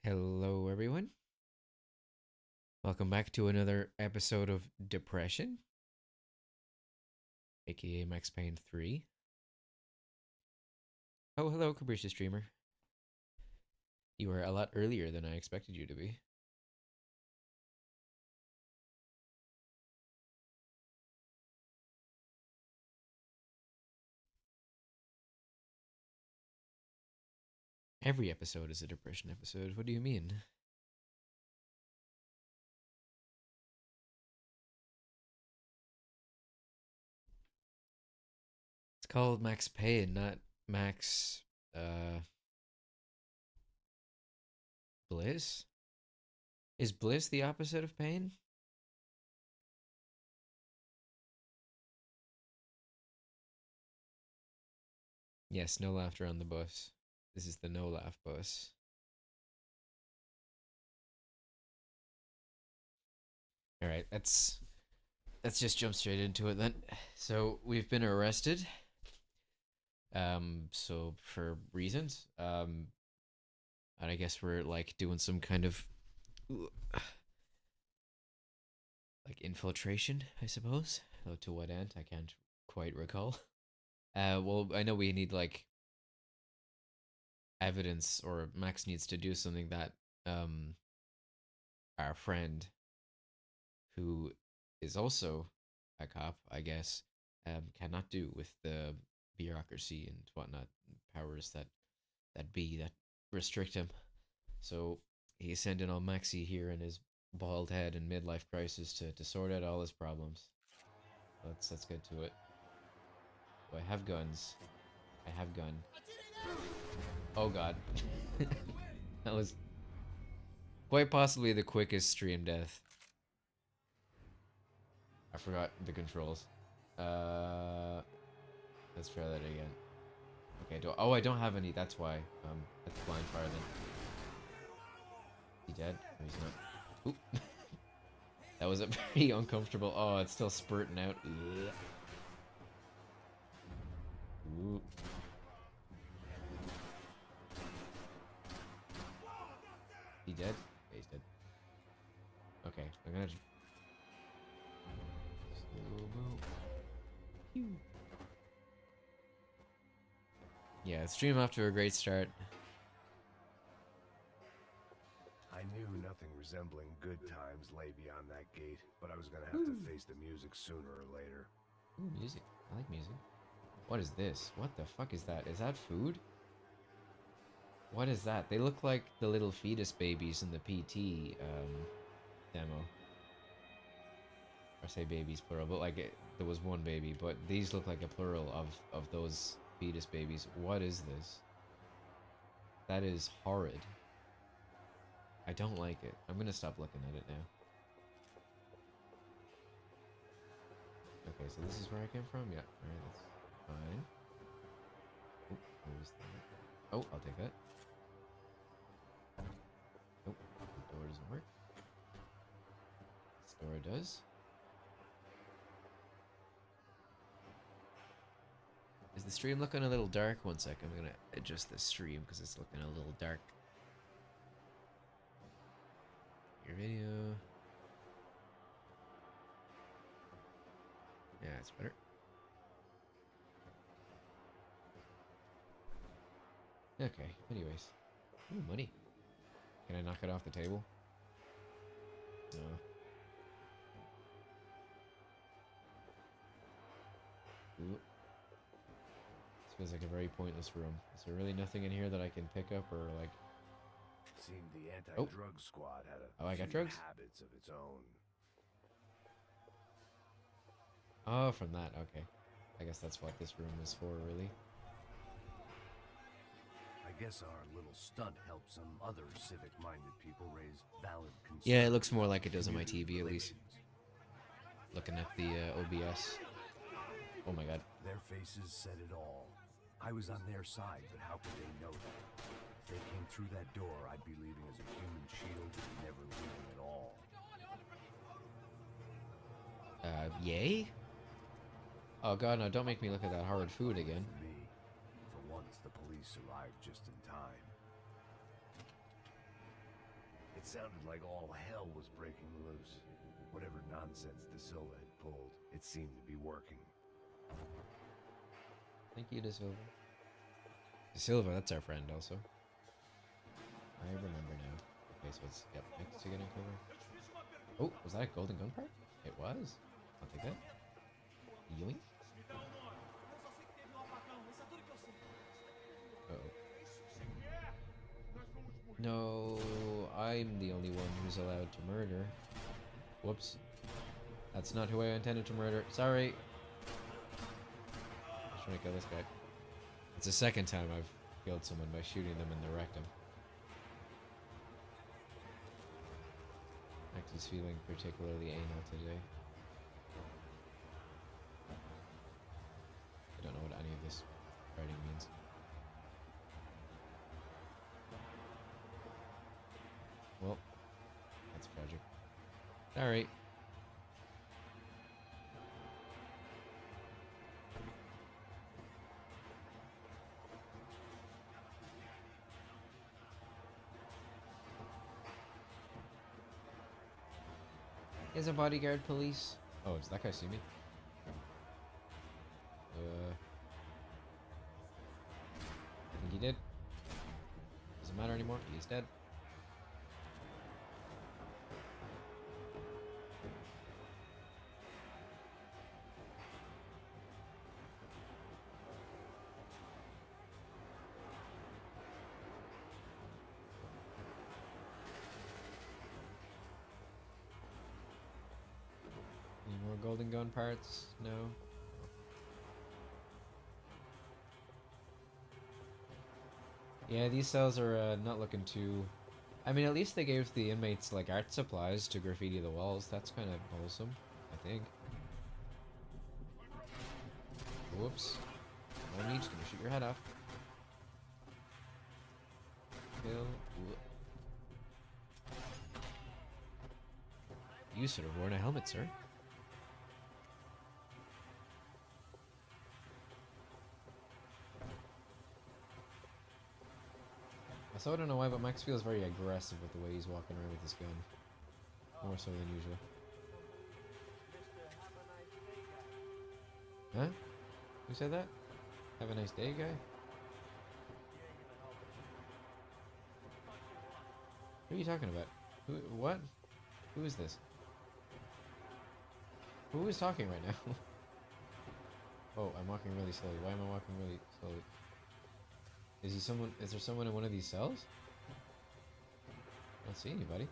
Hello, everyone. Welcome back to another episode of Depression, aka Max Payne 3. Oh, hello, Capricious Streamer. You were a lot earlier than I expected you to be. Every episode is a Depression episode. What do you mean? It's called Max Payne, not Max, uh, Bliss? Is Bliss the opposite of pain? Yes, no laughter on the bus. This is the no laugh bus. All right, let's just jump straight into it then. So we've been arrested. So for reasons, and I guess we're like doing some kind of like infiltration, I suppose. Though to what end, I can't quite recall. Well, I know we need like evidence, or Max needs to do something that um our friend, who is also a cop, I guess, cannot do with the bureaucracy and whatnot, powers that be that restrict him. So he's sending on Maxi here in his bald head and midlife crisis to sort out all his problems. Let's get to it. Do I have guns? I have gun. Oh god. That was quite possibly the quickest stream death. I forgot the controls. Uh, let's try that again. Okay, oh, I don't have any, that's why. That's blind fire then. He dead? No, he's not. Oop. That was a very uncomfortable. Oh, it's still spurting out. Ugh. Ooh. He dead? Yeah, he's dead. Okay, I'm gonna slow-mo. Yeah, stream off to a great start. I knew nothing resembling good times lay beyond that gate, but I was gonna have to face the music sooner or later. Ooh, music. I like music. What is this? What the fuck is that? Is that food? What is that? They look like the little fetus babies in the PT demo. I say babies plural, but like there was one baby, but these look like a plural of those fetus babies. What is this? That is horrid. I don't like it. I'm gonna stop looking at it now. Okay, so this is where I came from? Yeah, alright, that's fine. Oh, there's that. Oh, I'll take that. Nope, the door doesn't work. This door does. Is the stream looking a little dark? One sec, I'm gonna adjust the stream because it's looking a little dark. Your video. Yeah, it's better. Okay, anyways. Ooh, money. Can I knock it off the table? No. Ooh. This feels like a very pointless room. Is there really nothing in here that I can pick up or like... Seemed the anti-drug squad had a I got few drugs? habits of its own. Oh, from that, okay. I guess that's what this room is for, really. I guess our little stunt helped some other civic-minded people raise valid concerns. Yeah, it looks more like it does on my TV, at least. Looking at the OBS. Oh my god. Their faces said it all. I was on their side, but how could they know that? If they came through that door, I'd be leaving as a human shield and never leaving at all. Yay? Oh god, no, don't make me look at that horrid food again. For me, for once, the police arrived just in time. It sounded like all hell was breaking loose. Whatever nonsense De Silva had pulled, it seemed to be working. Thank you, De Silva. De Silva, that's our friend also. I remember now. Okay, so it's, yep, next to getting cover. Oh, was that a golden gun part? It was. I'll take that. Yoink. Uh-oh. No, I'm the only one who's allowed to murder. Whoops. That's not who I intended to murder. Sorry. I'm trying to kill this guy. It's the second time I've killed someone by shooting them in the rectum. Max feeling particularly anal today. I don't know what any of this writing means. Well, that's tragic. Alright. Is a bodyguard police? Oh, does that guy see me? I think he did. Doesn't matter anymore. He's dead. Any more golden gun parts? No. Yeah, these cells are not looking too... I mean, at least they gave the inmates, like, art supplies to graffiti the walls. That's kind of wholesome, I think. Whoops. No need, just gonna shoot your head off. Kill. You should have worn a helmet, sir. So I don't know why, but Max feels very aggressive with the way he's walking around with his gun. More so than usual. Huh? Who said that? Have a nice day, guy? Who are you talking about? Who? What? Who is this? Who is talking right now? Oh, I'm walking really slowly. Why am I walking really slowly? Is he someone? Is there someone in one of these cells? I don't see anybody.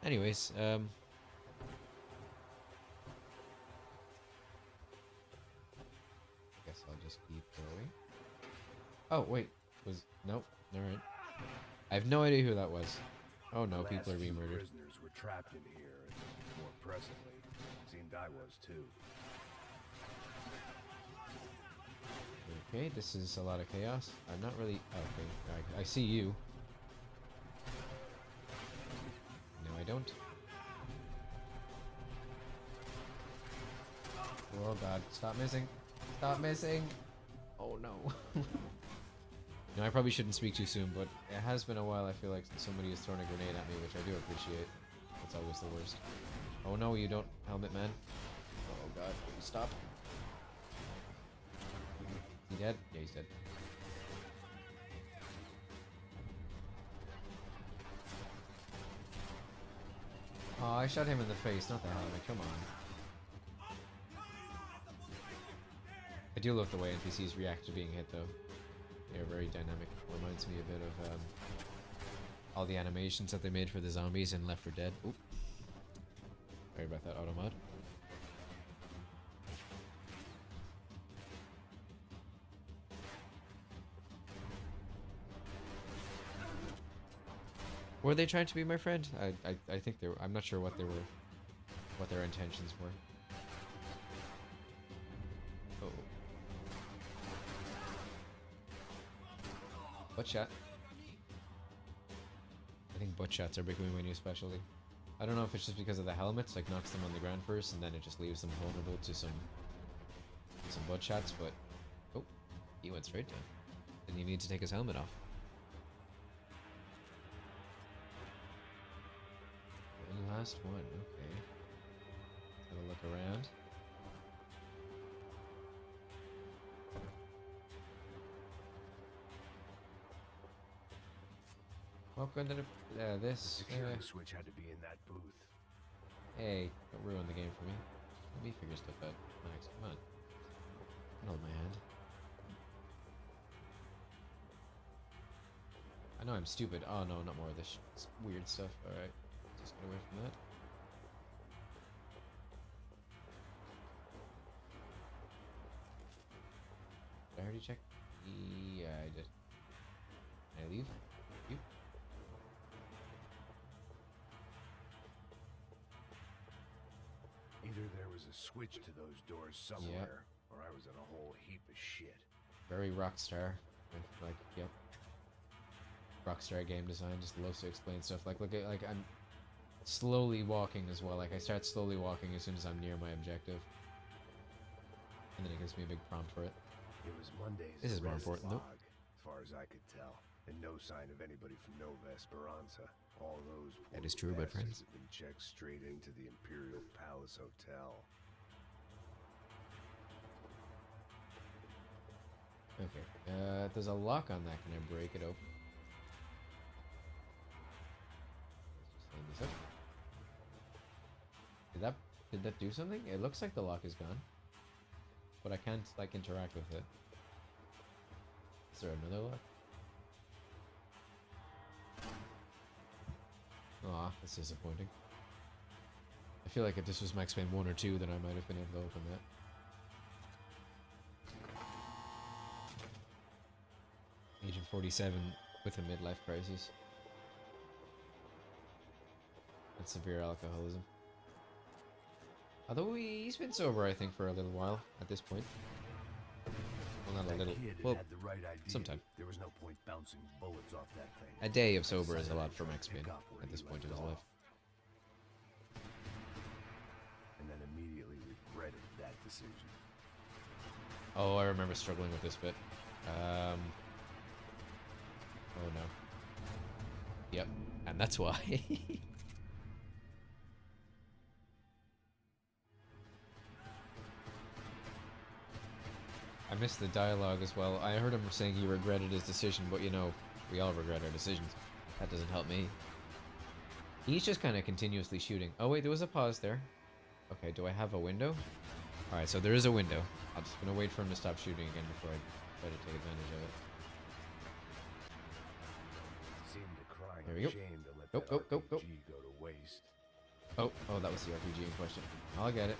Anyways, guess I'll just keep going. Oh wait, nope. All right. I have no idea who that was. Oh no, people are being murdered. Prisoners were trapped in here, and more presently, seemed I was too. Okay, this is a lot of chaos. I'm not really... Okay, I see you. No, I don't. Oh god, stop missing. Stop missing! Oh no. No, I probably shouldn't speak too soon, but it has been a while, I feel like, since somebody has thrown a grenade at me, which I do appreciate. That's always the worst. Oh no, you don't, helmet man. Oh god, stop. He dead? Yeah, he's dead. Oh, I shot him in the face, not the helmet. Come on. I do love the way NPCs react to being hit, though. They're very dynamic. Reminds me a bit of all the animations that they made for the zombies in Left 4 Dead. Oop. Sorry about that, auto mod. Were they trying to be my friend? I think they were. I'm not sure what they were, what their intentions were. Oh. Butt shot. I think butt shots are becoming my new specialty. I don't know if it's just because of the helmets, like knocks them on the ground first, and then it just leaves them vulnerable to some butt shots. But oh, he went straight down. Didn't even need to take his helmet off. last one. Okay. Have a look around. Welcome to this. Security switch had to be in that booth. Hey, don't ruin the game for me. Let me figure stuff out. Max, come on. Hold my hand. I know I'm stupid. Oh no, not more of this weird stuff. Alright. Just get away from that. Did I already check? Yeah, I did. Can I leave? You? Either there was a switch to those doors somewhere, or I was in a whole heap of shit. Very Rockstar. Like, yep. Rockstar game design just loves to explain stuff. Like, look at, like, I'm slowly walking as well. Like, I start slowly walking as soon as I'm near my objective. And then it gives me a big prompt for it. It was Monday's This is more important, though. as far as I could tell. And no sign of anybody from Nova Esperanza. All those That is true, my friends. have been checked straight into the Imperial Palace Hotel. Okay. There's a lock on that. Can I break it open? Let's just line this up. Did that do something? It looks like the lock is gone. But I can't, like, interact with it. Is there another lock? Aw, that's disappointing. I feel like if this was Max Payne 1 or 2, then I might have been able to open that. Agent 47 with a midlife crisis. And severe alcoholism. Although he's been sober, I think, for a little while at this point. Well, not a little. Well, had the right idea. sometime. There was no point bouncing bullets off that thing. A day of sober is a lot for Max Payne at this point in his life. And then immediately regretted that decision. Oh, I remember struggling with this bit. Oh no. Yep, and that's why. I missed the dialogue as well. I heard him saying he regretted his decision, but you know, we all regret our decisions. That doesn't help me. He's just kind of continuously shooting. Oh wait, there was a pause there. Okay, do I have a window? Alright, so there is a window. I'm just gonna wait for him to stop shooting again before I try to take advantage of it. Seemed a crying There we go. shame to let Go, that go, go, go. RPG go to waste. Oh, that was the RPG in question. I'll get it.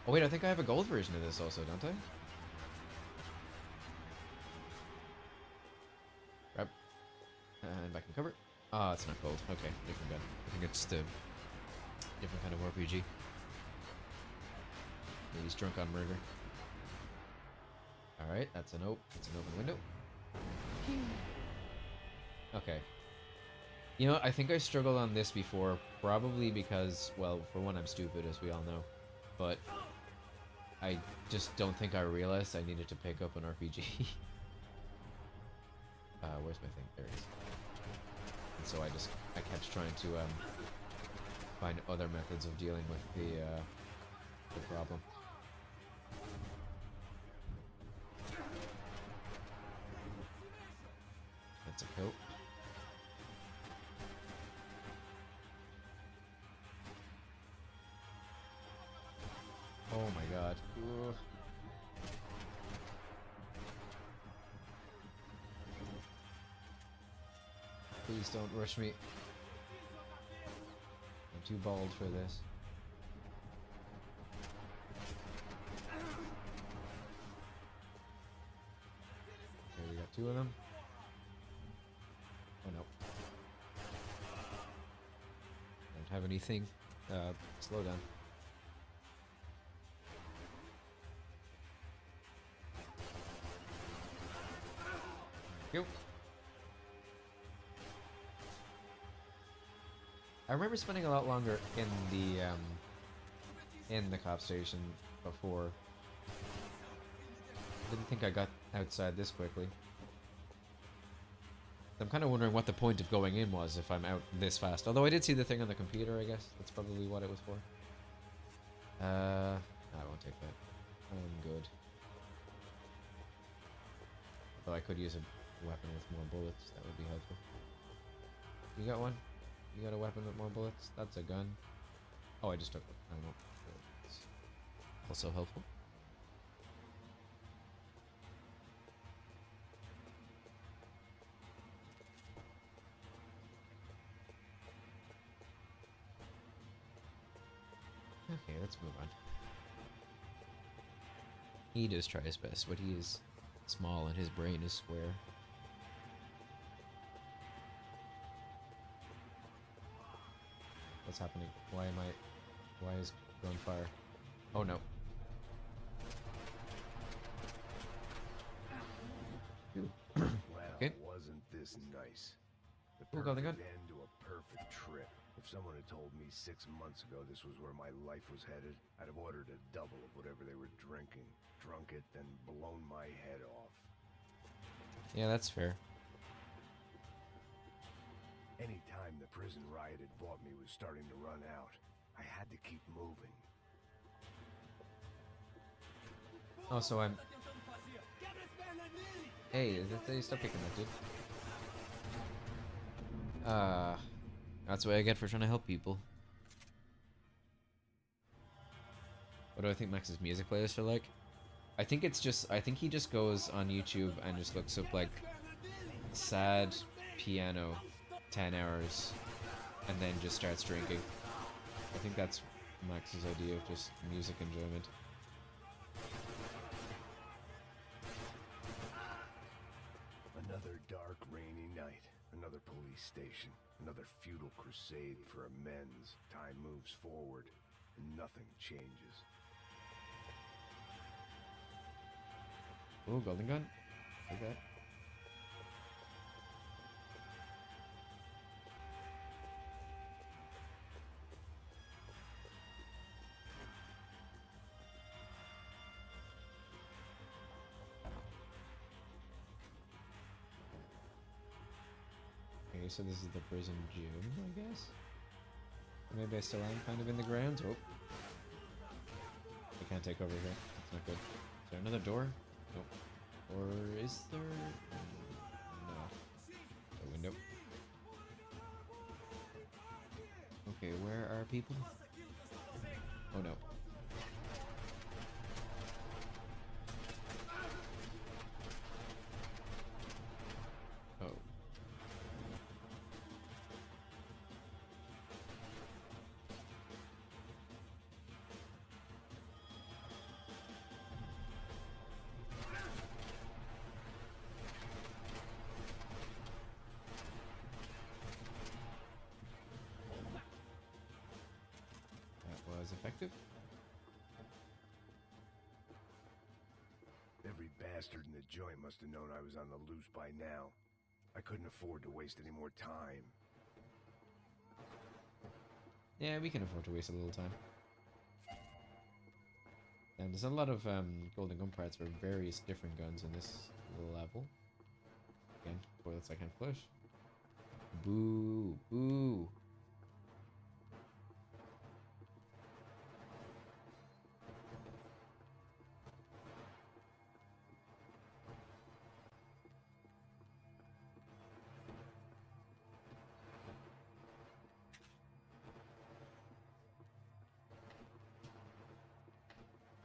Oh wait, I think I have a gold version of this also, don't I? Grab. And back in cover. Ah, it's not gold. Okay, different gun. I think it's the different kind of RPG. Maybe he's drunk on murder. Alright, that's an open window. Okay. You know, I think I struggled on this before, probably because, well, for one, I'm stupid, as we all know. But I just don't think I realized I needed to pick up an RPG. Where's my thing? There it is. And so I kept trying to find other methods of dealing with the problem. That's a coat. Oh my god. Ooh. Please don't rush me. I'm too bald for this. Okay, we got two of them. Oh no. Don't have anything. Slow down. Go. I remember spending a lot longer in the cop station before. Didn't think I got outside this quickly. I'm kind of wondering what the point of going in was if I'm out this fast. Although I did see the thing on the computer, I guess. That's probably what it was for. I won't take that. I'm good. Although I could use a weapon with more bullets. That would be helpful. You got one? You got a weapon with more bullets? That's a gun. Oh, I just took one. I won't. It's also helpful. Okay, let's move on. He does try his best, but he is small and his brain is square. What's happening? Why is on fire? Oh no. Well, Okay. wasn't this nice? The Ooh, got the gun. perfect end to a perfect trip. If someone had told me 6 months ago this was where my life was headed, I'd have ordered a double of whatever they were drinking, drunk it, then blown my head off. Yeah, that's fair. Any time the prison riot had bought me was starting to run out. I had to keep moving. Also, I'm... Hey, stop picking that dude. That's what I get for trying to help people. What do I think Max's music playlists are like? I think it's just, I think he just goes on YouTube and just looks up like sad piano 10 hours and then just starts drinking. I think that's Max's idea of just music enjoyment. Another dark, rainy night. Another police station. Another futile crusade for amends. Time moves forward, and nothing changes. Ooh, golden gun. Take that. Okay, so this is the prison gym, I guess? Or maybe I still am kind of in the grounds. Oh. I can't take over here. That's not good. Is there another door? Nope. Or is there? No. A window. Okay, where are people? Oh no. Oh. That was effective. Every bastard in the joint must have known I was on the loose by now. I couldn't afford to waste any more time. Yeah, we can afford to waste a little time. And there's a lot of golden gun parts for various different guns in this little level. Again, bullets I can't flush. Boo! Boo!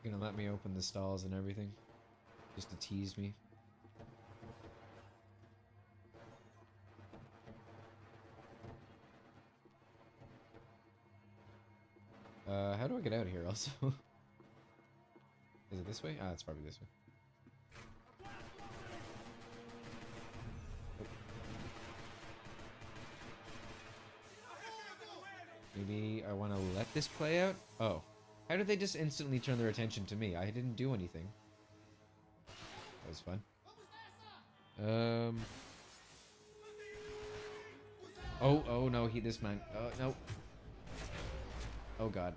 You're gonna let me open the stalls and everything? Just to tease me? How do I get out of here also? Is it this way? Ah, it's probably this way. Oh. Maybe I want to let this play out? Oh. How did they just instantly turn their attention to me? I didn't do anything. That was fun. Oh no, this man. Oh, no. Oh god.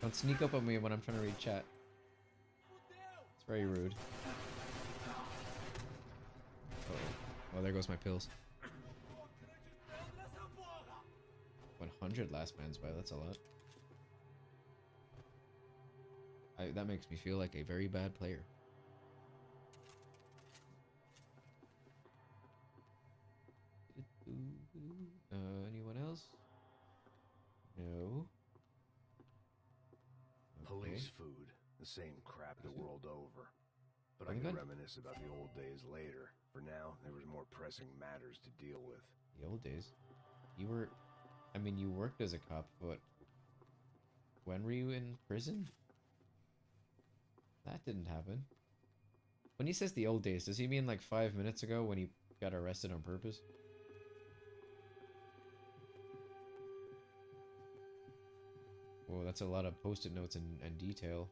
Don't sneak up on me when I'm trying to read chat. It's very rude. Uh-oh. Oh, there goes my pills. 100 last man's by. That's a lot. That makes me feel like a very bad player. Anyone else? No. Okay. Police food. The same crap the world over. But I Golden can gun? reminisce about the old days later. For now, there was more pressing matters to deal with. The old days. You were... I mean, you worked as a cop, but... When were you in prison? That didn't happen. When he says the old days, does he mean like 5 minutes ago when he got arrested on purpose? Whoa, that's a lot of post-it notes and detail.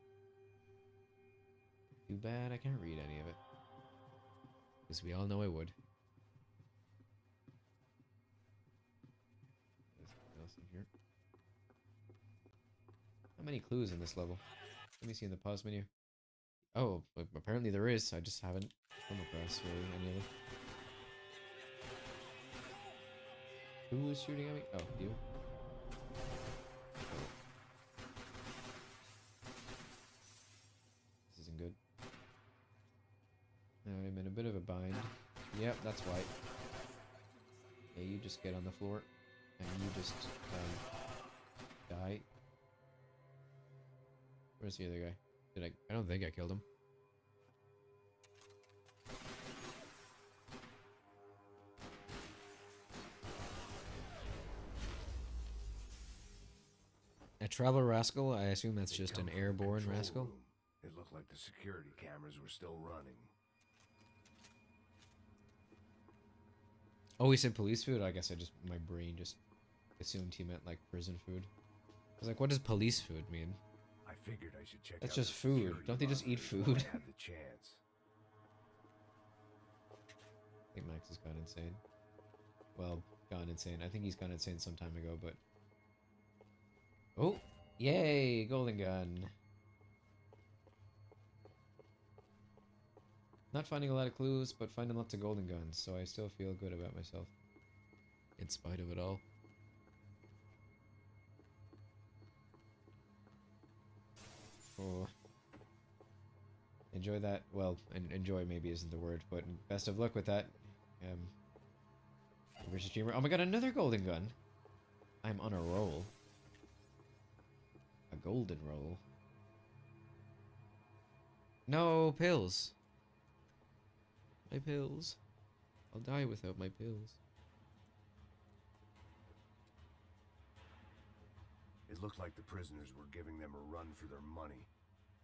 Too bad I can't read any of it. Because we all know I would. There's nothing else in here. How many clues in this level? Let me see in the pause menu. Oh, but apparently there is. I just haven't come across really any of them. Who is shooting at me? Oh, you. This isn't good. I'm in a bit of a bind. Yep, that's why. Yeah, you just get on the floor. And you just, die. Where's the other guy? I don't think I killed him. A traveler rascal? I assume that's just an airborne rascal. It looked like the security cameras were still running. Oh, he said police food? I guess my brain just assumed he meant like prison food. I was like, what does police food mean? I figured I should check. That's out just food. Don't they just eat food? I had the chance. I think Max has gone insane. Well, gone insane. I think he's gone insane some time ago, but... Oh! Yay! Golden gun! Not finding a lot of clues, but finding lots of golden guns, so I still feel good about myself. In spite of it all. Oh. Enjoy that. Well, enjoy maybe isn't the word, but best of luck with that. Versus Dreamer. Oh my god, another golden gun! I'm on a roll. A golden roll. No, pills! My pills. I'll die without my pills. It looked like the prisoners were giving them a run for their money.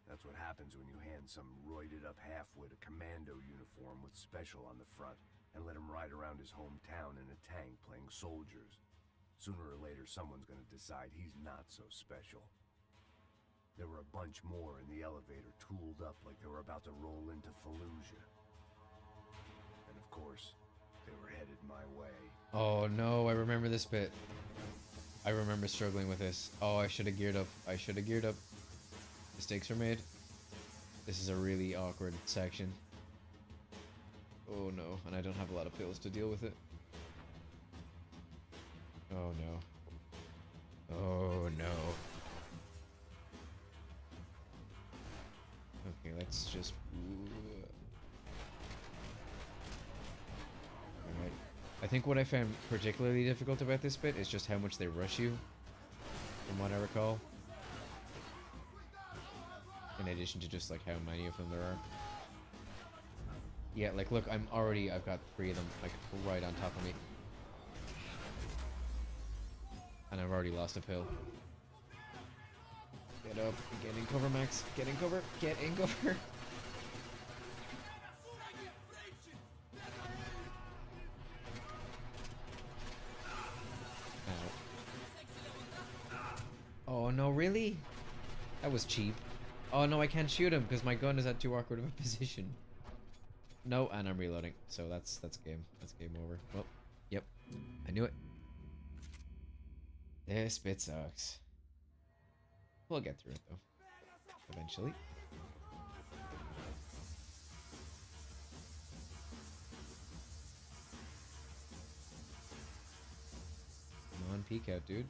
That's what happens when you hand some roided up halfwit a commando uniform with special on the front and let him ride around his hometown in a tank playing soldiers. Sooner or later, someone's gonna decide he's not so special. There were a bunch more in the elevator, tooled up like they were about to roll into Fallujah. And of course, they were headed my way. Oh no, I remember this bit. I remember struggling with this. Oh, I should have geared up. I should have geared up. Mistakes were made. This is a really awkward section. Oh no, and I don't have a lot of pills to deal with it. Oh no. Oh no. Okay, let's just... Alright. I think what I found particularly difficult about this bit is just how much they rush you, from what I recall. In addition to just like how many of them there are. Yeah, like look, I've got 3 of them like right on top of me. And I've already lost a pill. Get up, get in cover, Max. Get in cover, get in cover. Ow. Oh no, really? That was cheap. Oh no, I can't shoot him because my gun is at too awkward of a position. No, and I'm reloading, so that's game. That's game over. Well, yep, I knew it. This bit sucks. We'll get through it though, eventually. peek out, dude.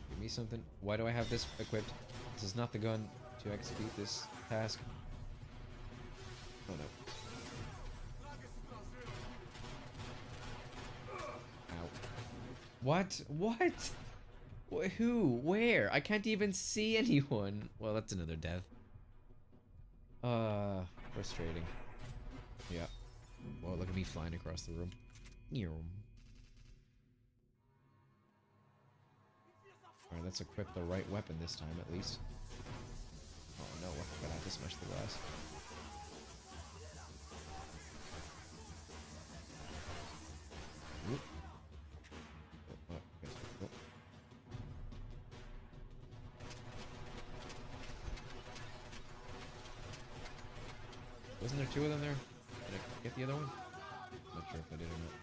Give me something. Why do I have this equipped? This is not the gun to execute this task. Oh no. Ow. What? What? Who? Where? I can't even see anyone. Well, that's another death. Frustrating. Yeah. Well, look at me flying across the room. Alright, let's equip the right weapon this time, at least. Oh no, I forgot how to smash the glass. Oop. Oh, okay. Oh. Wasn't there two of them there? Did I get the other one? Not sure if I did or not.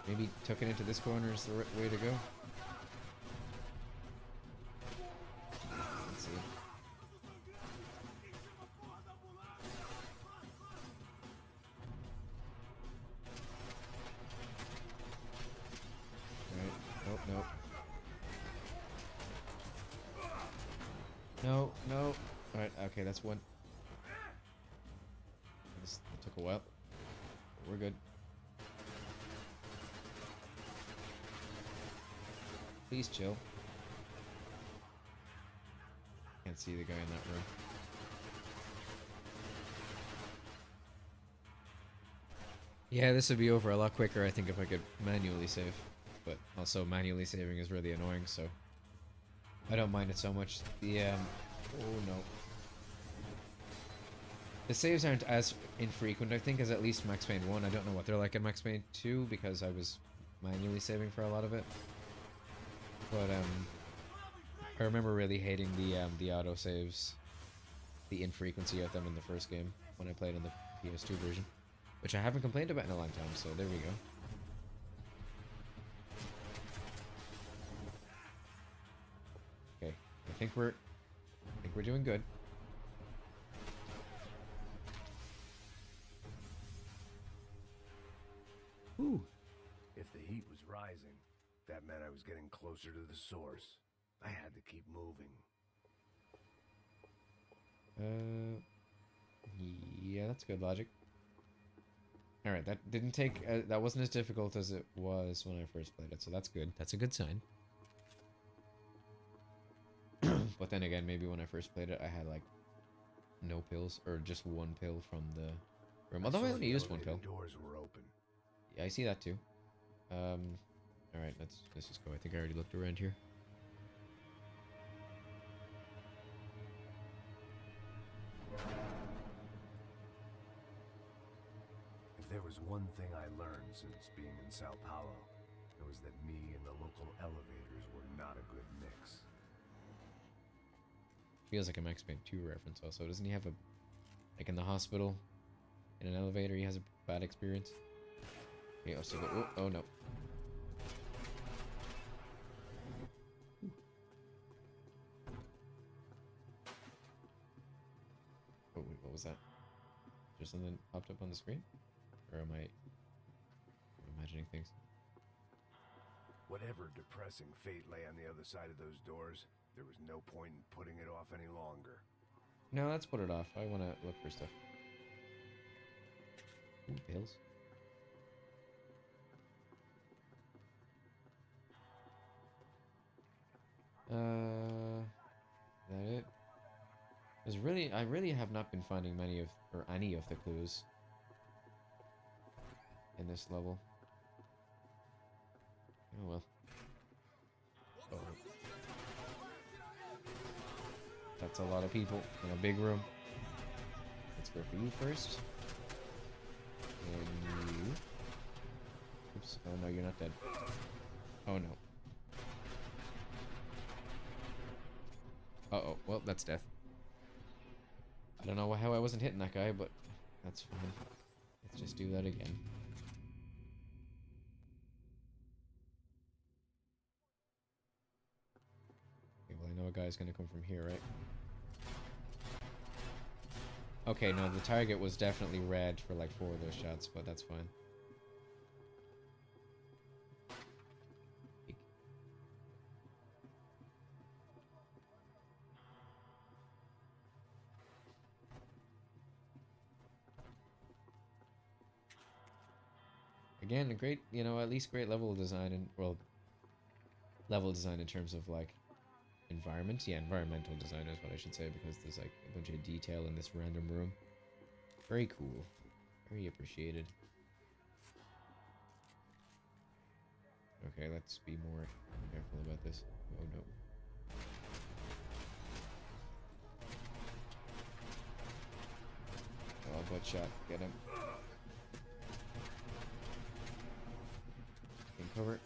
Maybe tucking into this corner is the right way to go. Let's see. Alright. Oh, no. No, no. Alright, okay, that's one. This took a while. But we're good. Please chill. Can't see the guy in that room. Yeah, this would be over a lot quicker, I think, if I could manually save. But also, manually saving is really annoying, so I don't mind it so much. The, oh no. The saves aren't as infrequent, I think, as at least Max Payne 1. I don't know what they're like in Max Payne 2, because I was manually saving for a lot of it. But, I remember really hating the auto-saves, the infrequency of them in the first game, when I played on the PS2 version. Which I haven't complained about in a long time, so there we go. Okay, I think we're doing good. Ooh. If the heat was rising, that meant I was getting closer to the source. I had to keep moving. Yeah, that's good logic. Alright, that didn't take, that wasn't as difficult as it was when I first played it, so that's good. That's a good sign. But then again, maybe when I first played it, I had, like, no pills, or just one pill from the room. Although I only used one pill. Doors were open. Yeah, I see that too. Alright, let's just go. I think I already looked around here. If there was one thing I learned since being in Sao Paulo, it was that me and the local elevators were not a good mix. Feels like a Max Payne 2 reference also. Doesn't he have a... like in the hospital, in an elevator, he has a bad experience? He also go... oh no. Oh wait, what was that? Is there something popped up on the screen? Or am I imagining things? Whatever depressing fate lay on the other side of those doors, there was no point in putting it off any longer. No, let's put it off. I want to look for stuff. Ooh, pills. Is that it? I really have not been finding many of, or any of the clues in this level. Oh well. Oh. That's a lot of people in a big room. Let's go for you first. And you. Oops. Oh no, you're not dead. Oh no. Uh-oh. Well, that's death. I don't know how I wasn't hitting that guy, but that's fine. Let's just do that again. Okay, well, I know a guy's gonna come from here, right? Okay, no, the target was definitely red for like 4 of those shots, but that's fine. Be Again, a great, you know, at least great level design and, well, level design in terms of like environment. Yeah, environmental design is what I should say, because there's like a bunch of detail in this random room. Very cool. Very appreciated. Okay, let's be more careful about this. Oh no. Oh, butt shot. Get him. In cover.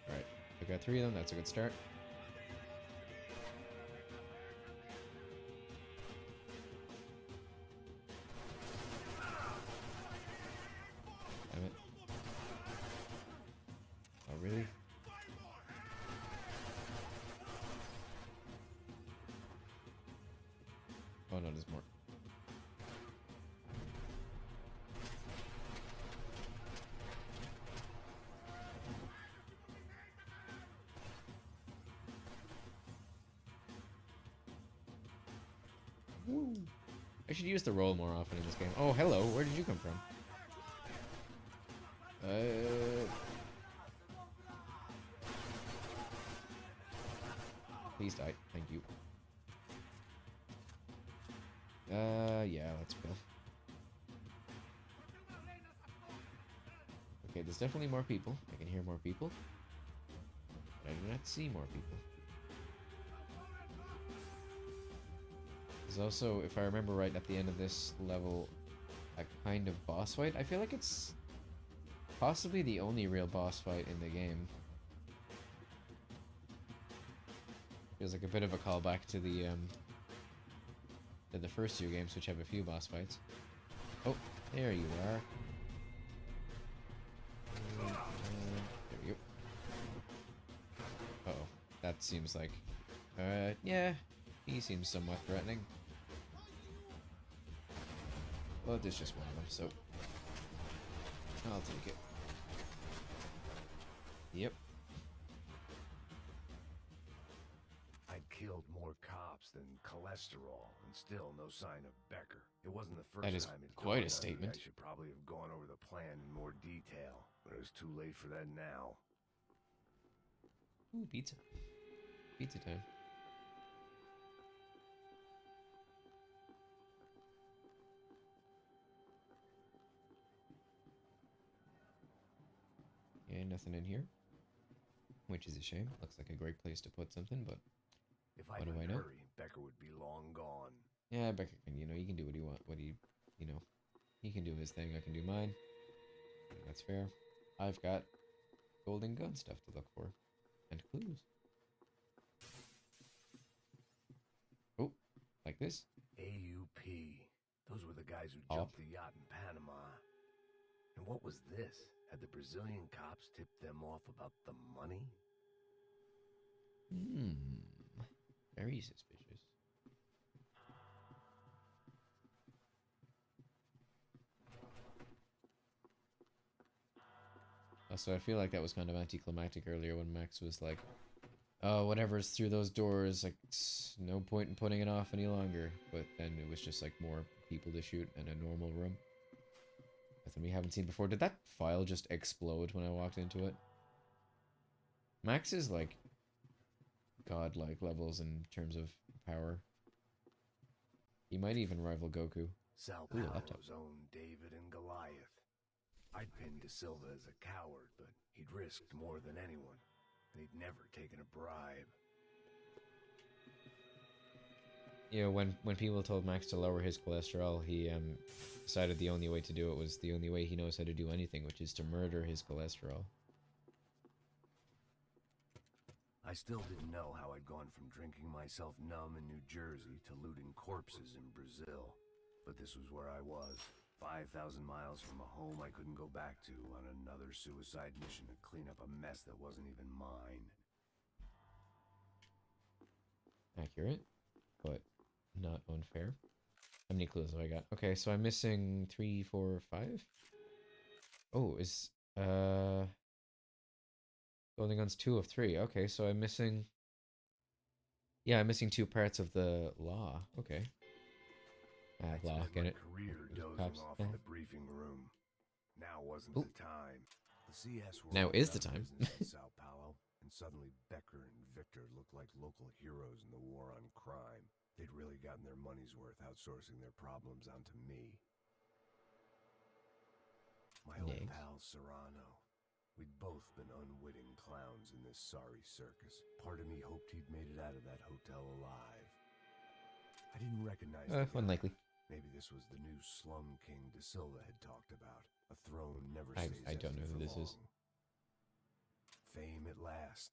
Alright. I got 3 of them. That's a good start. Damn it. Oh, really? Oh no, there's more. Woo. I should use the roll more often in this game. Oh, hello. Where did you come from? Please die. Thank you. Yeah, let's go. Okay, there's definitely more people. I can hear more people. But I do not see more people. There's also, if I remember right, at the end of this level, a kind of boss fight. I feel like it's possibly the only real boss fight in the game. Feels like a bit of a callback to the first 2 games, which have a few boss fights. Oh, there you are. There we go. Uh-oh. That seems like... yeah. He seems somewhat threatening. Well, there's just one of them, so... I'll take it. Yep. I'd killed more cops than cholesterol, and still no sign of Becker. It wasn't the first That is time it quite a dawned on me statement. I should probably have gone over the plan in more detail, but it was too late for that now. Ooh, pizza. Pizza time. Yeah, nothing in here. Which is a shame. Looks like a great place to put something, but If I what do I didn't know? hurry, Becker would be long gone. Yeah, Becker can, you know, he can do what he want. What he, you know, he can do his thing. I can do mine. I think that's fair. I've got golden gun stuff to look for. And clues. Oh, like this? AUP. Those were the guys who Op. jumped the yacht in Panama. And what was this? Had the Brazilian cops tipped them off about the money? Very suspicious. Also, I feel like that was kind of anticlimactic earlier when Max was like, oh, whatever's through those doors, like, no point in putting it off any longer. But then it was just like more people to shoot in a normal room. Nothing we haven't seen before. Did that file just explode when I walked into it? Max is like godlike levels in terms of power. He might even rival Goku. Sao Ooh, a laptop. Paulo's own David and Goliath. I'd pinned De Silva as a coward, but he'd risked more than anyone, and he'd never taken a bribe. You know, when people told Max to lower his cholesterol, he decided the only way to do it was the only way he knows how to do anything, which is to murder his cholesterol. I still didn't know how I'd gone from drinking myself numb in New Jersey to looting corpses in Brazil. But this was where I was, 5,000 miles from a home I couldn't go back to, on another suicide mission to clean up a mess that wasn't even mine. Accurate, but not unfair. How many clues have I got? Okay, so I'm missing 3, 4, 5. Oh, is Golden Gun's 2 of 3. Okay, so I'm missing... Yeah, I'm missing 2 parts of the law. Okay. I'd Law, spent get my it? career dozing Cops. off in the briefing room. Now wasn't Ooh. the time. The CS were Now open is the out of time. business in Sao Paulo, and suddenly Becker and Victor looked like local heroes in the war on crime. They'd really gotten their money's worth outsourcing their problems onto me. My old Next. pal Serrano. We'd both been unwitting clowns in this sorry circus. Part of me hoped he'd made it out of that hotel alive. I didn't recognize the guy. Unlikely. Maybe this was the new slum king De Silva had talked about. A throne never stays I don't empty know who for this long. is. Fame at last.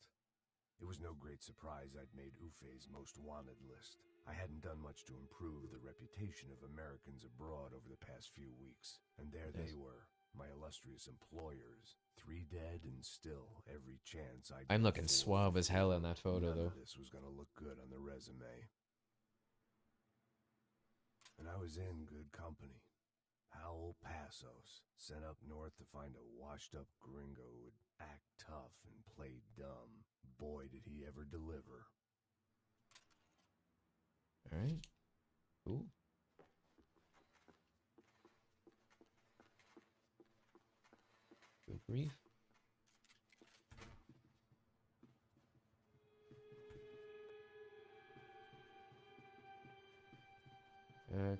It was no great surprise I'd made Ufe's most wanted list. I hadn't done much to improve the reputation of Americans abroad over the past few weeks, and there they were, my illustrious employers, 3 dead and still every chance I'd I'm get looking suave as hell in that photo, None though. of this was going to look good on the resume. And I was in good company. Howell Passos, sent up north to find a washed-up gringo who would act tough and play dumb. Boy, did he ever deliver. Alright. Cool. Good grief.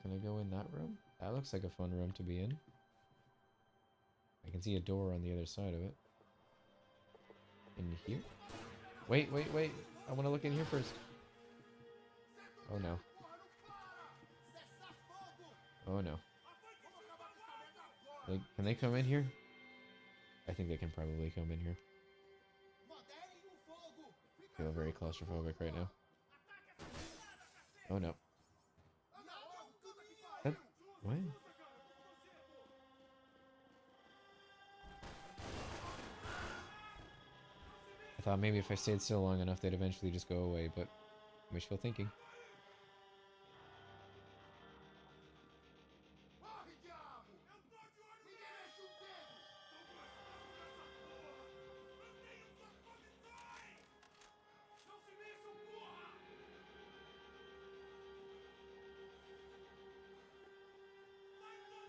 Can I go in that room? That looks like a fun room to be in. I can see a door on the other side of it. In here? Wait. I want to look in here first. Oh no. Oh no. Can they come in here? I think they can probably come in here. I feel very claustrophobic right now. Oh no. What? I thought maybe if I stayed still long enough, they'd eventually just go away, but wishful thinking.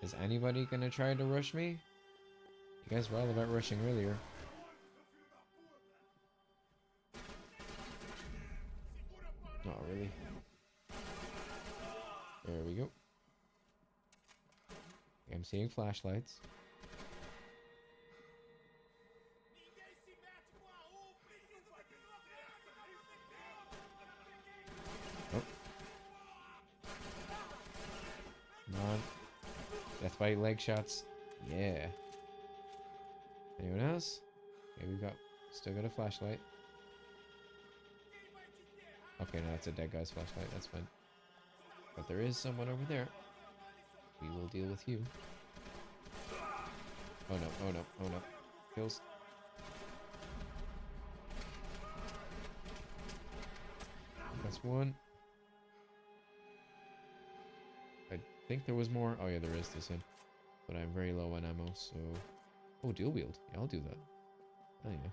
Is anybody gonna try to rush me? You guys were all about rushing earlier. Oh, really? There we go. I'm seeing flashlights. Oh. Come on. Death by leg shots. Yeah. Anyone else? Okay, still got a flashlight. Okay, no, that's a dead guy's flashlight. That's fine. But there is someone over there. We will deal with you. Oh no, oh no, oh no. Kills. That's one. I think there was more. Oh yeah, there is. There's him. But I'm very low on ammo, so... Oh, dual wield. Yeah, I'll do that. Oh yeah.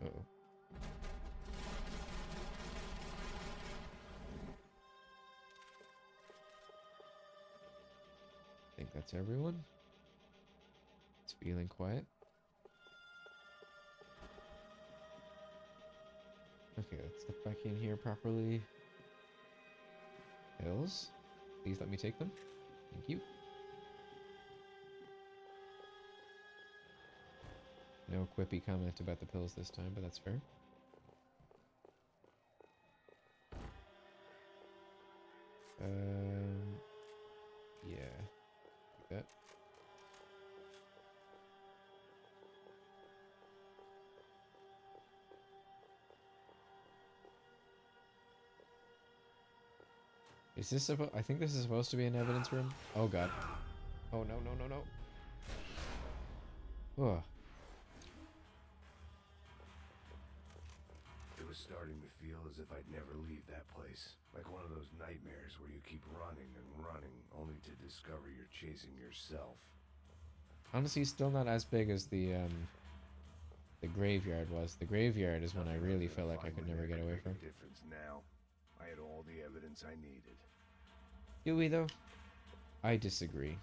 Uh-oh. I think that's everyone. It's feeling quiet. Okay, let's look back in here properly. Pills. Please let me take them. Thank you. No quippy comment about the pills this time, but that's fair. Yeah. Like that. Is this supposed... I think this is supposed to be an evidence room. Oh god. Oh no, no, no, no. Ugh. It was starting to feel as if I'd never leave that place. Like one of those nightmares where you keep running and running, only to discover you're chasing yourself. Honestly, still not as big as the graveyard was. The graveyard is one I really felt like I could never get away from. Difference now. I had all the evidence I needed. Do we though? I disagree.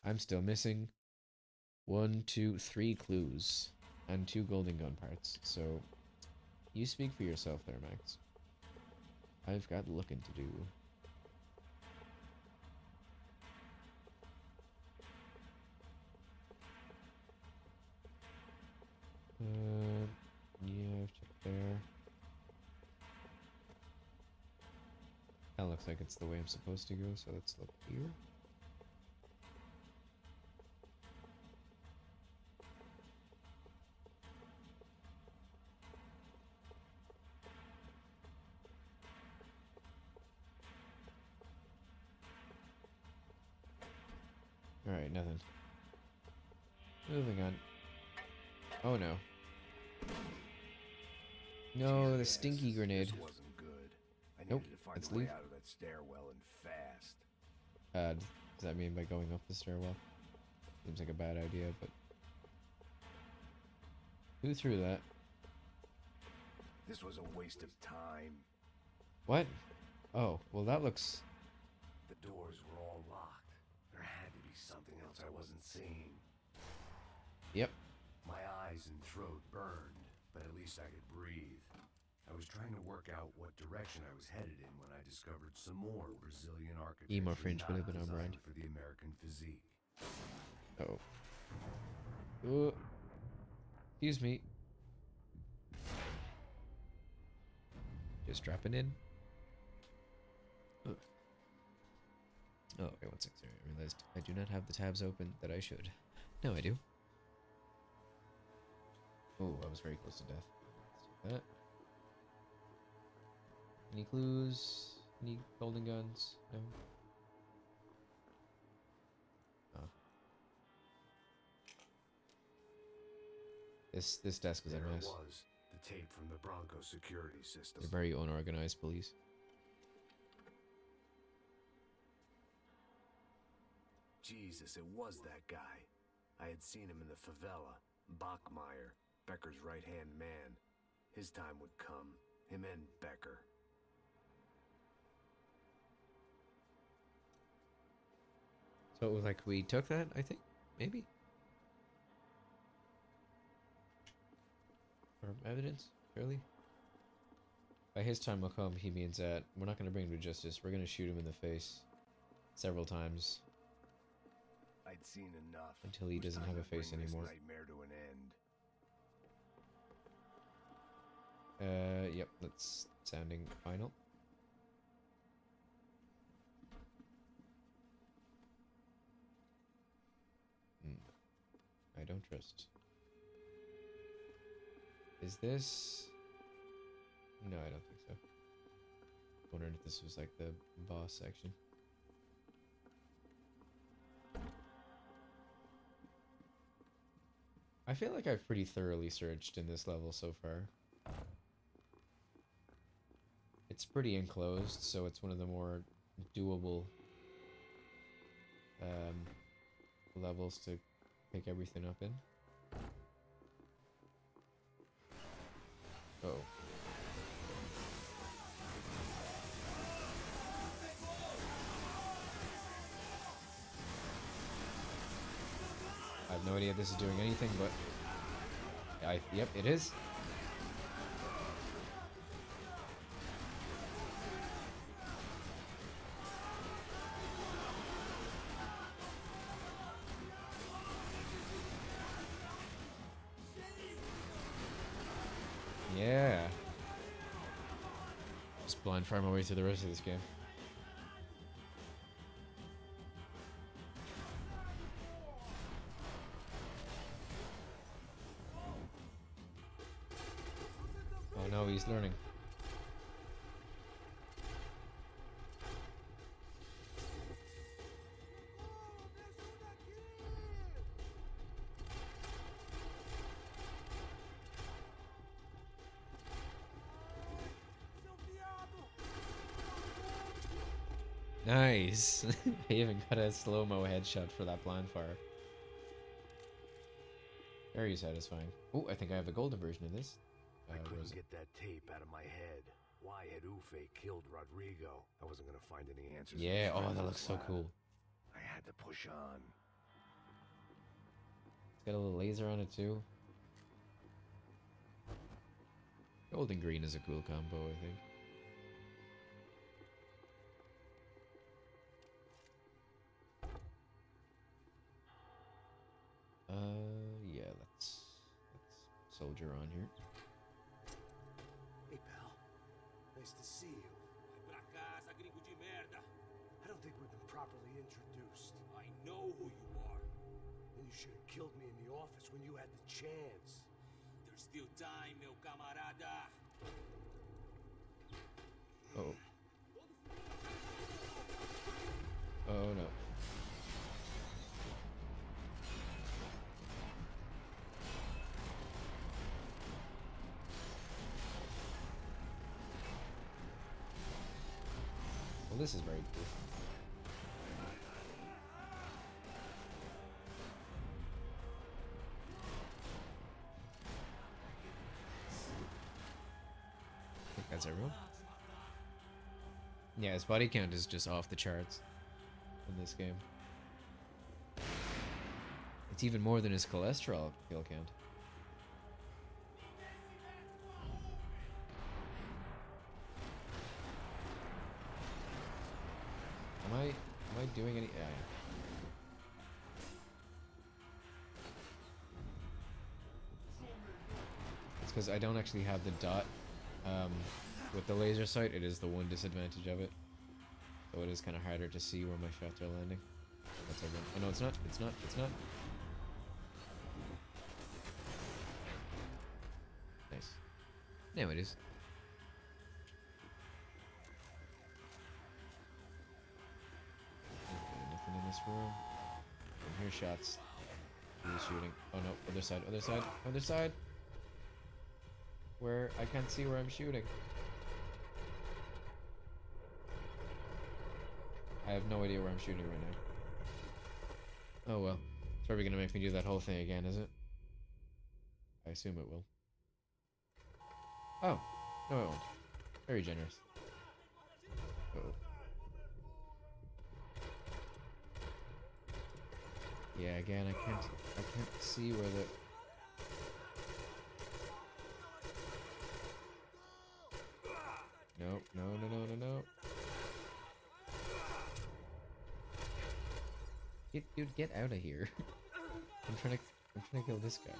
I'm still missing 1, 2, 3 clues. And 2 golden gun parts. So, you speak for yourself there, Max. I've got looking to do. Yeah, I've checked there. That looks like it's the way I'm supposed to go, so let's look here. Alright, nothing. Moving on. Oh no. No, the stinky grenade. This wasn't good. I Nope, needed to find let's a way leave. out of that stairwell and fast. Does that mean by going up the stairwell? Seems like a bad idea, but... Who threw that? This was a waste of time. What? Oh, well that looks... The doors were all locked. There had to be something else I wasn't seeing. Yep. My eyes and throat burned, but at least I could breathe. I was trying to work out what direction I was headed in when I discovered some more Brazilian architecture Emo fringe would not have been on brand. designed for the American physique. Oh. Ooh. Excuse me. Just dropping in. Ugh. Oh, okay, 1 sec. Sorry, I realized I do not have the tabs open that I should. No, I do. Oh, I was very close to death. Let's do that. Any clues? Any golden guns? No. Oh. This desk is a There it mess. was, the tape from the Bronco security system. They're very unorganized police. Jesus, it was that guy. I had seen him in the favela. Bachmeyer, Becker's right-hand man. His time would come. Him and Becker. So it was like we took that, I think? Maybe? Or evidence? Surely? By his time will come, he means that we're not going to bring him to justice. We're going to shoot him in the face. Several times. I'd seen enough. Until he It was doesn't time have a to bring face this anymore. nightmare to an end. Yep, that's sounding final. I don't trust. Is this... No, I don't think so. Wondering if this was like the boss section. I feel like I've pretty thoroughly searched in this level so far. It's pretty enclosed, so it's one of the more doable levels to pick everything up in. Uh oh. I have no idea if this is doing anything, but... Yep, it is. Yeah. Just blind fire my way through the rest of this game. Oh no, he's learning. Nice. I even got a slow-mo headshot for that blind fire. Very satisfying. Oh, I think I have a golden version of this. I couldn't get that tape out of my head. Why had Ufe killed Rodrigo? I wasn't gonna find any answers. Yeah, oh, that looks so cool. I had to push on. got a little laser on it too. Gold and green is a cool combo, I think. Yeah, let's soldier on here. Hey, pal. Nice to see you. Vai pra casa, gringo de merda. I don't think we've been properly introduced. I know who you are. And you should have killed me in the office when you had the chance. There's still time, meu camarada. Oh. Oh no. Well, this is very cool. I think that's everyone. Yeah, his body count is just off the charts in this game. It's even more than his cholesterol kill count. Am I doing any? Yeah. It's because I don't actually have the dot. With the laser sight, it is the one disadvantage of it. So it is kind of harder to see where my shots are landing. That's everyone. Oh no, it's not. It's not. It's not. Nice. Now it is. Okay, nothing in this room. And here's shots. Who's shooting? Oh no, other side, other side, other side. Where I can't see where I'm shooting. I have no idea where I'm shooting right now. Oh well. It's probably gonna make me do that whole thing again, is it? I assume it will. Oh. No, it won't. Very generous. Uh-oh. Yeah, again, I can't see where the... Nope, no, no, no, no, no. Dude, get out of here. I'm trying to kill this guy.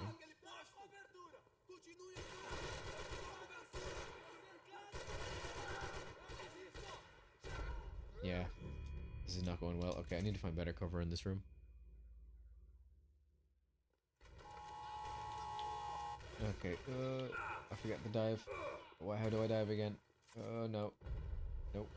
Yeah. This is not going well. Okay, I need to find better cover in this room. Okay, I forgot the dive. Why? How do I dive again? No. Nope.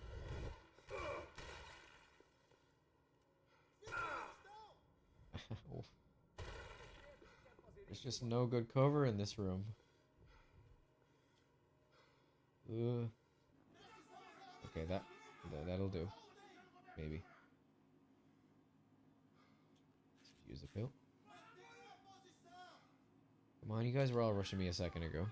There's just no good cover in this room. Okay, that'll do. Maybe. Let's use a pill. Come on, you guys were all rushing me a second ago.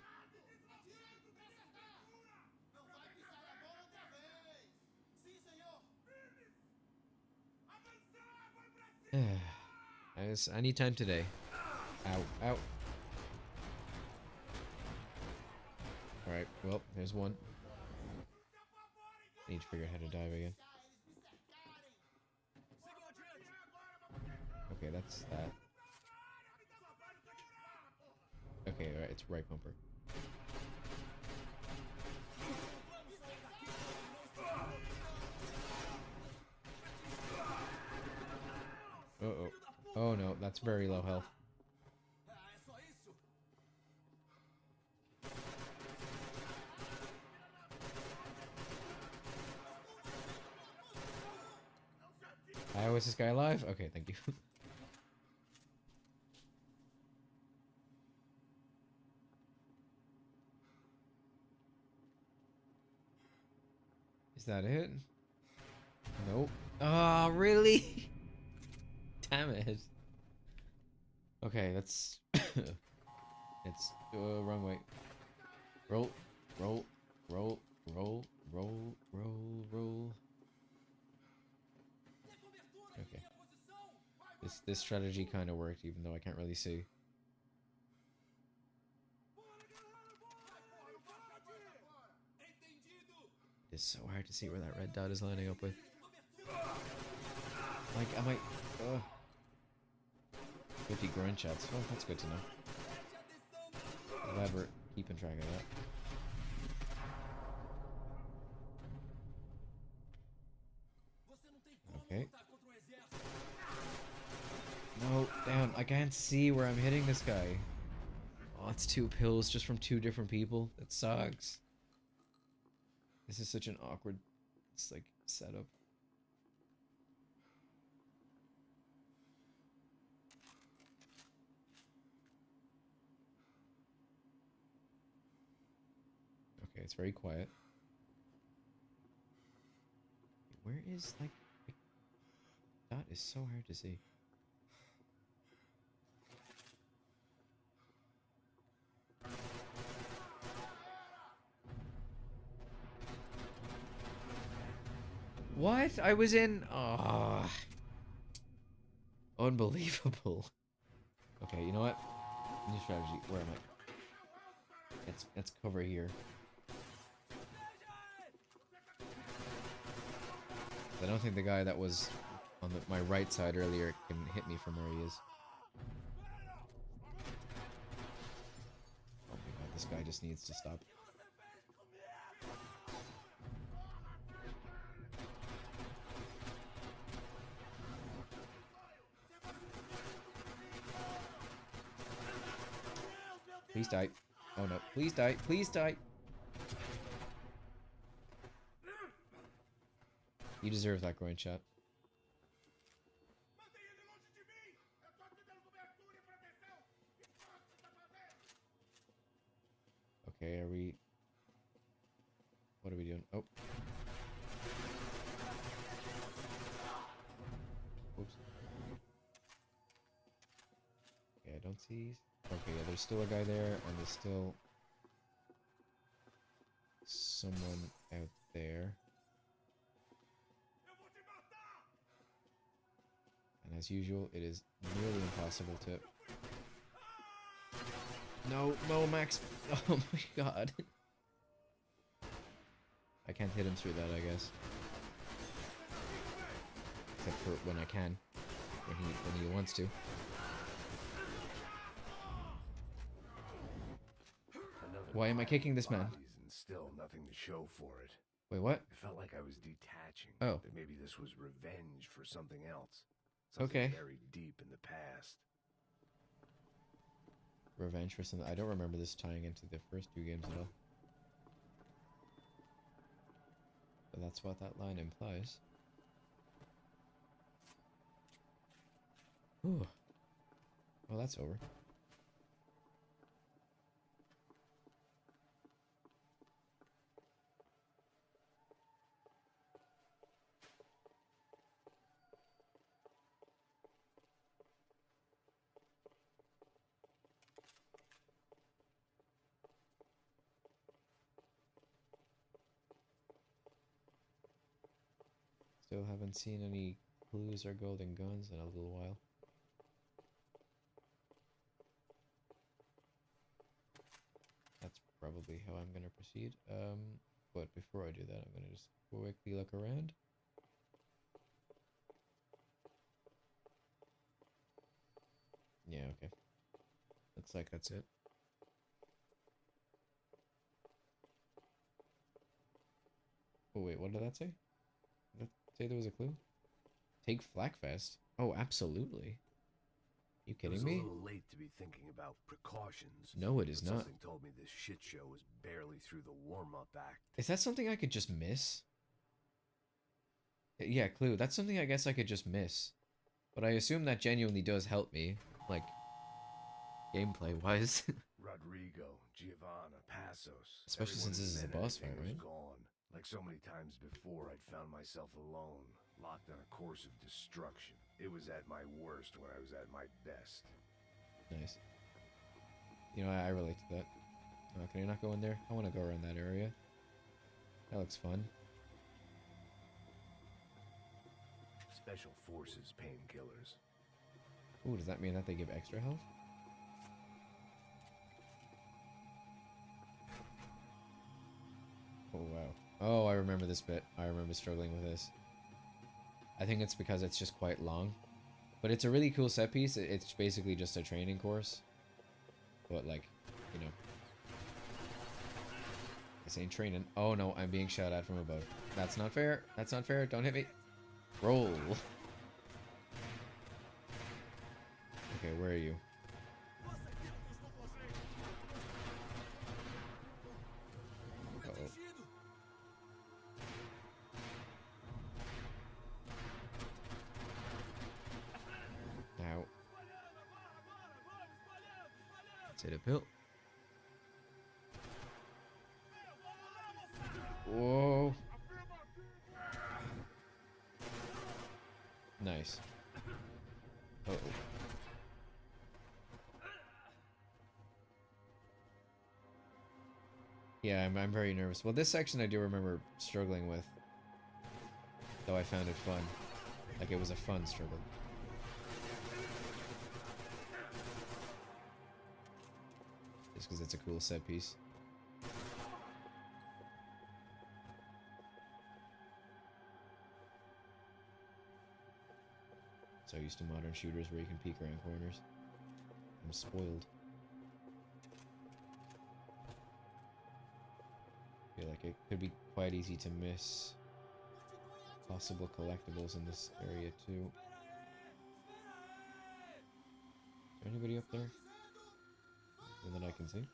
I need time today. Ow, ow. Alright, well, there's one. I need to figure out how to dive again. Okay, that's that. Okay, alright, it's right bumper. Uh-oh. Oh no, that's very low health. How is this guy alive? Okay, thank you. Is that it? Nope. Oh, really? Damn it. Okay, that's... it's... wrong way. Roll, roll, roll, roll, roll, roll, roll. Okay. This strategy kind of worked, even though I can't really see. It's so hard to see where that red dot is lining up with. Like, I might... 50 groin shots. Oh, that's good to know. Glad we're keeping track of that. Okay. No, damn, I can't see where I'm hitting this guy. Oh, it's 2 pills just from 2 different people. That sucks. This is such an awkward, it's like, setup. Okay, it's very quiet. Where is, like, that is so hard to see. What? I was in... Oh. Unbelievable. Okay, you know what? New strategy. Where am I? Let's cover here. I don't think the guy that was on my right side earlier can hit me from where he is. Oh my god, this guy just needs to stop. Please die. Oh no, please die. Please die. You deserve that groin shot. Okay, are we... What are we doing? Oh. Oops. Okay, I don't see... Okay, yeah, there's still a guy there, and there's still... someone out there. And as usual, it is nearly impossible to... No, Max! Oh my god. I can't hit him through that, I guess. Except for when I can. When he wants to. Why am I kicking this man? And still nothing to show for it. Wait, what? It felt like I was detaching. Oh. That maybe this was revenge for something else. Something Okay. buried deep in the past. Revenge for something. I don't remember this tying into the first 2 games at all. But that's what that line implies. Ooh. Well, that's over. Still haven't seen any clues or golden guns in a little while. That's probably how I'm gonna proceed. But before I do that, I'm gonna just quickly look around. Yeah, okay. Looks like that's it. Oh wait, what did that say? Did that say there was a clue? Take Flakfest? Oh, absolutely. You kidding me? It was a little late to be thinking about precautions. No, it is not. Something told me this shit show was barely through the warm-up act. Is that something I could just miss? Yeah, clue. That's something I guess I could just miss. But I assume that genuinely does help me, like, gameplay-wise. Rodrigo, Giovanna, Passos. Especially since this is a boss fight, right? Gone. Like so many times before, I'd found myself alone, locked on a course of destruction. It was at my worst when I was at my best. Nice. You know, I relate to that. Can I not go in there? I want to go around that area. That looks fun. Special Forces painkillers. Ooh, does that mean that they give extra health? Oh, wow. Oh, I remember this bit. I remember struggling with this. I think it's because it's just quite long. But it's a really cool set piece. It's basically just a training course. But, like, you know. This ain't training. Oh, no, I'm being shot at from above. That's not fair. That's not fair. Don't hit me. Roll. Okay, where are you? Uh-oh. Now. Let's hit a pill. Whoa. Nice. Uh-oh. Yeah, I'm very nervous. Well, this section I do remember struggling with. Though I found it fun. Like, it was a fun struggle. Just because it's a cool set piece. So used to modern shooters where you can peek around corners. I'm spoiled. I feel like it could be quite easy to miss possible collectibles in this area too. Is there anybody up there? Nothing that I can see.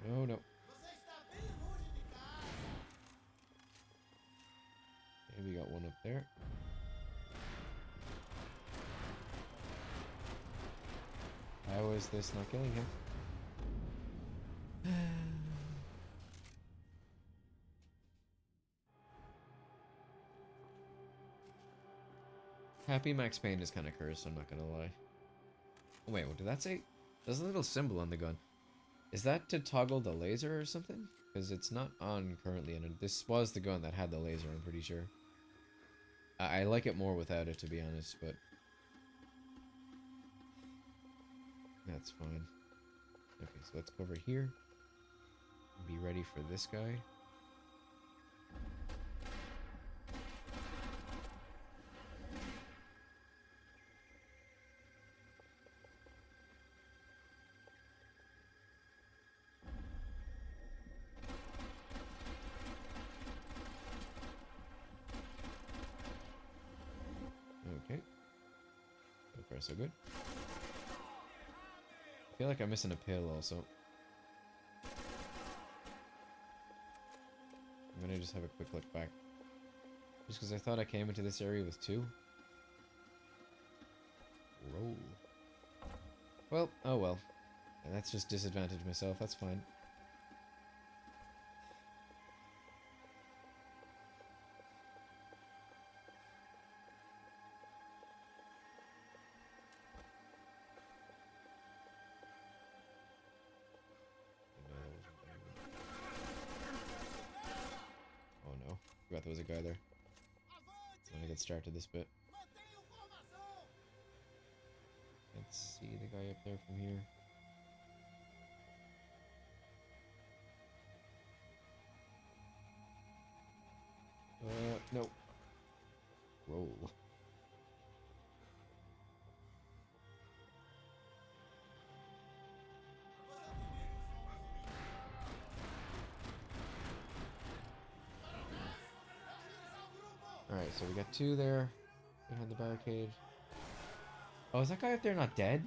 No, no. Okay, we got one up there. How is this not killing him? Happy Max Payne is kind of cursed, I'm not gonna lie. Wait, what did that say? There's a little symbol on the gun. Is that to toggle the laser or something? Because it's not on currently, and this was the gun that had the laser, I'm pretty sure. I like it more without it, to be honest, but... that's fine. Okay, so let's go over here. Be ready for this guy. Okay. So far, so good. I feel like I'm missing a pill also. I'm gonna just have a quick look back. Just because I thought I came into this area with 2. Roll. Well, oh well. And that's just disadvantaged myself, that's fine. Oh no. Forgot there was a guy there. I'm gonna get started this bit. Let's see the guy up there from here. No. Roll. Alright, so we got 2 there. Behind the barricade. Oh, is that guy up there not dead?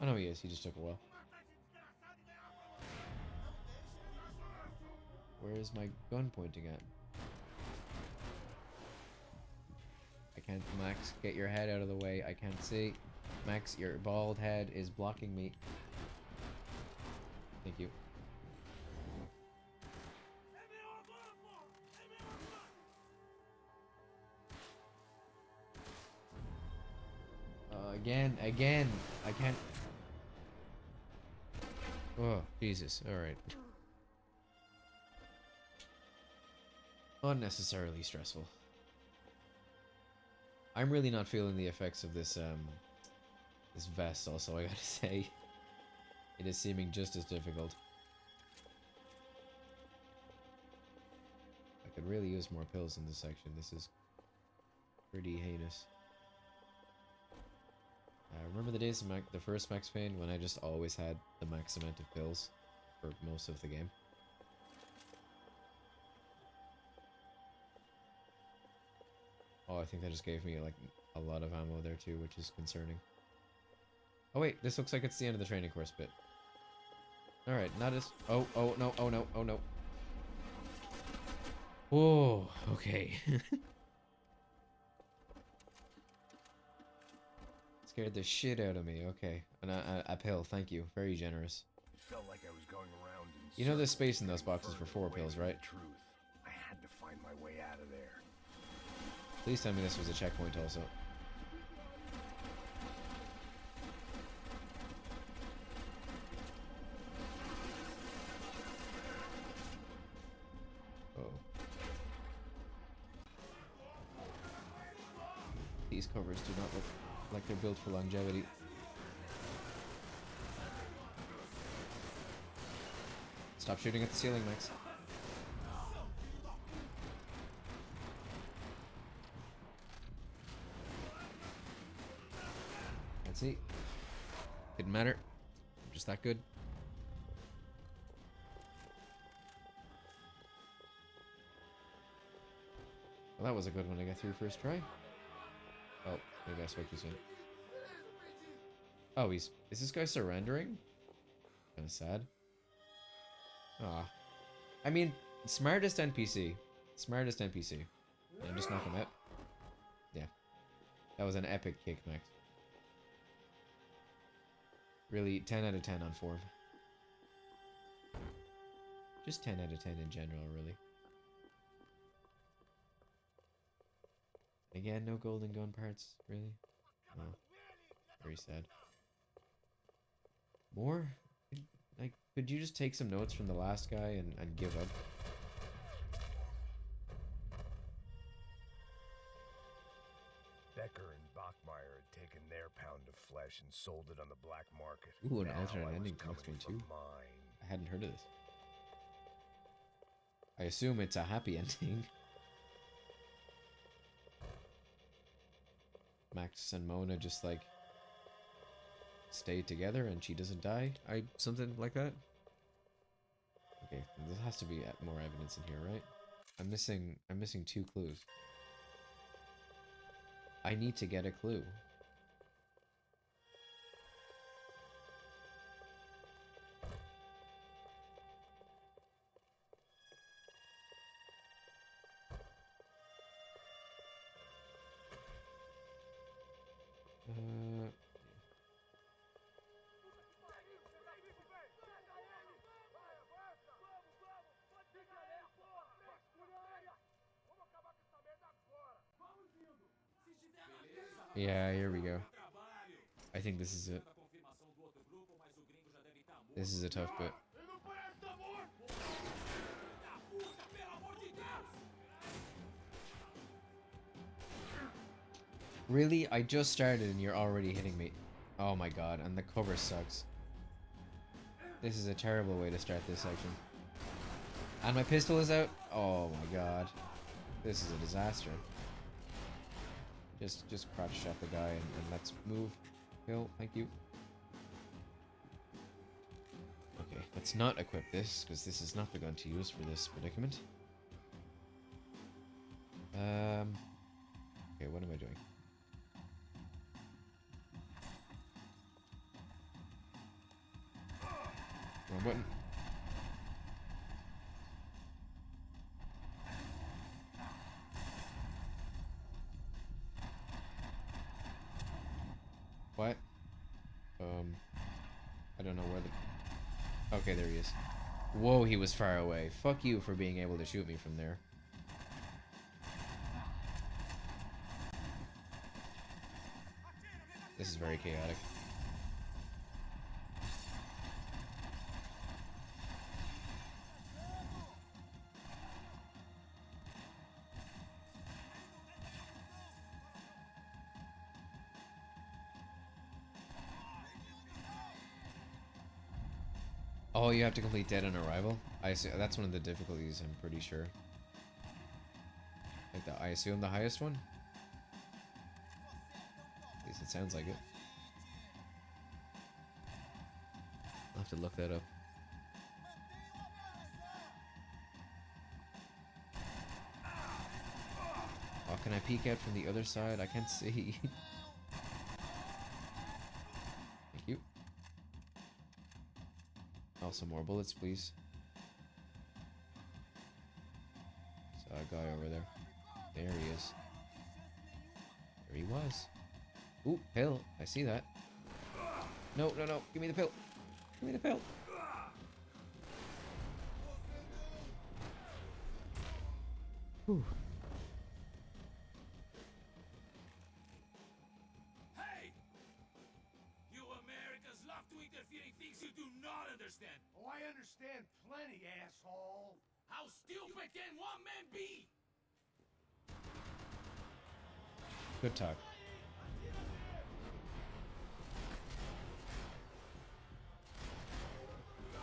Oh no, he is. He just took a while. Where is my gun pointing at? I can't... Max, get your head out of the way. I can't see. Max, your bald head is blocking me. Thank you. Again. I can't... Oh, Jesus. Alright. Unnecessarily stressful. I'm really not feeling the effects of this this vest also, I gotta say. It is seeming just as difficult. I could really use more pills in this section. This is pretty heinous. Remember the days of the first Max Payne when I just always had the max amount of pills for most of the game? Oh, I think that just gave me like a lot of ammo there too, which is concerning. Oh wait, this looks like it's the end of the training course bit. Alright, not as... Oh, oh no, oh no, oh no. Oh, okay. Scared the shit out of me, okay. And a pill, thank you. Very generous. It felt like I was going around in You know there's circles, space in those boxes for 4 away pills, from right? the truth. I had to find my way out of there. Please tell me this was a checkpoint also. Oh. These covers do not look like they're built for longevity. Stop shooting at the ceiling, Max. Let's see. Didn't matter. I'm just that good. Well, that was a good one to get through first try. Oh, maybe I spoke too soon. Oh, is this guy surrendering? Kinda sad. Aw. I mean, smartest NPC. Smartest NPC. And just knock him out. Yeah. That was an epic kick, Max. Really, 10 out of 10 on form. Just 10 out of 10 in general, really. Again, no golden gun parts, really? No. Very sad. More? Like, could you just take some notes from the last guy and give up? Becker and Bachmeyer had taken their pound of flesh and sold it on the black market. Ooh, an Now alternate I was ending to coming next one for too. mine. I hadn't heard of this. I assume it's a happy ending. Max and Mona just like stay together and she doesn't die. Something like that. Okay, there has to be more evidence in here, right? I'm missing 2 clues. I need to get a clue. Yeah, here we go. I think this is it. This is a tough bit. Really? I just started and you're already hitting me. Oh my god, and the cover sucks. This is a terrible way to start this section. And my pistol is out? Oh my god. This is a disaster. Just crouch shot the guy and let's move. Kill, thank you. Okay, let's not equip this, because this is not the gun to use for this predicament. Okay, what am I doing? Wrong button. What? I don't know where the... Okay, there he is. Whoa, he was far away. Fuck you for being able to shoot me from there. This is very chaotic. Oh, you have to complete dead on arrival? I see. That's one of the difficulties, I'm pretty sure. Like I assume the highest one? At least it sounds like it. I'll have to look that up. Oh, can I peek out from the other side? I can't see. Thank you. Oh, some more bullets, please. Saw a guy over there. There he is. There he was. Ooh, pill. I see that. No, no, no. Give me the pill. Give me the pill. Whew. Hey! You Americans love to interfere in things you do not understand. Oh, I understand plenty, asshole. How stupid can one man be? Good talk.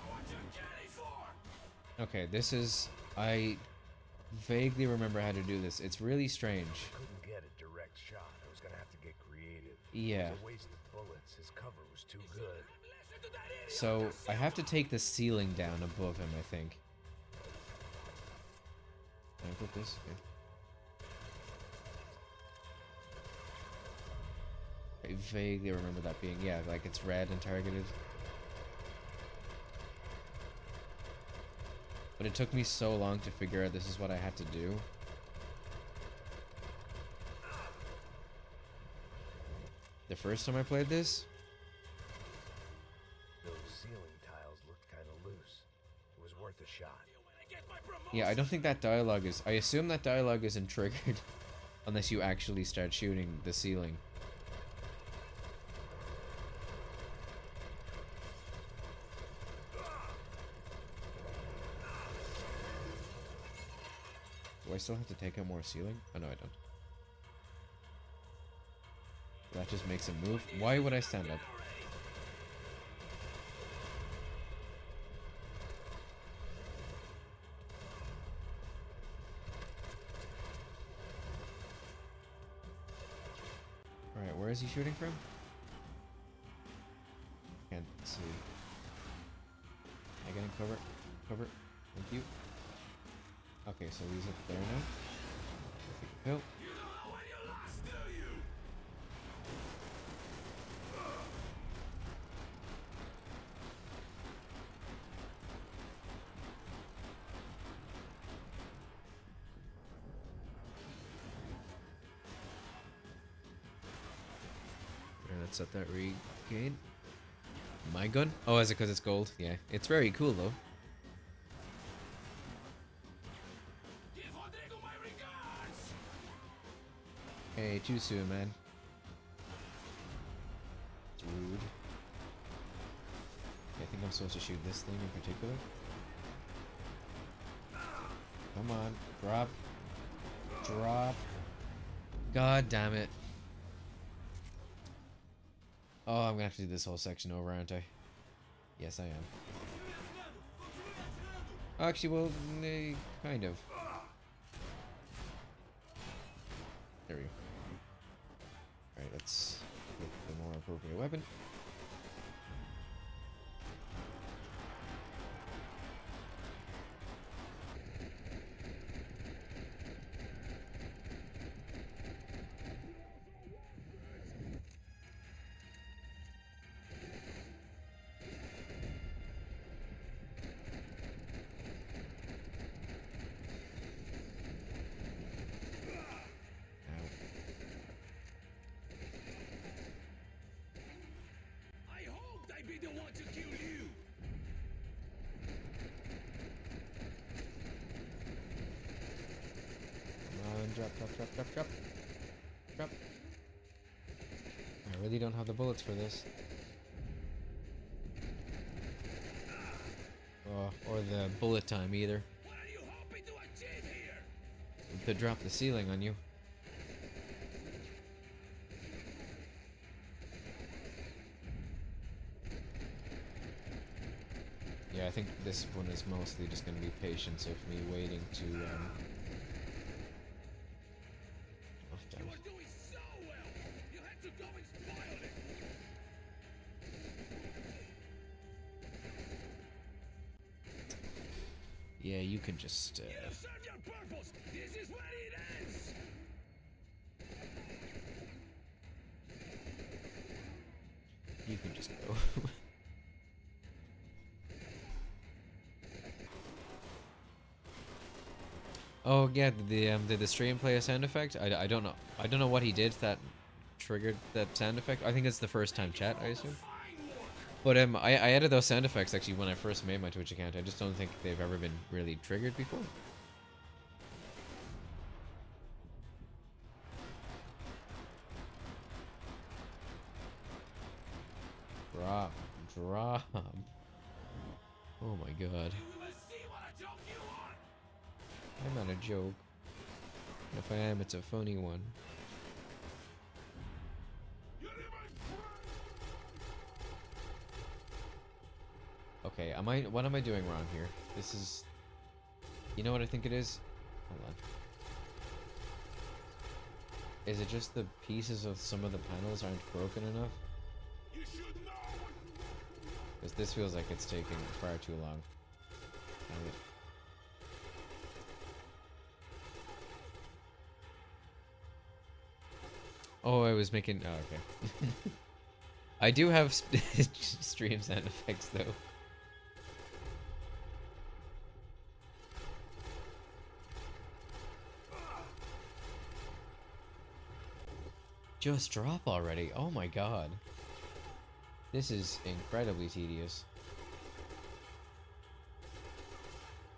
What you getting for? Okay, this is... I vaguely remember how to do this. It's really strange. Couldn't get a direct shot. I was gonna have to get creative. Yeah. It was a waste of bullets. His cover was too good. Listen to that idiot. So, I have to take the ceiling down above him, I think. Can I put this? Okay. I vaguely remember that being... Yeah, like it's red and targeted. But it took me so long to figure out this is what I had to do. The first time I played this, Those ceiling tiles looked kind of loose. It was worth a shot. When I get my promotion. yeah, I don't think that dialogue is... I assume that dialogue isn't triggered unless you actually start shooting the ceiling. Do I still have to take out more ceiling? Oh no, I don't. That just makes him move. Why would I stand up? Alright, where is he shooting from? Can't see. Am I getting cover? Cover. Thank you. Okay, so he's up there now. Take a pill. You don't know when you lost, do you? Alright, let's set that regain. My gun? Oh, is it because it's gold? Yeah. It's very cool though. Give Rodrigo my regards. Hey, too soon, man. It's rude. I think I'm supposed to shoot this thing in particular. Come on, drop. Drop. God damn it. Oh, I'm gonna have to do this whole section over, aren't I? Yes, I am. Actually, well, kind of. There we go. Alright, let's pick the more appropriate weapon. I hoped I'd be the one to kill you. Come on, drop, drop, drop, drop, drop. Drop. I really don't have the bullets for this. Oh, or the bullet time either. What are you hoping to achieve here? To drop the ceiling on you. Yeah, I think this one is mostly just going to be patience of me waiting to, oh, damn You it. are doing so well! You had to go and spoil it! Yeah, you can just, You served your purpose! This is where it ends! you can just go. Oh yeah, did the stream play a sound effect? I don't know. I don't know what he did that triggered that sound effect. I think it's the first time chat, I assume. Fine work! But I added those sound effects actually when I first made my Twitch account. I just don't think they've ever been really triggered before. Drop, drop. Oh my god. You even see what a joke you are! I'm not a joke. And if I am, it's a funny one. You even... Okay, what am I doing wrong here? This is... You know what I think it is? Hold on. Is it just the pieces of some of the panels aren't broken enough? You should know what... Because this feels like it's taking far too long. Damn it. Oh, I was making... Oh, okay. I do have stream sound effects, though. Just drop already. Oh my god. This is incredibly tedious.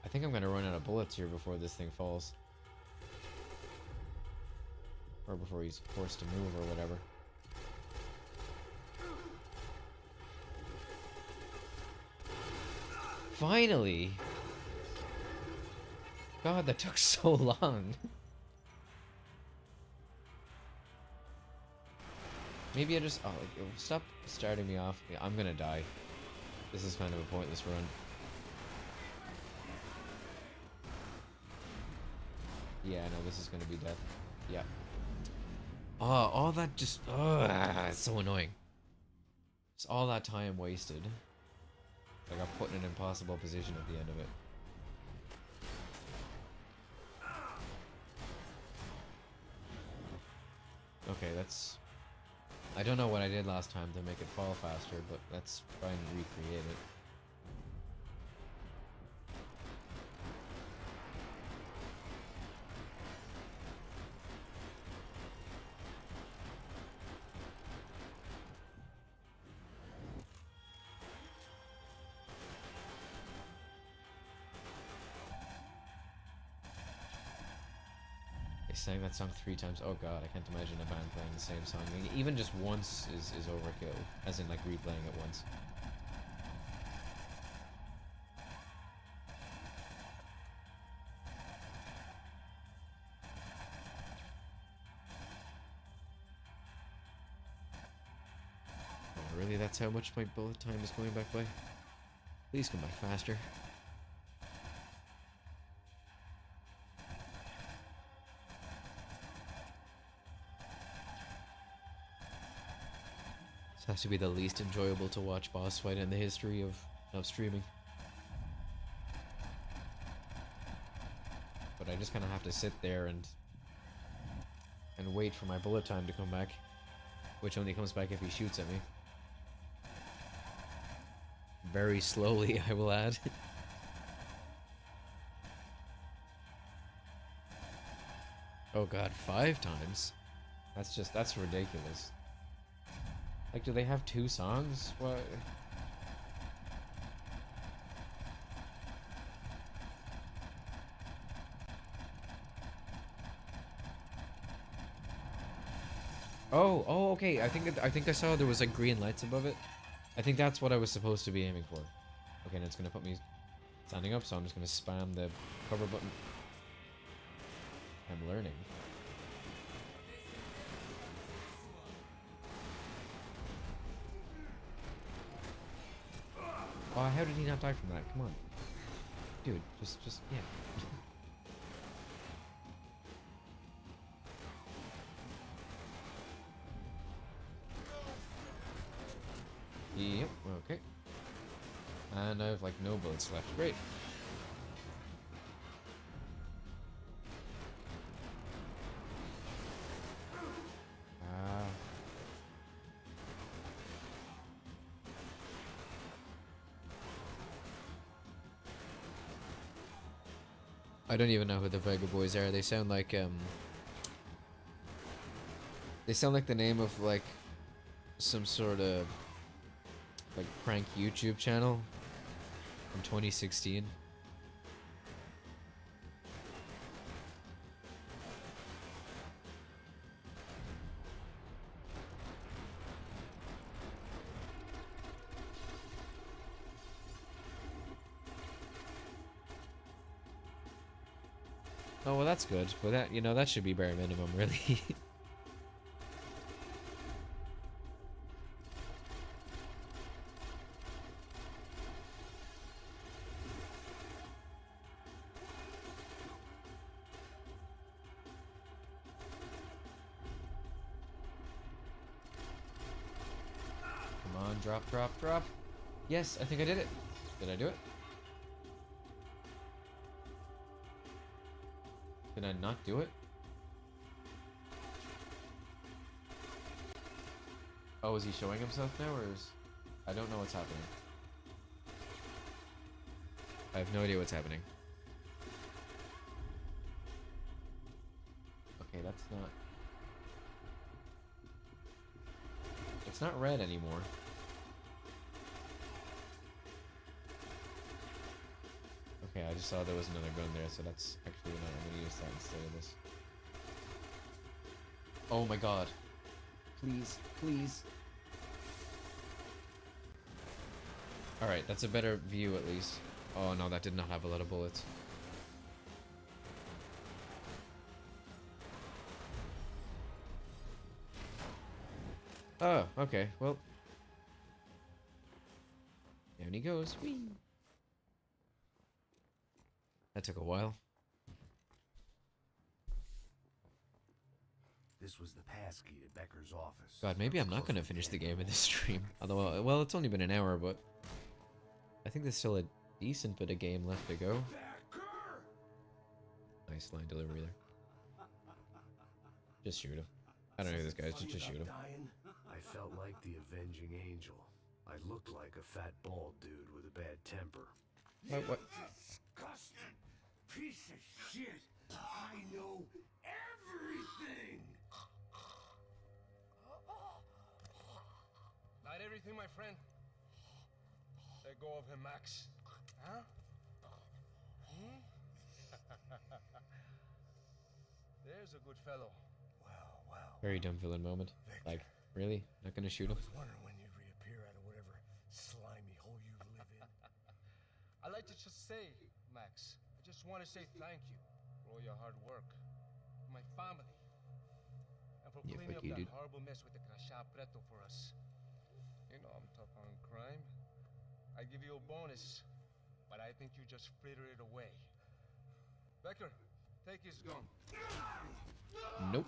I think I'm gonna run out of bullets here before this thing falls. Or before he's forced to move or whatever. Finally! God, that took so long. Maybe I just... Oh, stop starting me off. Yeah, I'm gonna die. This is kind of a pointless run. Yeah, no, this is gonna be death. Yeah. Oh, all that just... Oh, it's so annoying. Just all that time wasted. I got put in an impossible position at the end of it. Okay, that's... I don't know what I did last time to make it fall faster, but let's try and recreate it. They sang that song 3 times. Oh god, I can't imagine a band playing the same song. I mean, even just once is overkill. As in, like, replaying it once. Oh, really? That's how much my bullet time is going back by? Please come back faster. This has to be the least enjoyable to watch boss fight in the history of streaming. But I just kind of have to sit there and wait for my bullet time to come back, which only comes back if he shoots at me. Very slowly, I will add. Oh god, 5 times? That's ridiculous. Like, do they have 2 songs? What? Oh, okay. I think I saw there was like green lights above it. I think that's what I was supposed to be aiming for. Okay, and it's gonna put me standing up, so I'm just gonna spam the cover button. I'm learning. Oh, how did he not die from that? Come on. Dude, just, yeah. Yep, okay. And I have, like, no bullets left. Great. I don't even know who the Vega Boys are. They sound like the name of like some sort of like prank YouTube channel from 2016. Oh well, that's good. But that, you know, that should be bare minimum, really. Come on, drop, drop, drop. Yes, I think I did it. Did I do it? Did I not do it? Oh, is he showing himself now, or is... I don't know what's happening. I have no idea what's happening. Okay, that's not... It's not red anymore. Okay, I just saw there was another gun there, so that's actually not... I'm gonna use that instead of this. Oh my god. Please, please. Alright, that's a better view at least. Oh no, that did not have a lot of bullets. Oh, okay, well. Down he goes. Whee! That took a while. This was the passkey at Becker's office. God, maybe I'm not gonna finish the game in this stream. Although, well, it's only been an hour, but I think there's still a decent bit of game left to go. Nice line delivery there. Just shoot him. I don't know who this guy is, just shoot him. I felt like the avenging angel. I looked like a fat bald dude with a bad temper. What? Disgusting piece of shit. I know everything. Not everything, my friend. Let go of him, Max. Huh? Hmm? There's a good fellow. Wow. Very dumb villain moment. Like, really? Not gonna shoot him? I was wondering when you'd reappear out of whatever slimy hole you live in. I'd like to just say, Max, I just want to say thank you for all your hard work, for my family, and for Yeah, cleaning fuck up you, that dude. horrible mess with the Crachat Preto for us. You know I'm tough on crime. I give you a bonus, but I think you just fritter it away. Becker, take his gun. Nope.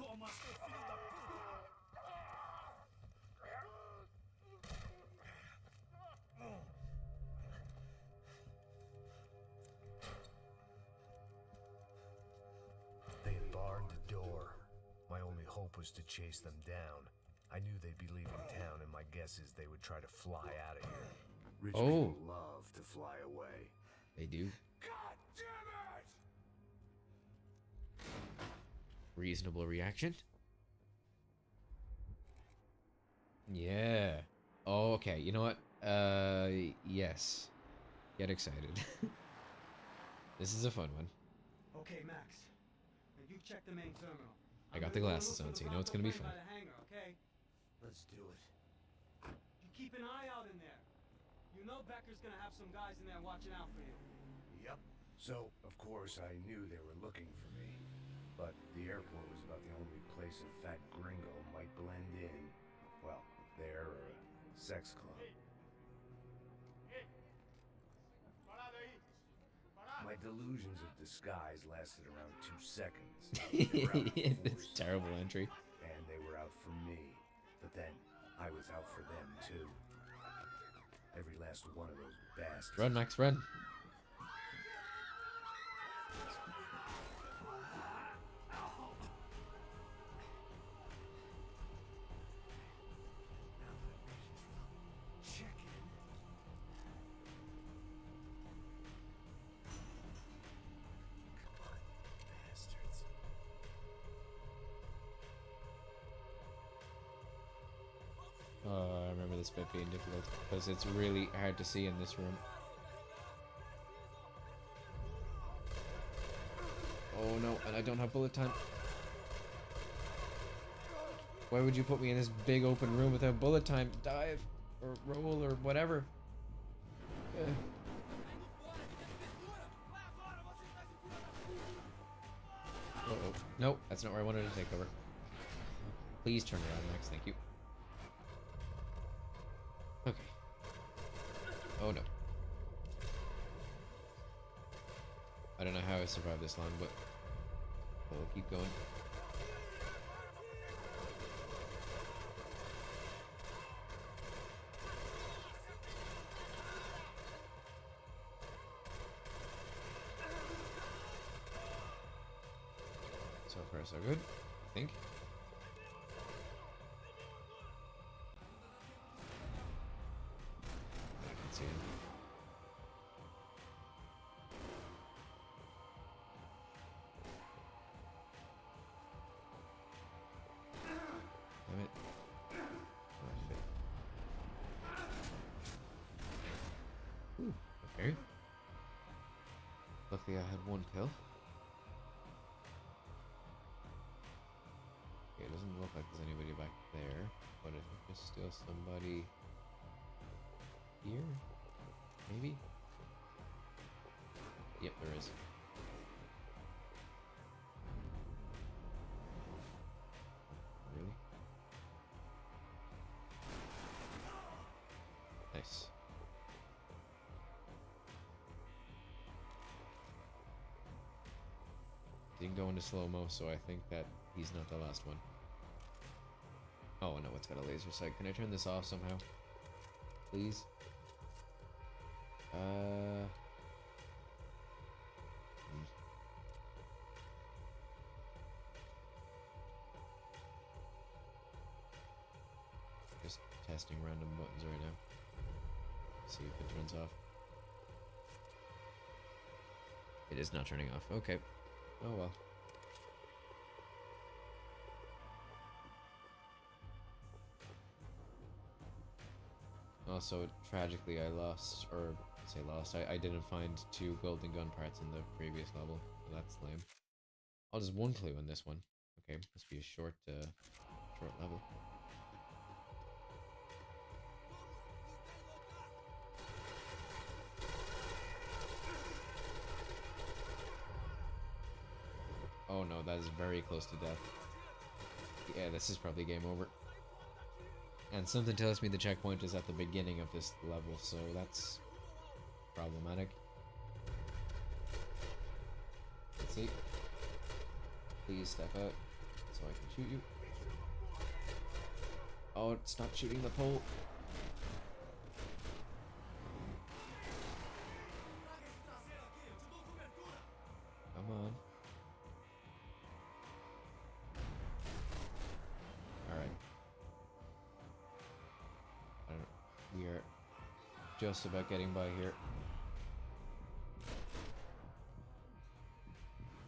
They had barred the door. My only hope was to chase them down. I knew they'd be leaving town, and my guess is they would try to fly out of here. Rich people love to fly away. They do. God damn it! Reasonable reaction. Yeah. Oh, okay. You know what? Yes. Get excited. This is a fun one. Okay, Max. Now you check the main terminal. I got the glasses on, so you know it's gonna be fun. Okay? Let's do it. You keep an eye out in there. You know Becker's gonna have some guys in there watching out for you. Yep. So, of course, I knew they were looking for me. But the airport was about the only place a fat gringo might blend in. Well, there or a sex club. My delusions of disguise lasted around 2 seconds. They were out in It's force, a terrible entry. and they were out for me. But then, I was out for them, too. Every last one of those bastards. Run, Max, run. I remember this bit being difficult because it's really hard to see in this room. Oh no, and I don't have bullet time. Why would you put me in this big open room without bullet time? Dive or roll or whatever. Uh-oh. Nope, that's not where I wanted to take over. Please turn around, Max. Thank you. Okay. Oh no. I don't know how I survived this long, but we'll keep going. So far, so good, I think. I can see him. Damn it. Oh, shit. Ooh, okay. Luckily I had one kill. Okay, it doesn't look like there's anybody back there, but I think there's still somebody here? Maybe? Yep, there is. Really? Nice. Didn't go into slow-mo, so I think that he's not the last one. Oh no, it's got a laser sight. Can I turn this off somehow? Please? Just testing random buttons right now. See if it turns off. It is not turning off. Okay. Oh well. Also, tragically, I lost, or say lost, I didn't find 2 golden gun parts in the previous level. So that's lame. Oh, there's 1 clue in this one. Okay, must be a short level. Oh no, that is very close to death. Yeah, this is probably game over. And something tells me the checkpoint is at the beginning of this level, so that's problematic. Let's see. Please step out so I can shoot you. Oh, stop shooting the pole. Come on. Alright. We are just about getting by here.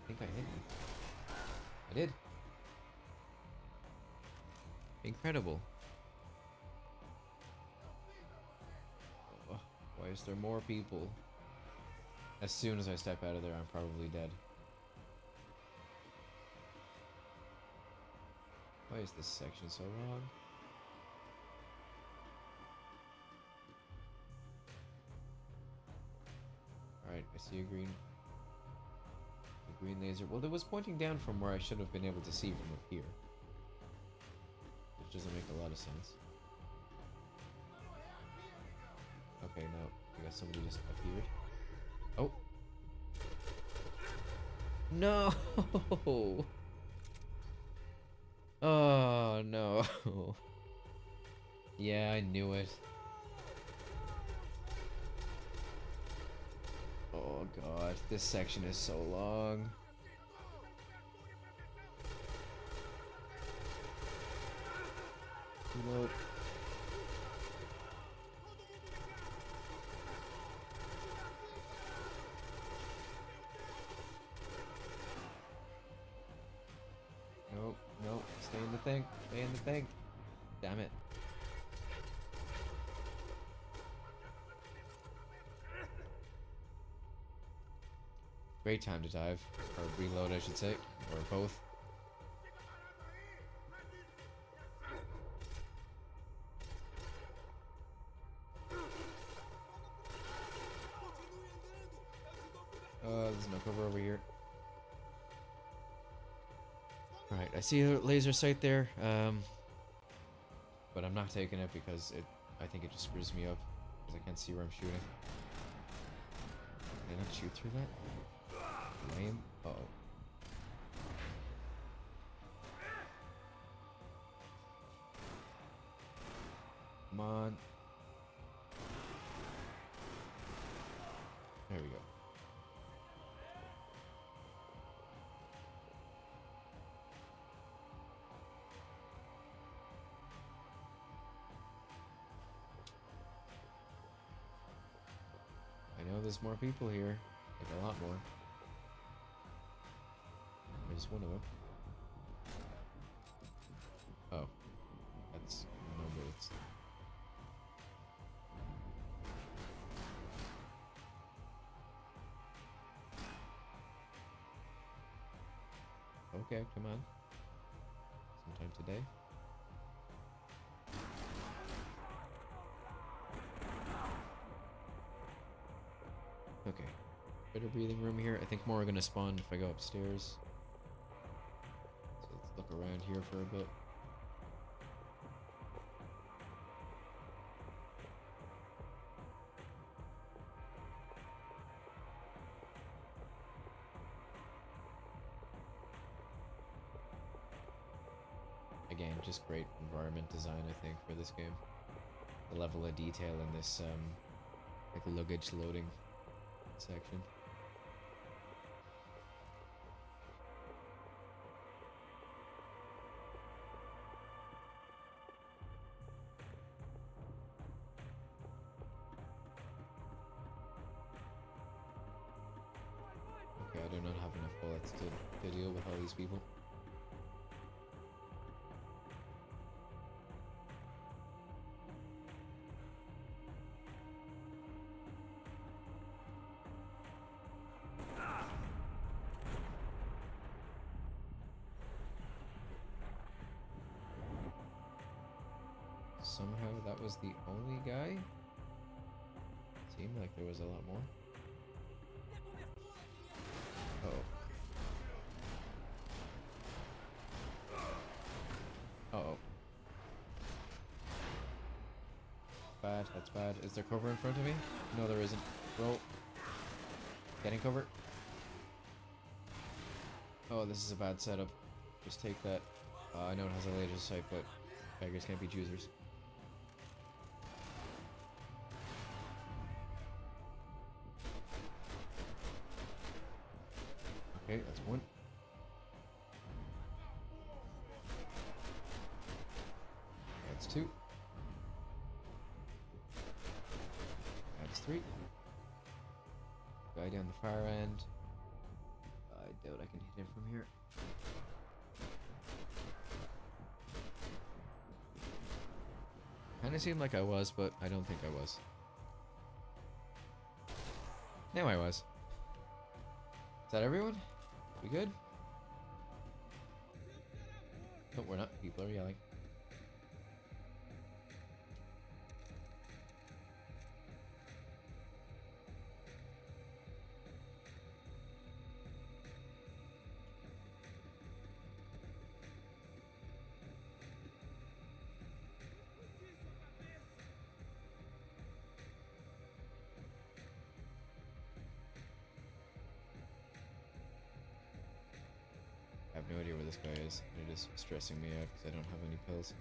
I think I hit him. I did. Incredible. Oh, why is there more people? As soon as I step out of there, I'm probably dead. Why is this section so long? Alright, I see a green laser. Well, it was pointing down from where I should have been able to see from up here. Which doesn't make a lot of sense. Okay, now I guess somebody just appeared. Oh! No! Oh, no. Yeah, I knew it. Oh god, this section is so long. Reload. Nope, nope. Stay in the thing. Stay in the thing. Damn it. Great time to dive. Or reload, I should say. Or both. There's no cover over here. Alright, I see a laser sight there. But I'm not taking it because I think it just screws me up. Because I can't see where I'm shooting. Can I not shoot through that? Lame. Uh oh. Come on. There we go. I know there's more people here. Like a lot more. There's one of them. Oh. That's no bullets. Okay, come on. Sometime today. Okay. Better breathing room here. I think more are gonna spawn if I go upstairs. So let's look around here for a bit. Again, just great environment design, I think, for this game. The level of detail in this, like luggage loading section. Okay, I do not have enough bullets to deal with all these people. Somehow that was the only guy? Seemed like there was a lot more. Uh-oh. Uh-oh. Bad, that's bad. Is there cover in front of me? No, there isn't. Roll. Getting cover. Oh, this is a bad setup. Just take that. I know it has a laser sight, but beggars can't be choosers. Okay, that's one. That's two. That's three. Guy down the far end. I doubt I can hit him from here. Kinda seemed like I was, but I don't think I was. Now I was. Is that everyone? We good? No, we're not. People are yelling. I have no idea where this guy is. It is stressing me out because I don't have any pills.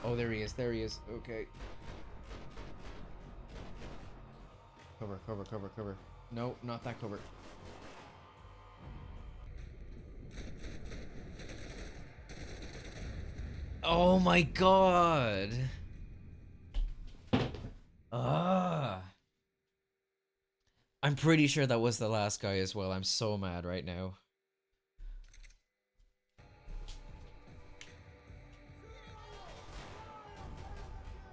Oh, there he is. There he is. Okay. Cover, cover, cover, cover. No, not that cover. Oh my god! Ah! I'm pretty sure that was the last guy as well. I'm so mad right now.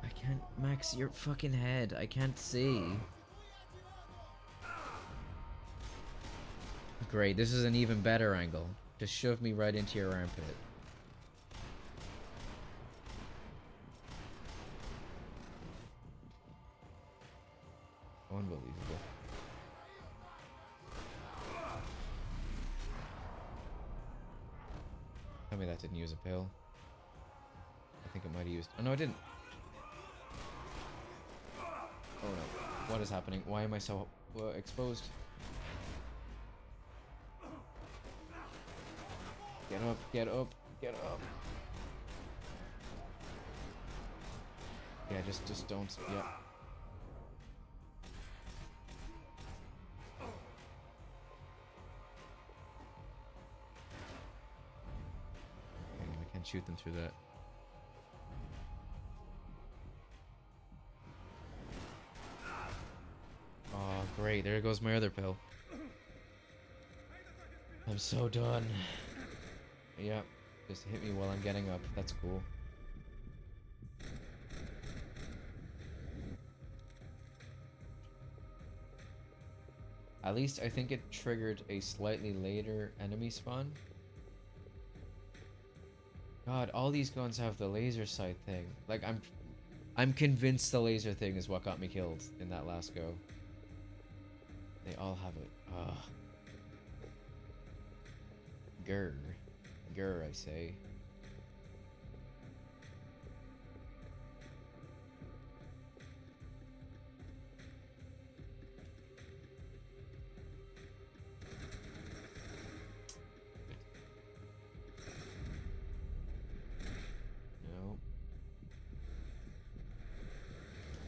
I can't... Max, your fucking head. I can't see. Great, this is an even better angle. Just shove me right into your armpit. Unbelievable. Tell me that didn't use a pill. I think it might have used... Oh, no, it didn't. Oh, no. What is happening? Why am I so exposed? Get up, get up, get up. Yeah, just don't... Yeah. I can't shoot them through that. Oh, great. There goes my other pill. I'm so done. Yep. Just hit me while I'm getting up. That's cool. At least I think it triggered a slightly later enemy spawn. God, all these guns have the laser sight thing. Like, I'm convinced the laser thing is what got me killed in that last go. They all have it. Ugh. Grr. Grr, I say. No.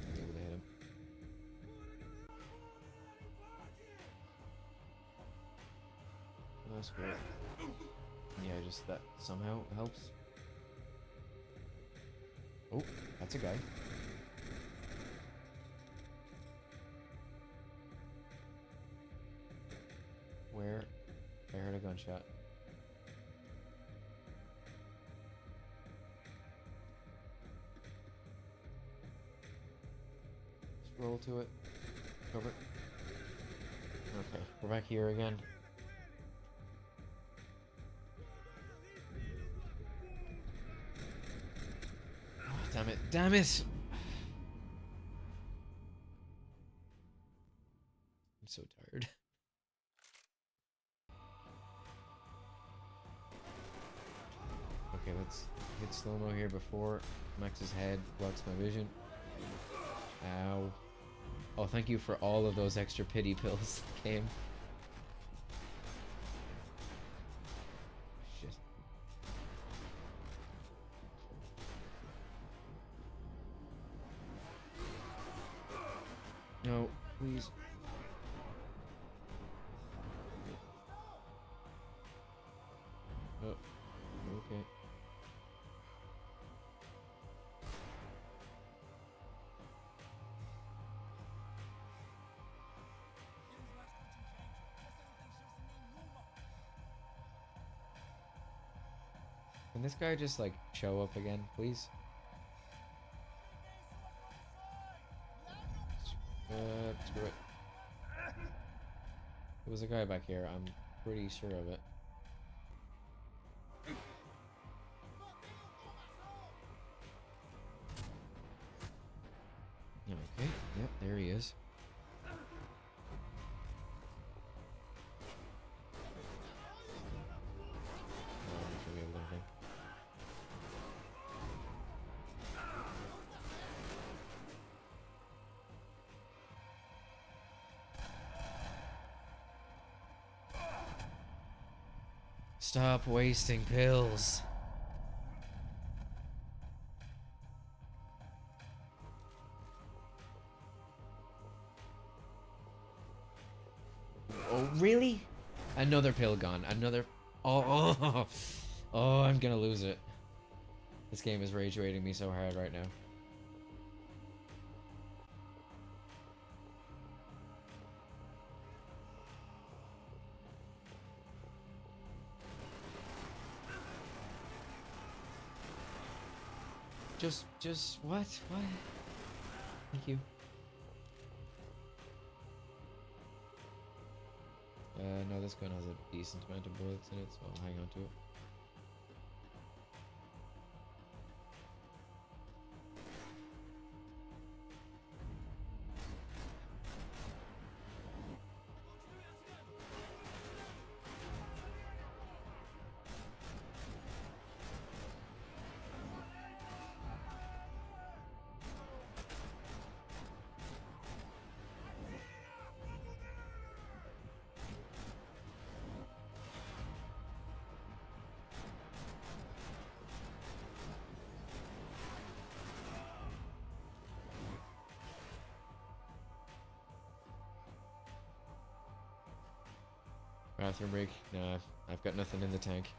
I'm able to hit him. That's great. Yeah, just that somehow helps. Oh, that's a guy. Where? I heard a gunshot. Just roll to it. Cover. Okay, we're back here again. Damn it. Damn it! I'm so tired. Okay, let's hit slow-mo here before Max's head blocks my vision. Ow. Oh, thank you for all of those extra pity pills that came. Shit. No, please. Oh, okay. Can this guy just, like, show up again, please? Screw it. There was a guy back here, I'm pretty sure of it. Okay, yep, there he is. Oh, I'm not sure we have anything. Stop wasting pills. Oh, really? Another pill gone. Another... Oh, oh, I'm gonna lose it. This game is rage rating me so hard right now. Just, what? What? Thank you. No, this gun has a decent amount of bullets in it, so I'll hang on to it. Bathroom break? Nah, I've got nothing in the tank.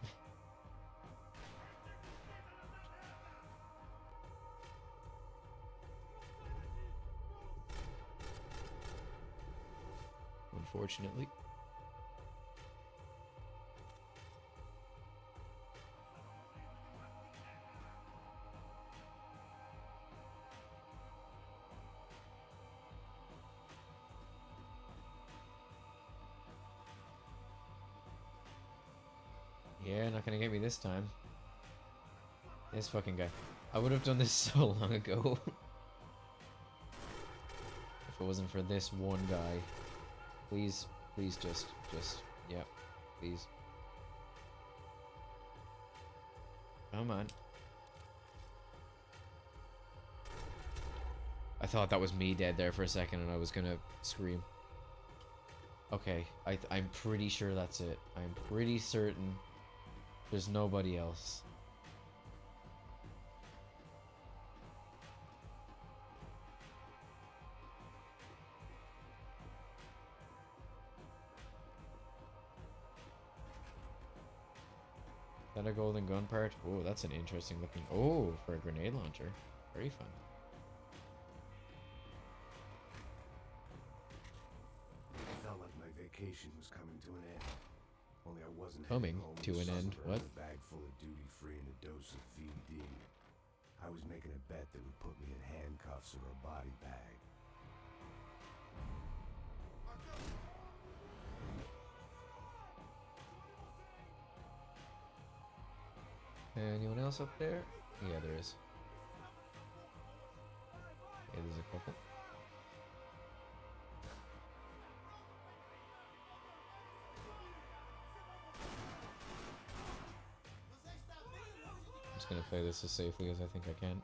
Unfortunately. Yeah, not gonna get me this time. This fucking guy. I would have done this so long ago. If it wasn't for this one guy. Please, please just, yeah, please. Come on. I thought that was me dead there for a second and I was gonna scream. Okay, I'm pretty sure that's it. I'm pretty certain there's nobody else. Is that a golden gun part? Oh, that's an interesting looking... Oh, for a grenade launcher. Very fun. I felt like my vacation was coming to an end. Only I wasn't Coming home to an end. What? A bag full of duty free and a dose of VD. I was making a bet that would put me in handcuffs or a body bag. Anyone else up there? Yeah, there is. Yeah, there's a couple. I'm just gonna play this as safely as I think I can.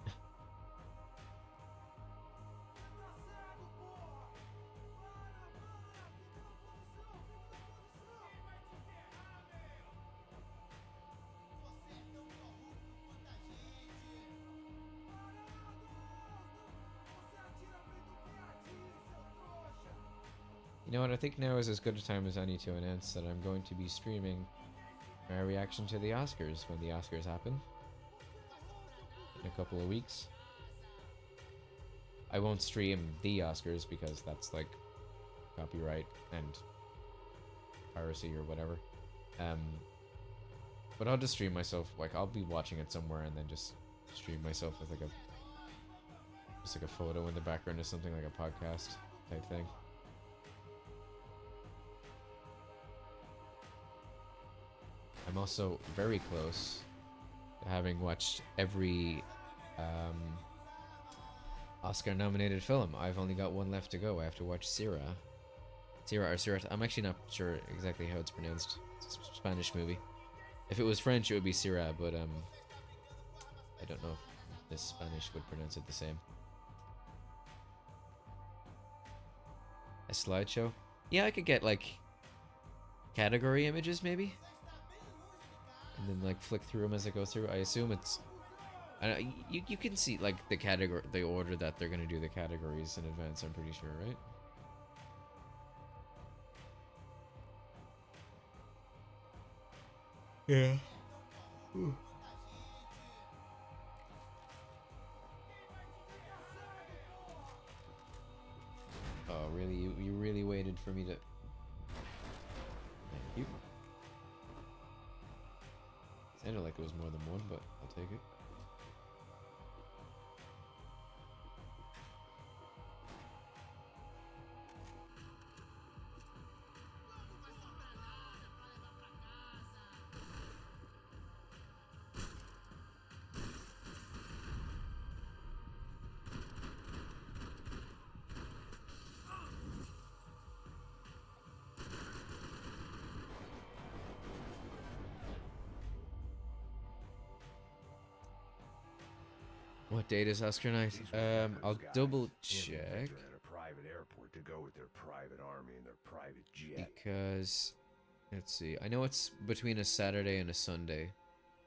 You know what, I think now is as good a time as any to announce that I'm going to be streaming my reaction to the Oscars when the Oscars happen. In a couple of weeks. I won't stream the Oscars because that's like copyright and piracy or whatever. But I'll just stream myself, like I'll be watching it somewhere and then just stream myself with like a photo in the background or something, like a podcast type thing. I'm also very close to having watched every Oscar-nominated film. I've only got one left to go. I have to watch Sira. Sira or Sirat. I'm actually not sure exactly how it's pronounced. It's a Spanish movie. If it was French, it would be Sira, but I don't know if the Spanish would pronounce it the same. A slideshow? Yeah, I could get like category images maybe. and then like flick through them as I go through. I assume it's. You can see like the order that they're gonna do the categories in advance. I'm pretty sure, right? Yeah. Ooh. Oh, really? You really waited for me to... Thank you. Sounded like it was more than one, but I'll take it. What date is Oscar night? I'll double check. At a private airport to go with their private army and their private jet. Because, let's see. I know it's between a Saturday and a Sunday.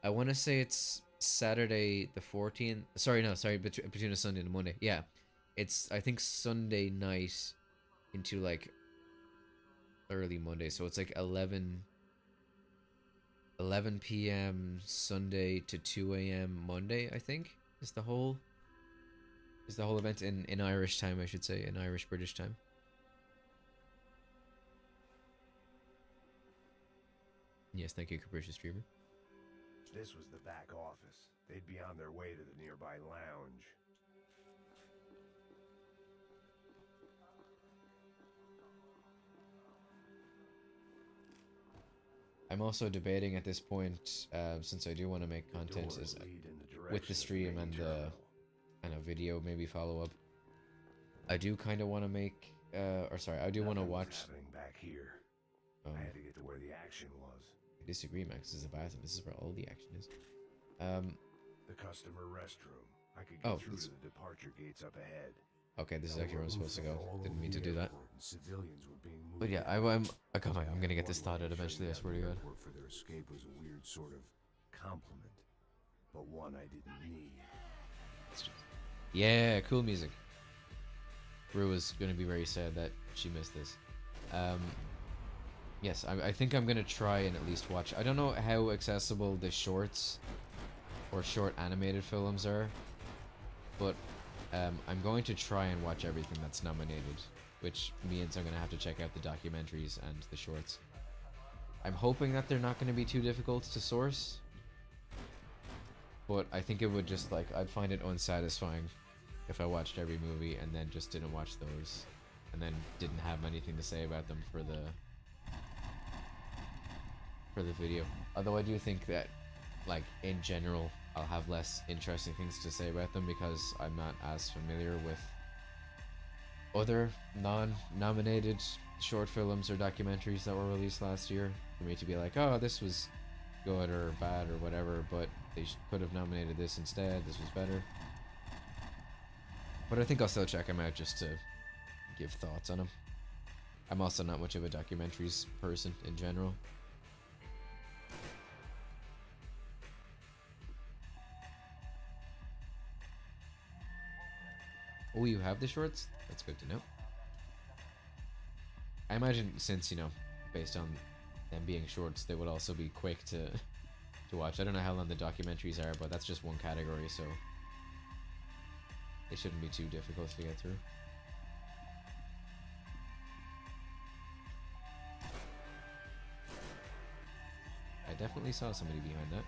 I want to say it's Saturday the 14th. Sorry, no, sorry, between a Sunday and a Monday. Yeah, it's I think Sunday night into like early Monday. So it's like 11 p.m. Sunday to 2 a.m. Monday, I think. Is the whole event in Irish time, I should say, in Irish British time. Yes, thank you, Capricious Streamer. This was the back office. They'd be on their way to the nearby lounge. I'm also debating at this point, since I do want to make content, is with the stream and the kind of video maybe follow up. I do kind of want to make, I do want to watch. Back here. I had to get to where the action was. I disagree, Max. This is the bathroom. This is where all the action is. The customer restroom. I could get through to the departure gates up ahead. Okay, this is actually where I'm supposed to go. Didn't mean to do that. Civilians were being moved. But yeah, I'm gonna get this thought out eventually. I swear to God. For their escape was a weird sort of compliment, but one I didn't need. Yeah, cool music. Rue was gonna be very sad that she missed this. Yes, I think I'm gonna try and at least watch. I don't know how accessible the shorts or short animated films are, but I'm going to try and watch everything that's nominated, which means I'm gonna have to check out the documentaries and the shorts. I'm hoping that they're not gonna be too difficult to source, but I think it would just I'd find it unsatisfying if I watched every movie and then just didn't watch those, and then didn't have anything to say about them for the video. Although I do think that, in general, I'll have less interesting things to say about them because I'm not as familiar with other non-nominated short films or documentaries that were released last year for me to be like, oh, this was good or bad or whatever, but they could have nominated this instead, this was better. But I think I'll still check them out just to give thoughts on them. I'm also not much of a documentaries person in general. Oh, you have the shorts? That's good to know. I imagine since, based on them being shorts, they would also be quick to watch. I don't know how long the documentaries are, but that's just one category, so they shouldn't be too difficult to get through. I definitely saw somebody behind that.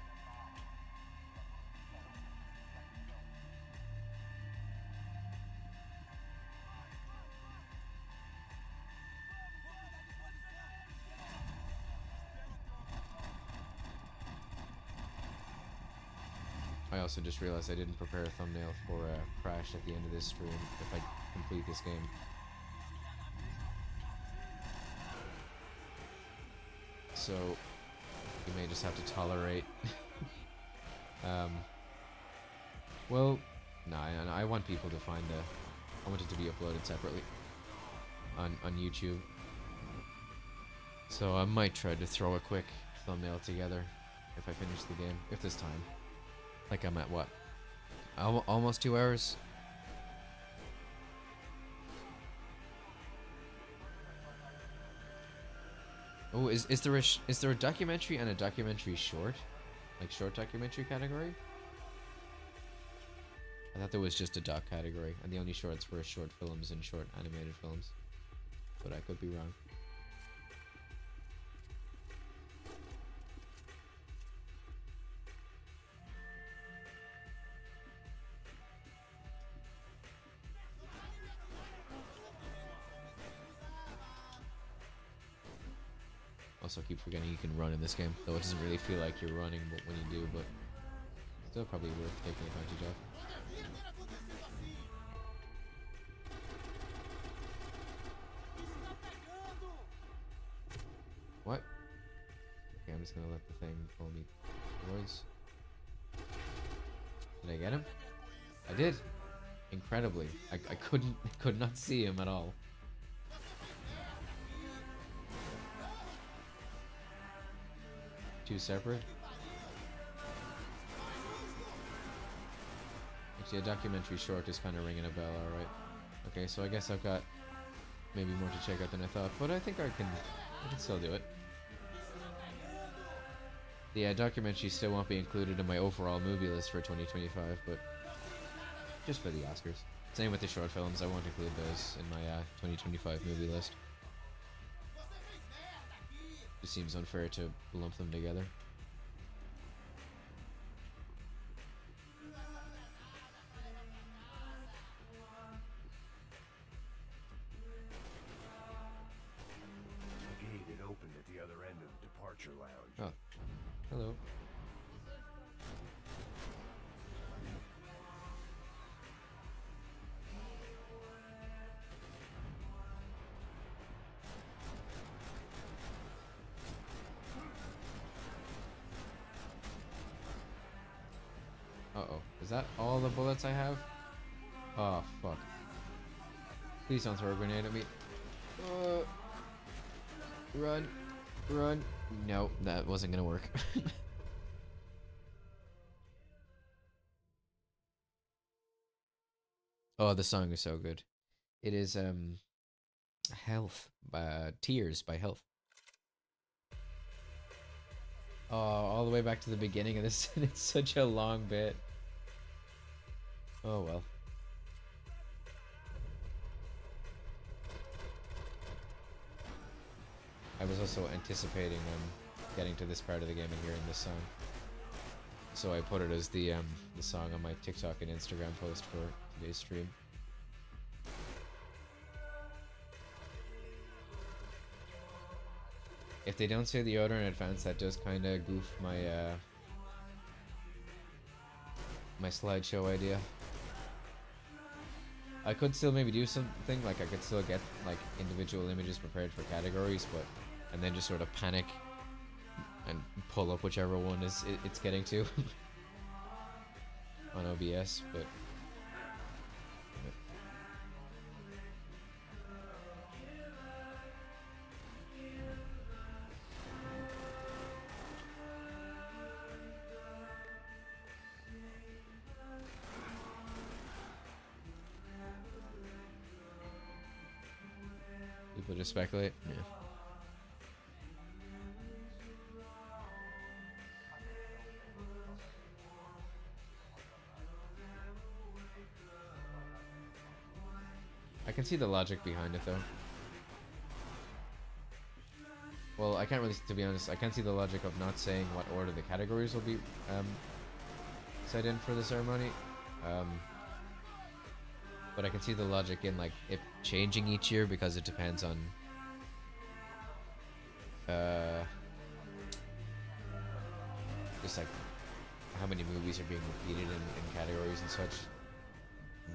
I also just realized I didn't prepare a thumbnail for a crash at the end of this stream if I complete this game. So you may just have to tolerate. Well, no, I want people to find I want it to be uploaded separately on YouTube. So I might try to throw a quick thumbnail together if I finish the game. If there's time. Like I'm at what? Almost 2 hours? Oh, is there a documentary and a documentary short? Like short documentary category? I thought there was just a doc category, and the only shorts were short films and short animated films. But I could be wrong. Also, keep forgetting you can run in this game, though it doesn't really feel like you're running when you do, but still probably worth taking advantage of. What? Okay, I'm just gonna let the thing pull me towards. Did I get him? I did! Incredibly. I could not see him at all. Two separate? Actually, a documentary short is kind of ringing a bell, alright. Okay, so I guess I've got maybe more to check out than I thought, but I think I can still do it. The documentary still won't be included in my overall movie list for 2025, but just for the Oscars. Same with the short films, I won't include those in my 2025 movie list. It seems unfair to lump them together. The gate had opened at the other end of the departure lounge. Oh, hello. Uh-oh. Is that all the bullets I have? Oh, fuck. Please don't throw a grenade at me. Run. Run. No, that wasn't gonna work. Oh, the song is so good. It is, Health, Tears by Health. Oh, all the way back to the beginning of this. It's such a long bit. Oh well. I was also anticipating getting to this part of the game and hearing this song, so I put it as the song on my TikTok and Instagram post for today's stream. If they don't say the order in advance, that does kind of goof my my slideshow idea. I could still maybe do something, like I could still get like individual images prepared for categories, but and then just sort of panic and pull up whichever one it's getting to on OBS, but people just speculate. Yeah. I can see the logic behind it, though. Well, I can't really, to be honest, I can't see the logic of not saying what order the categories will be set in for the ceremony. But I can see the logic in like it changing each year because it depends on just like how many movies are being repeated in categories and such.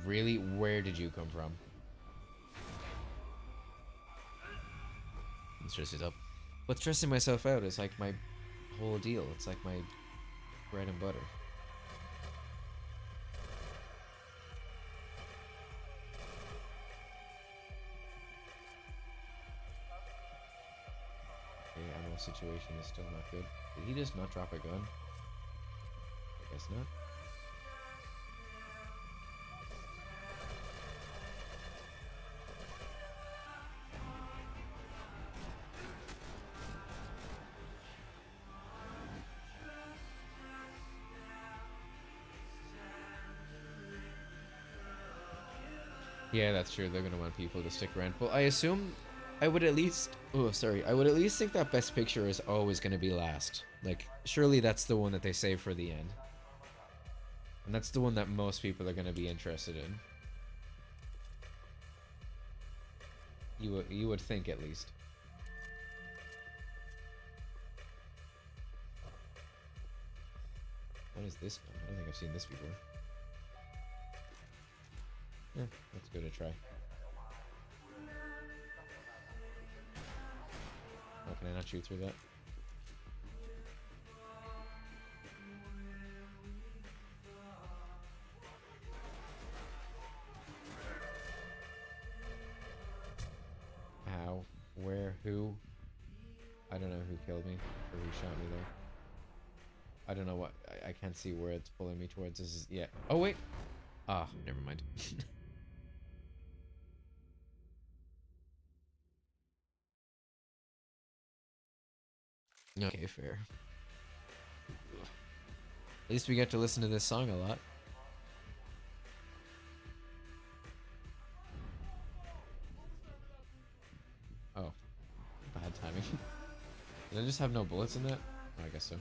Really, where did you come from? I'm stressing up. But stressing myself out is like my whole deal. It's like my bread and butter. Okay, ammo situation is still not good. Did he just not drop a gun? I guess not. Yeah, that's true. They're gonna want people to stick around. Well, I assume I would at least. Oh, sorry. I would at least think that Best Picture is always gonna be last. Like, surely that's the one that they save for the end, and that's the one that most people are gonna be interested in. You would think at least. What is this gun? I don't think I've seen this before. Yeah, let's give it a try. Oh, can I not shoot through that? How? Where? Who? I don't know who killed me or who shot me there. I don't know what. I can't see where it's pulling me towards. This is. Yeah. Oh, wait. Ah, never mind. Okay, fair. At least we get to listen to this song a lot. Oh, bad timing. Did I just have no bullets in that? Oh, I guess so.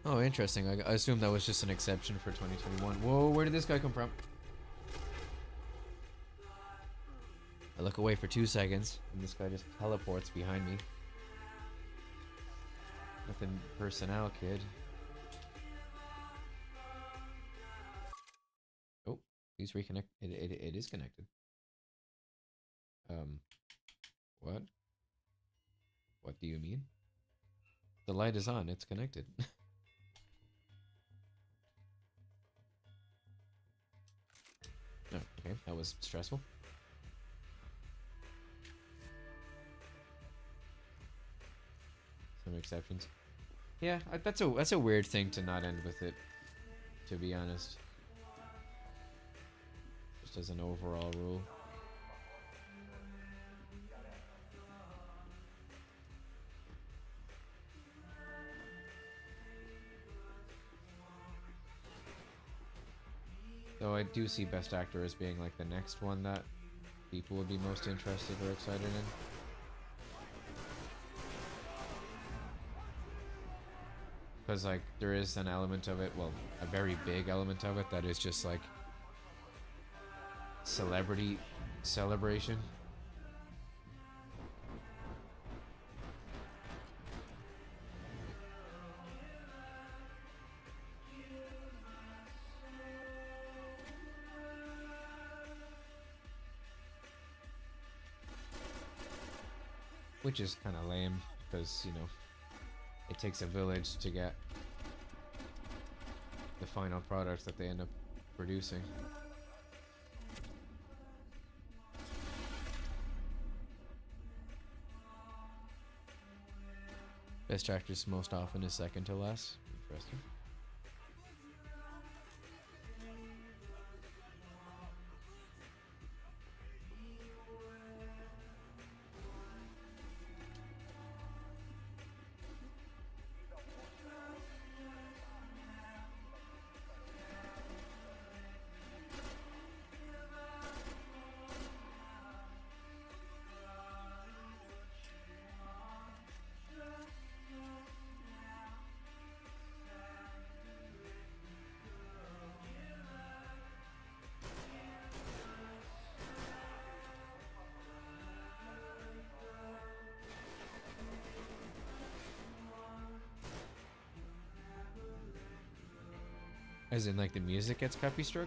Oh, interesting. I assume that was just an exception for 2021. Whoa, where did this guy come from? I look away for 2 seconds, and this guy just teleports behind me. Nothing personnel, kid. Oh, he's reconnected. It is connected. What? What do you mean? The light is on. It's connected. Oh, okay. That was stressful. Some exceptions. Yeah, that's a weird thing to not end with it, to be honest. Just as an overall rule. Though I do see Best Actor as being like the next one that people would be most interested or excited in. Because like there is an element of it, well, a very big element of it that is just like celebrity celebration. Which is kind of lame, because, you know, it takes a village to get the final product that they end up producing. Best actress most often is second to last. Interesting. As in, like, the music gets copy struck?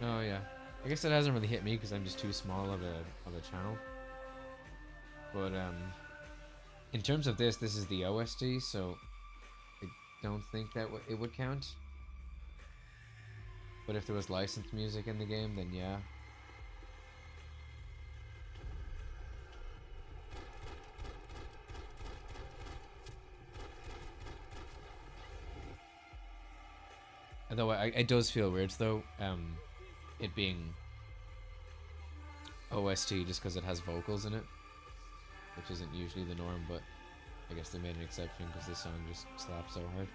Oh yeah. I guess it hasn't really hit me because I'm just too small of a channel. But in terms of this is the OST, so I don't think that it would count. But if there was licensed music in the game, then yeah. Although it does feel weird though, it being OST just because it has vocals in it, which isn't usually the norm, but I guess they made an exception because this song just slaps so hard.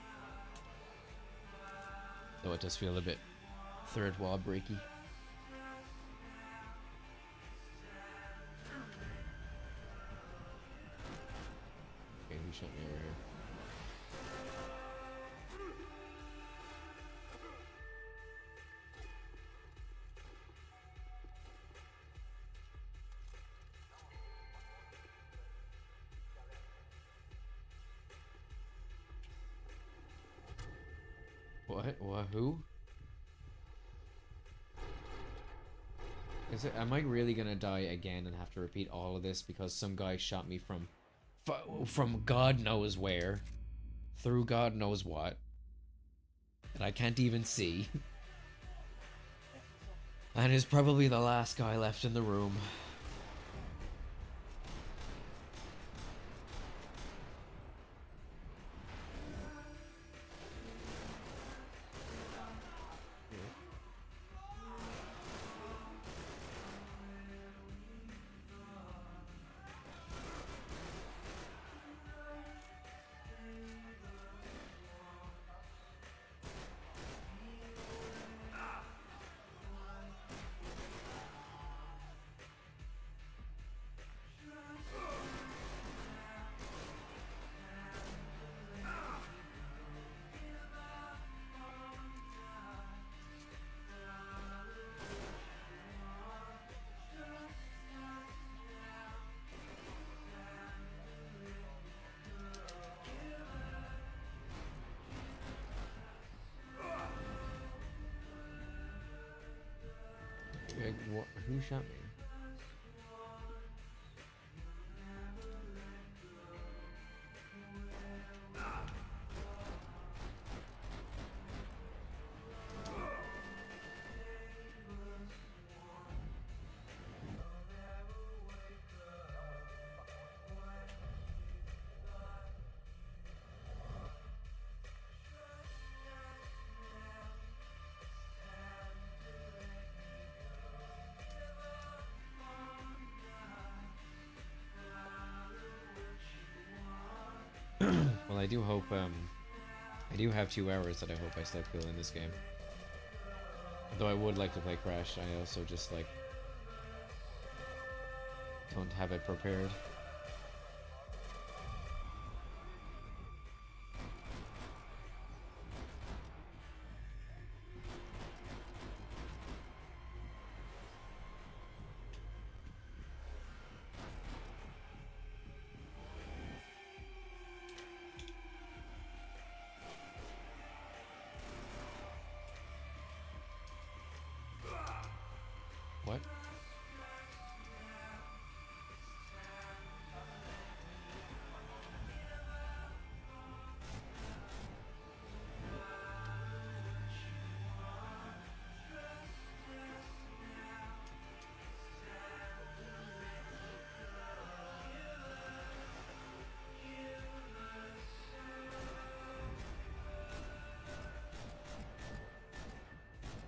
Though it does feel a bit third wall breaky. Okay, who shot me over here? What? What? Who? Is it? Am I really gonna die again and have to repeat all of this because some guy shot me from God knows where, through God knows what, that I can't even see, and is probably the last guy left in the room. Like, what? Who shot me? Well, I do hope, I do have 2 hours that I hope I still kill in this game. Though I would like to play Crash, I also just, like, don't have it prepared. What?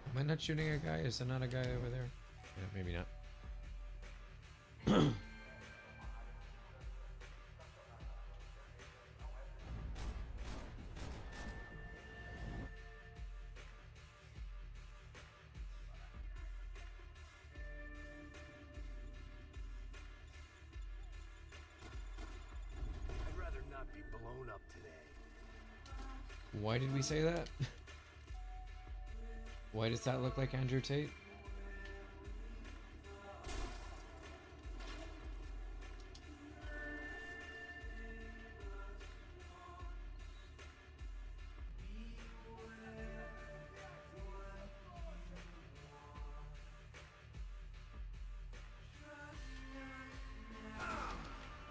Am I not shooting a guy? Is there not a guy over there? Yeah, maybe not. Why did we say that? Why does that look like Andrew Tate?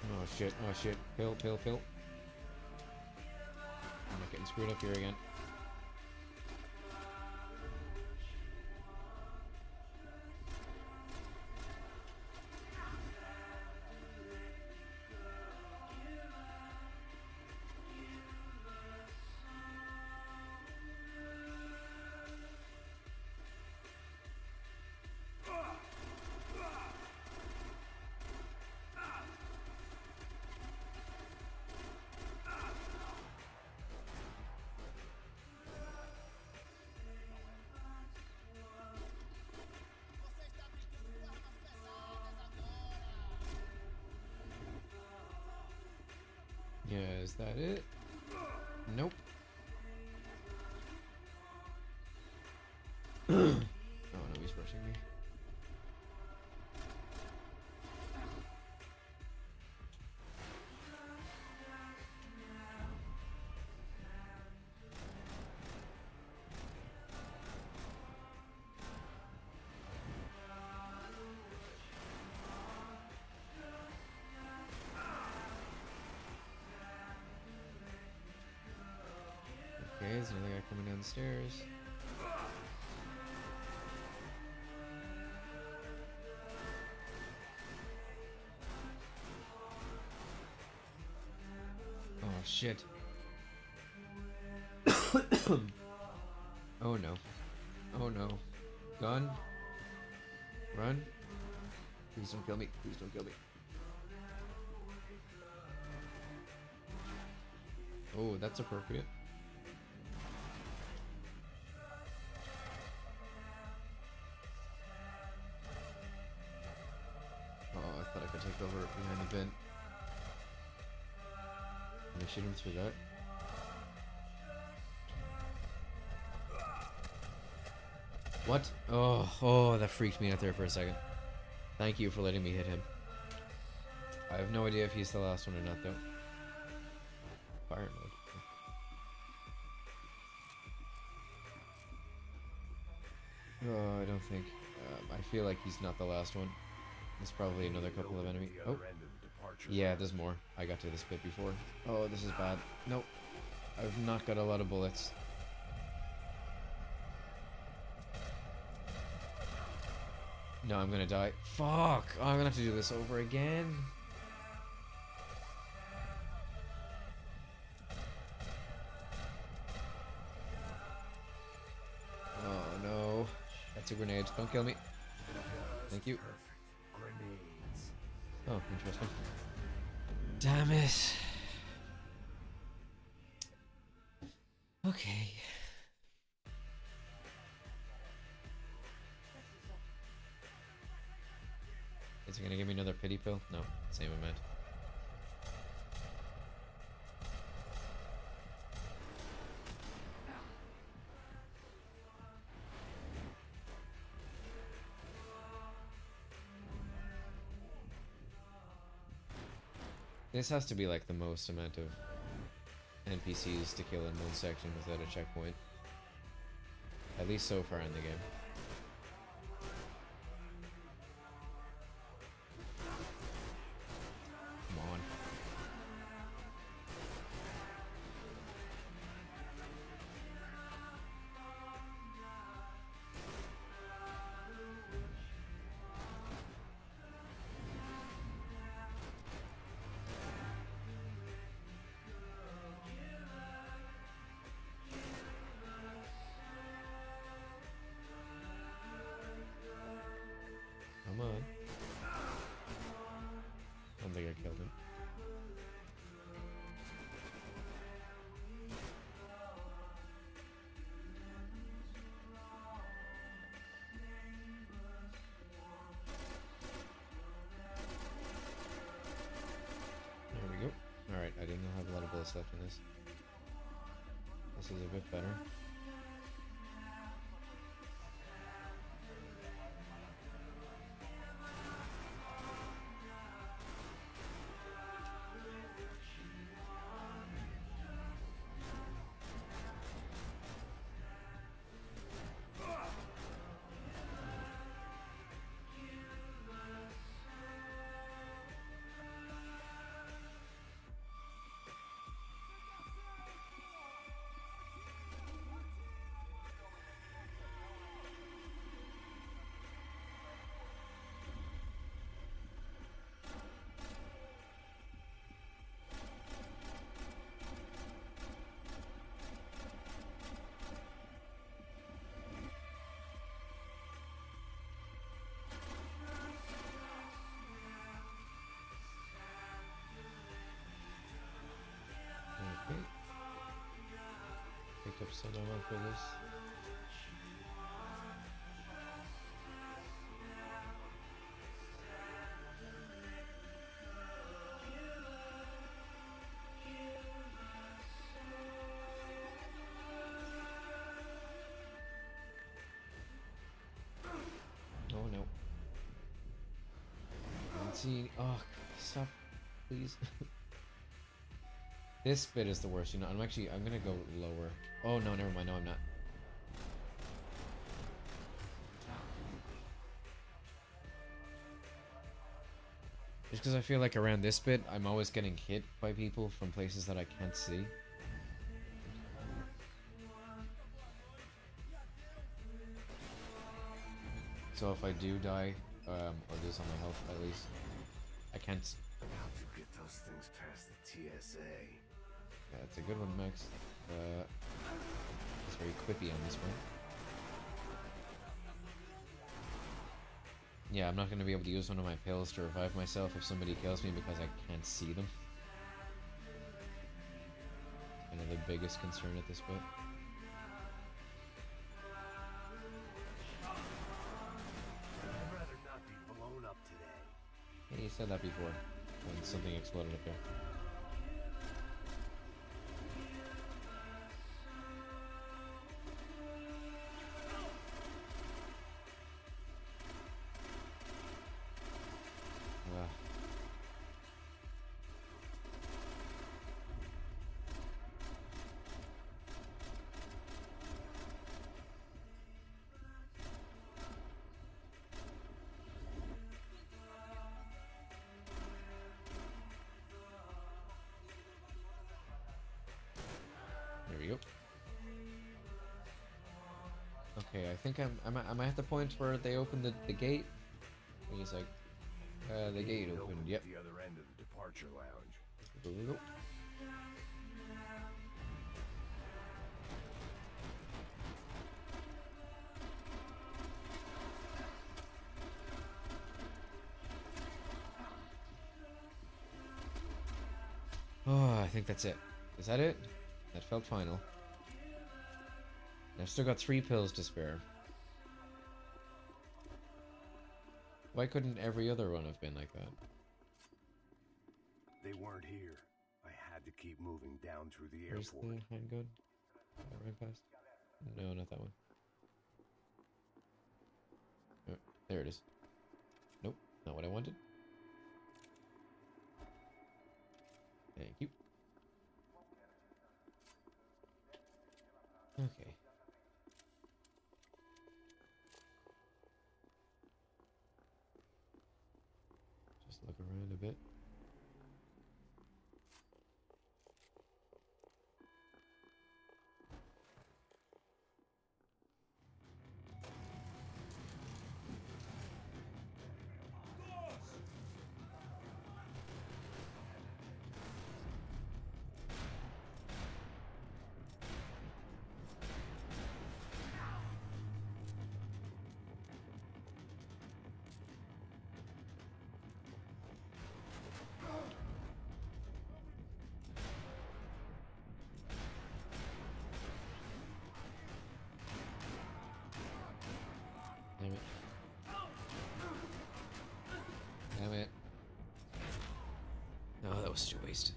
Oh shit, oh shit. Pill, pill, pill. I'm not getting screwed up here again. Yeah, is that it? Nope. Oh no, he's rushing me. Okay, there's another guy coming down the stairs. Oh shit. Oh no. Oh no. Gun. Run. Please don't kill me. Please don't kill me. Oh, that's appropriate. Oh, I thought I could take over behind the bin. Can I shoot him through that? What? Oh, that freaked me out there for a second. Thank you for letting me hit him. I have no idea if he's the last one or not, though. Fire mode. Oh, I don't think. I feel like he's not the last one. There's probably another couple of enemies. Oh, yeah, there's more. I got to this bit before. Oh, this is bad. Nope. I've not got a lot of bullets. No, I'm gonna die. Fuck! Oh, I'm gonna have to do this over again. Oh no. That's a grenade. Don't kill me. Thank you. Oh, interesting. Damn it. Okay. Is he gonna give me another pity pill? No, same amount. This has to be like the most amount of NPCs to kill in one section without a checkpoint. At least so far in the game. Come on. Come on. I don't think I killed him. There we go. Alright, I didn't have a lot of bullets left in this. This is a bit better. Okay. Picked up some ammo for this. Oh no. Let's see. Oh, stop, please. This bit is the worst, you know. I'm gonna go lower. Oh no, never mind. No, I'm not. Just because I feel like around this bit, I'm always getting hit by people from places that I can't see. So if I do die, or lose on my health at least, I can't. How'd you get those things past the TSA? Yeah, it's a good one, Max. It's very quippy on this one. Yeah, I'm not going to be able to use one of my pills to revive myself if somebody kills me because I can't see them. Kind of the biggest concern at this bit. I'd rather not be blown up today. Hey, you said that before when something exploded up there. There we go. Okay, I think I'm at the point where they open the gate. And he's like, the gate opened. Yep. The other end of the departure lounge. Here we go. Oh, I think that's it. Is that it? That felt final. I've still got 3 pills to spare. Why couldn't every other one have been like that? They weren't here. I had to keep moving down through the Where's airport. the handgun? I ran past. No, not that one. Oh, there it is. Nope, not what I wanted. Thank you. Okay. Just look around a bit. Damn it. Damn it. Oh, that was such a waste.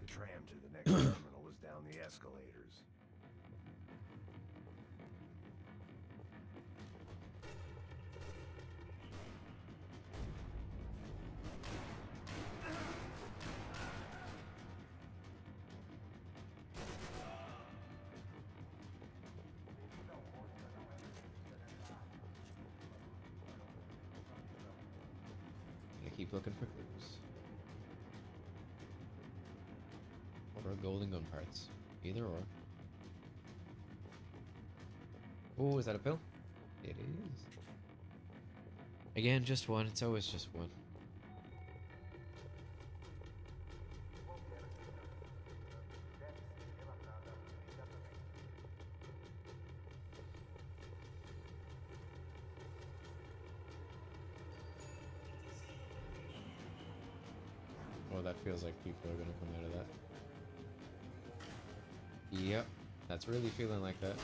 The tram to the next terminal was down the escalators. keep looking for clues. Or golden gun parts. Either or. Oh, is that a pill? It is. Again, just one. It's always just one. Oh, that feels like people are gonna come out of that. Yep, that's really feeling like that.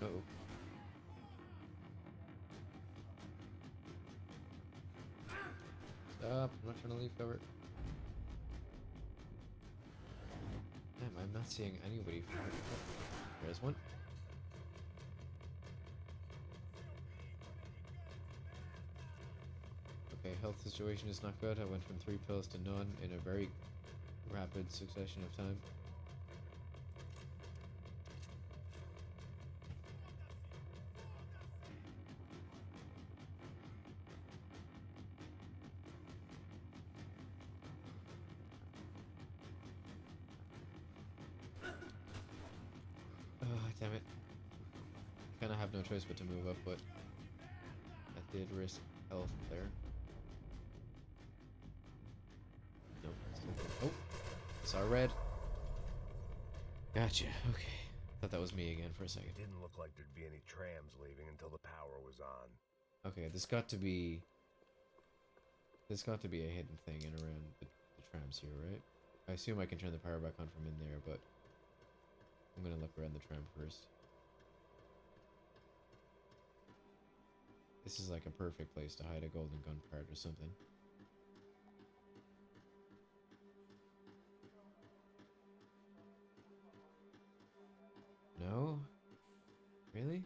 Uh-oh. Stop, I'm not trying to leave cover. Damn, I'm not seeing anybody from here. Oh, there's one. Okay, health situation is not good. I went from 3 pills to none in a very rapid succession of time. Oh, damn it. I kind of have no choice but to move up, but I did risk health there. No, still good. Oh, saw red. Gotcha, okay. Thought that was me again for a second. It didn't look like there'd be any trams leaving until the power was on. Okay, this got to be a hidden thing in around the trams here, right? I assume I can turn the power back on from in there, but I'm gonna look around the tram first. This is like a perfect place to hide a golden gun part or something. No? Really?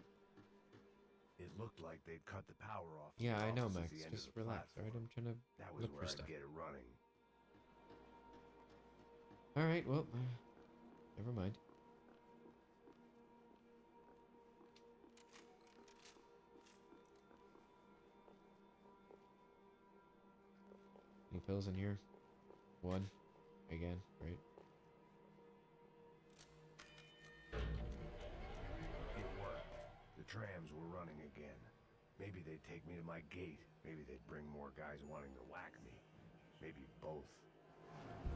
It looked like they'd cut the power off. Yeah, I know, office at Max. the end Just of the relax, alright? I'm trying to That was look where for I'd stuff. get it running. Alright, well, never mind. Any pills in here? One. Again, right? It worked. The trams were running again. Maybe they'd take me to my gate. Maybe they'd bring more guys wanting to whack me. Maybe both.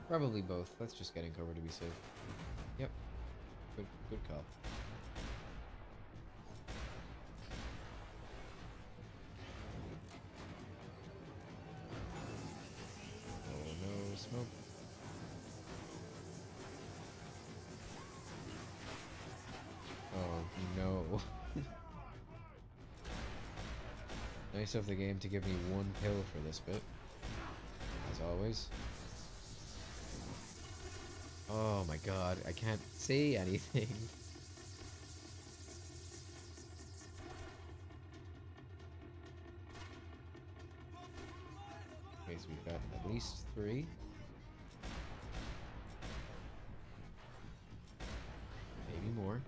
Probably both. Let's just get in cover to be safe. Yep. Good call. Oh no, smoke. Oh no. Nice of the game to give me 1 pill for this bit. As always. Oh my god, I can't see anything. Okay, so we've got at least 3. Maybe more.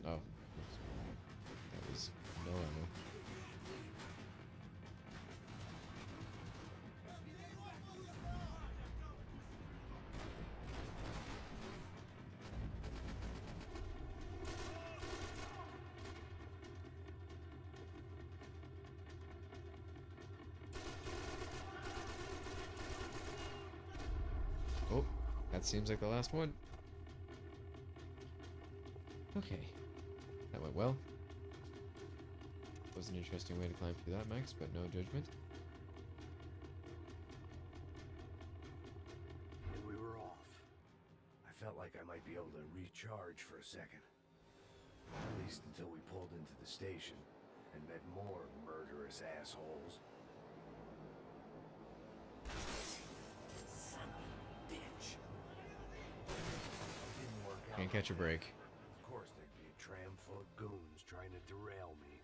Oh. That was no ammo. Oh, that seems like the last one. Okay. That went well. Was an interesting way to climb through that, Max, but no judgment. And we were off. I felt like I might be able to recharge for a second. At least until we pulled into the station and met more murderous assholes. Son of a bitch. Didn't work out. Can't catch a break. Of course, there'd be a tram full of goons trying to derail me.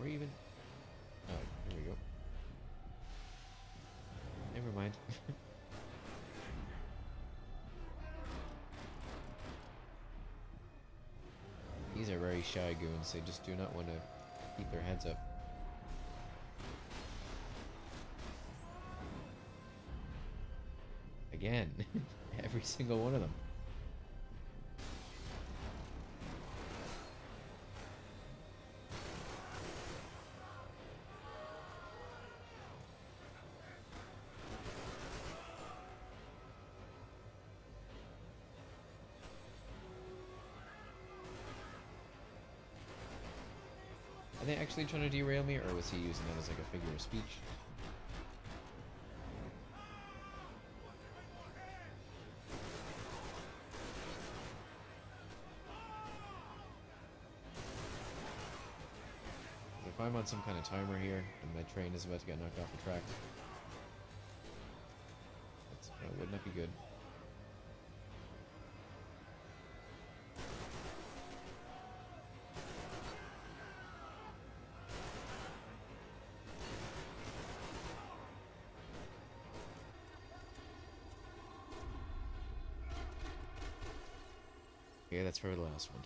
Or even... Oh, here we go. Never mind. These are very shy goons. They just do not want to keep their heads up. Again. Every single one of them. Are they actually trying to derail me, or was he using that as like a figure of speech? If I'm on some kind of timer here, and my train is about to get knocked off the track, that would not be good. Okay, that's probably the last one.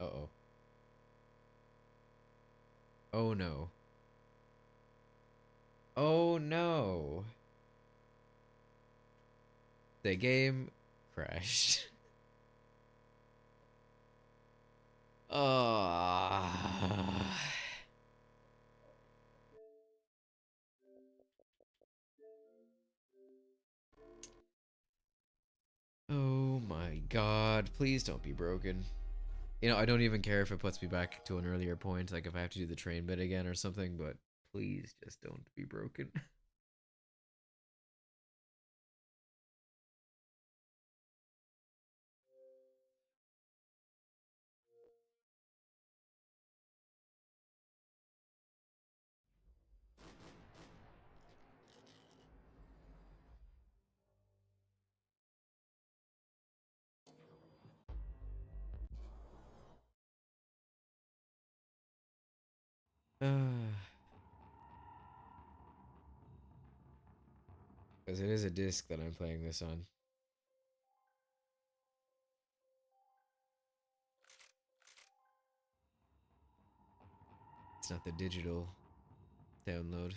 Uh-oh. Oh no. Oh no. The game crashed. Oh. Oh my god, please don't be broken. You know, I don't even care if it puts me back to an earlier point, like if I have to do the train bit again or something, but please just don't be broken. Because it is a disc that I'm playing this on. It's not the digital download.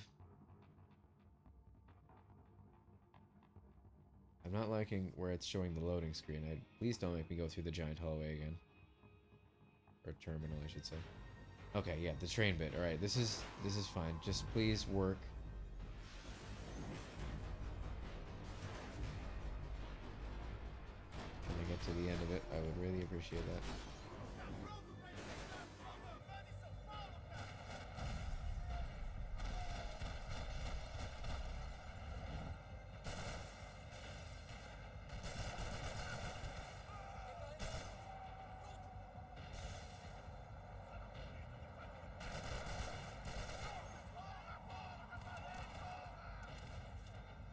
I'm not liking where it's showing the loading screen. Please don't make me go through the giant hallway again. Or terminal, I should say. Okay, yeah, the train bit. Alright, this is fine. Just please work. When I get to the end of it, I would really appreciate that.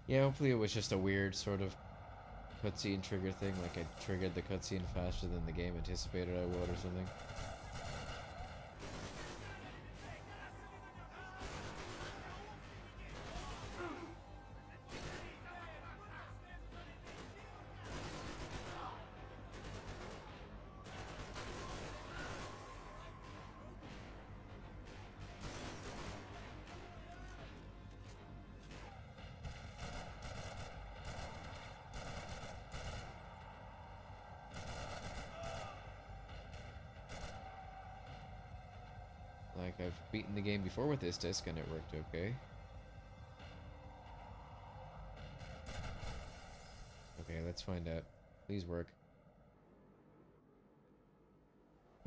Yeah, hopefully it was just a weird sort of cutscene trigger thing, like I triggered the cutscene faster than the game anticipated I would or something. Like, I've beaten the game before with this disc and it worked okay. Okay, let's find out. Please work.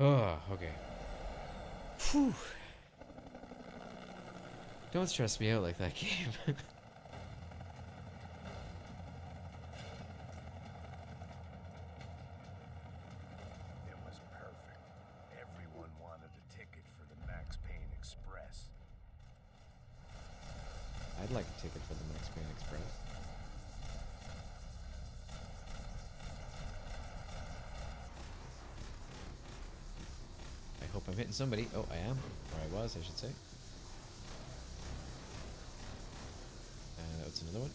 Oh, okay. Whew. Don't stress me out like that, game. It was perfect. Everyone wanted a ticket for the Max Payne Express. I'd like a ticket for the Max Payne Express. I hope I'm hitting somebody. Oh, I am. Or I was, I should say. That's another one.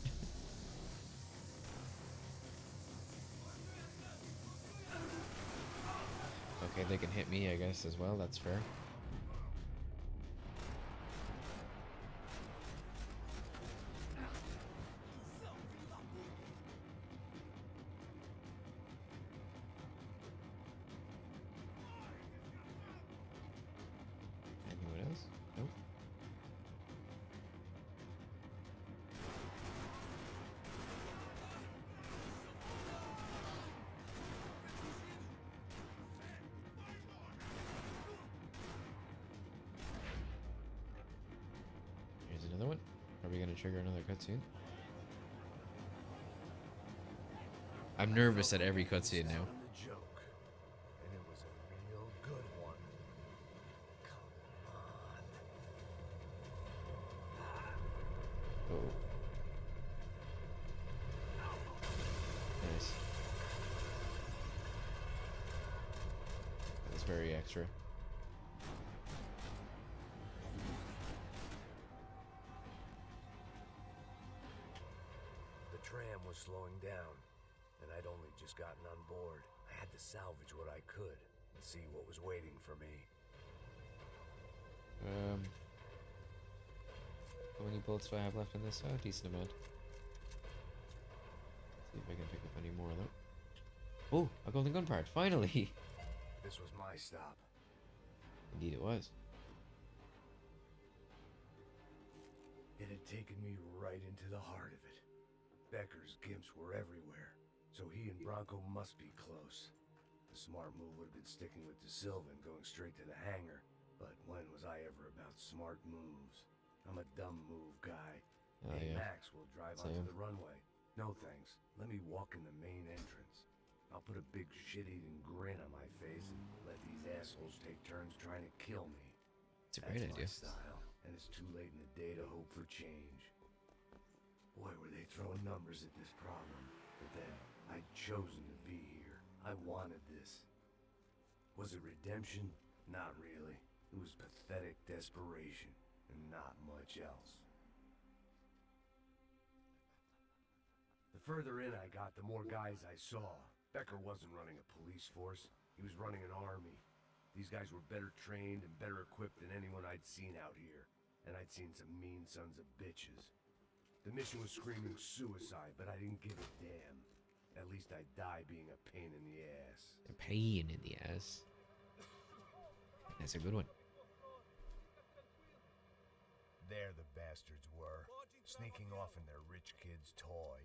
Okay, they can hit me, I guess, as well. That's fair. Anyone else? Nope. Here's another one. Are we gonna trigger another cutscene? I'm nervous at every cutscene now. On the joke, and it was a real good one. Come on. Oh. Nice. That's very extra. The tram was slowing down, and I'd only just gotten on board. I had to salvage what I could and see what was waiting for me. How many bullets do I have left in this? Oh, decent amount. See if I can pick up any more though. Oh, a golden gun part, finally! This was my stop. Indeed it was. It had taken me right into the heart of it. Becker's gimps were everywhere, so he and Bronco must be close. The smart move would have been sticking with De Silva and going straight to the hangar, but when was I ever about smart moves? I'm a dumb move guy. Oh, Hey, yeah. Max, we'll drive Same. onto the runway. No thanks. Let me walk in the main entrance. I'll put a big shit-eating grin on my face and let these assholes take turns trying to kill me. It's a great That's idea. my style, and it's too late in the day to hope for change. Boy, were they throwing numbers at this problem. But then, I'd chosen to be here. I wanted this. Was it redemption? Not really. It was pathetic desperation, and not much else. The further in I got, the more guys I saw. Becker wasn't running a police force. He was running an army. These guys were better trained and better equipped than anyone I'd seen out here. And I'd seen some mean sons of bitches. The mission was screaming suicide, but I didn't give a damn. At least I'd die being a pain in the ass. A pain in the ass. That's a good one. There the bastards were, sneaking off in their rich kid's toy.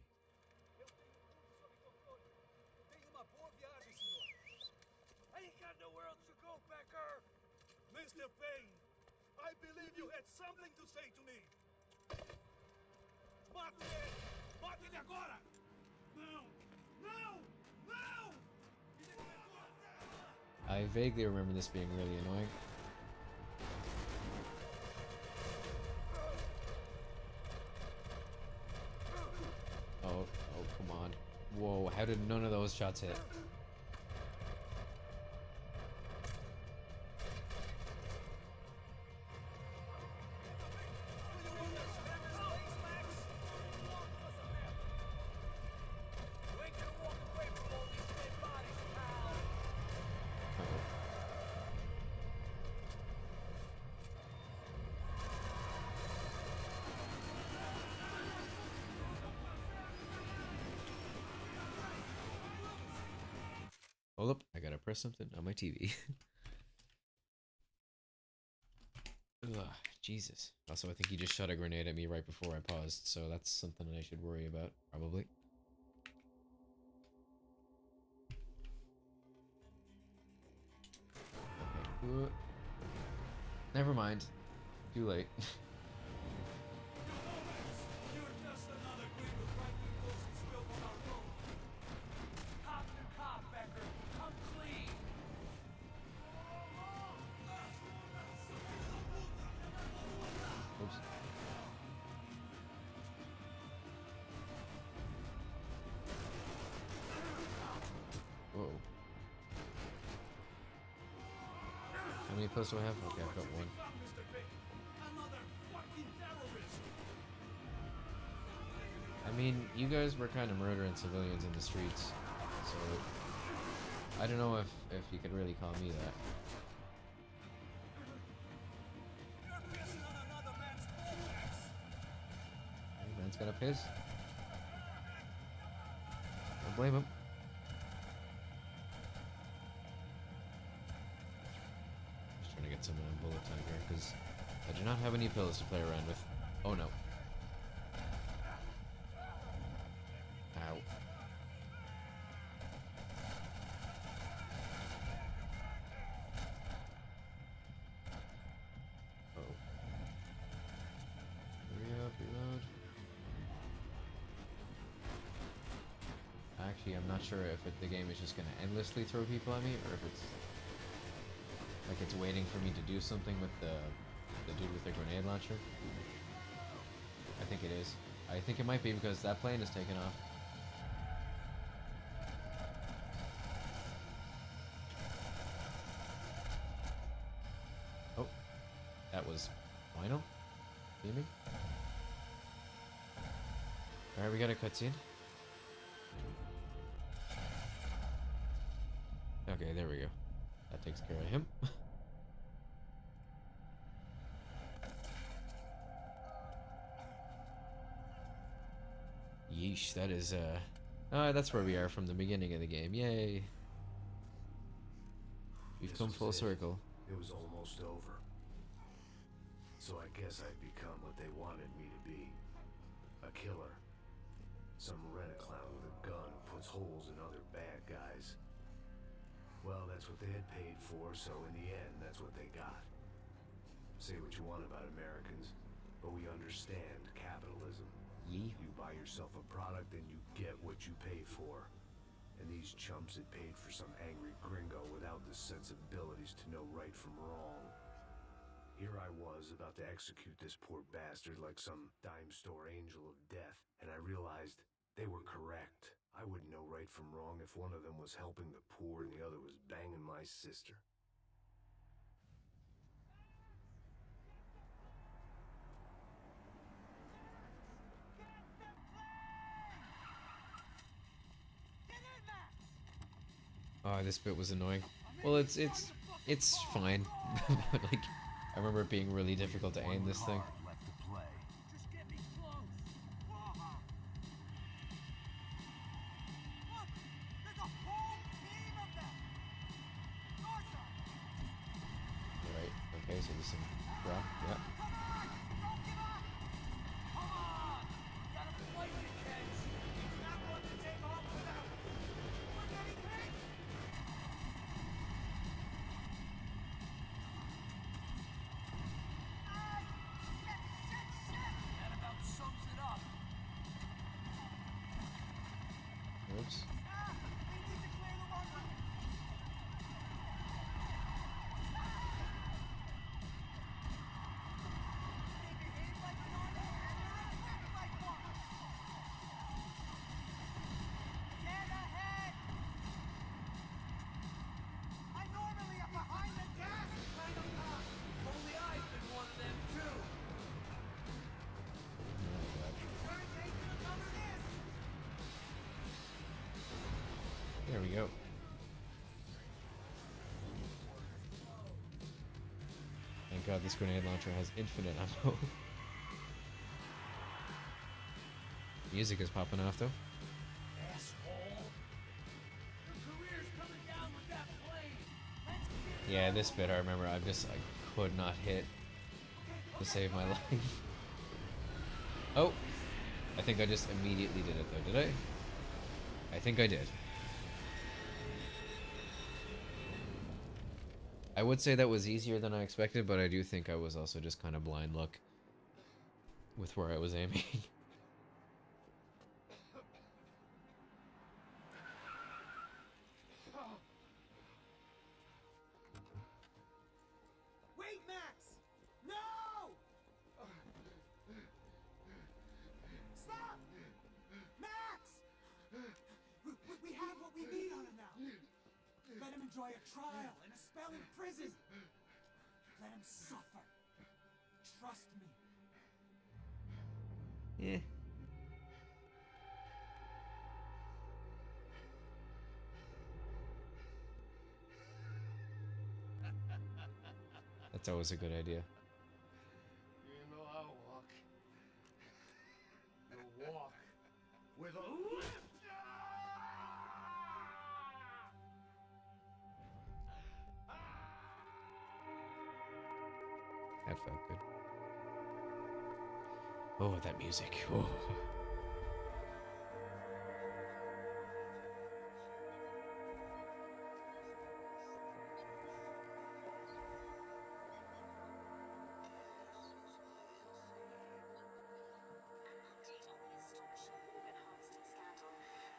I ain't got nowhere else to go, Becker! Mr. Payne, I believe you had something to say to me. Mate ele! Mate ele agora! Não! Não! Não! I vaguely remember this being really annoying. Oh, come on. Whoa, how did none of those shots hit? Hold up, I gotta press something on my TV. Ugh, Jesus. Also, I think he just shot a grenade at me right before I paused, so that's something I should worry about, probably. Okay. Never mind. Too late. You're just another gringo trying to impose his will on our road. Cop to cop, Becker. Come clean. Oops. Whoa. How many pills do I have? Okay, I've got one. Mr. Payne. Another fucking terrorist. I mean, you guys were kind of murdering civilians in the streets, so I don't know if you could really call me that. You're pissing on another man's bullocks. Hey, man's got a piss. Don't blame him. Just trying to get some bullet time here, because I do not have any pills to play around with. Oh no. Ow. Oh. Hurry up, reload. Actually, I'm not sure if the game is just going to endlessly throw people at me, or if it's like it's waiting for me to do something with the dude with the grenade launcher. I think it is. I think it might be because that plane is taking off. Oh, that was final? Beaming? Alright, we got a cutscene. Okay, there we go. That takes care of him. Yeesh, that is, that's where we are from the beginning of the game. Yay! We've This come was full it. circle. It was almost over. So I guess I'd become what they wanted me to be. A killer. Some rent-a-clown with a gun who puts holes in other bad guys. Well, that's what they had paid for, so in the end, that's what they got. Say what you want about Americans, but we understand capitalism. Yee. You buy yourself a product and you get what you pay for. And these chumps had paid for some angry gringo without the sensibilities to know right from wrong. Here I was about to execute this poor bastard like some dime store angel of death, and I realized they were correct. I wouldn't know right from wrong if one of them was helping the poor and the other was banging my sister. Oh, this bit was annoying. Well, it's fine. But like, I remember it being really difficult to aim this thing. Left to play. Just get me close. Whoa. Look, there's a whole team of them. North side. Right. Okay, so there's some drop. Yeah. Come on, don't give up. Come on. Gotta fight it, kids. It's not one to take off without. We're getting hit. That about sums it up. Oops. We need to clear the runway. They behave like an army and they're equipped like one. Get ahead. I normally am behind the gas kind of guy. Only I've been one of them too. Turn taken to cover this. There we go. Thank God this grenade launcher has infinite ammo. Music is popping off though. Asshole. Your career's coming down with that plane. Let's get Yeah, this bit I remember I could not hit. Okay, to save my life. Oh, I think I just immediately did it though, did I? I think I did. I would say that was easier than I expected, but I do think I was also just kind of blind luck with where I was aiming. Wait, Max! No! Stop! Max! We have what we need on him now. Let him enjoy a trial and a spell in prison. Let him suffer. Trust me. Yeah. That's always a good idea. You know I'll walk. You'll walk with a lift. That felt good. Oh, that music. Oh.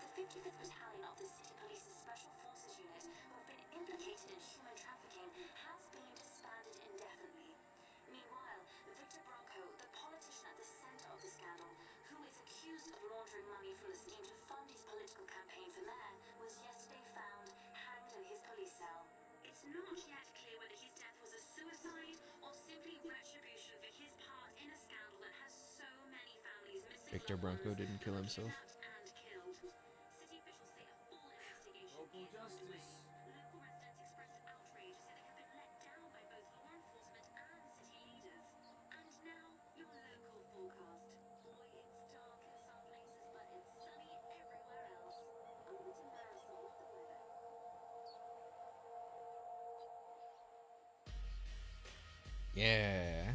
The 55th Battalion of the City Police's Special Forces Unit, who have been implicated in human trafficking, has been disbanded indefinitely. Meanwhile, Victor Bronco, the politician at the center of the scandal, who is accused of laundering money from the scheme to fund his political campaign for mayor, was yesterday found hanged in his police cell. It's not yet clear whether his death was a suicide or simply retribution for his part in a scandal that has so many families missing. Victor Bronco didn't kill himself. Local justice. Local residents expressed outrage, saying they have been let down by both law enforcement and city leaders. And now, your local forecast. Boy, it's dark in some places, but it's sunny everywhere else. Over to Marisol with the weather. Yeah.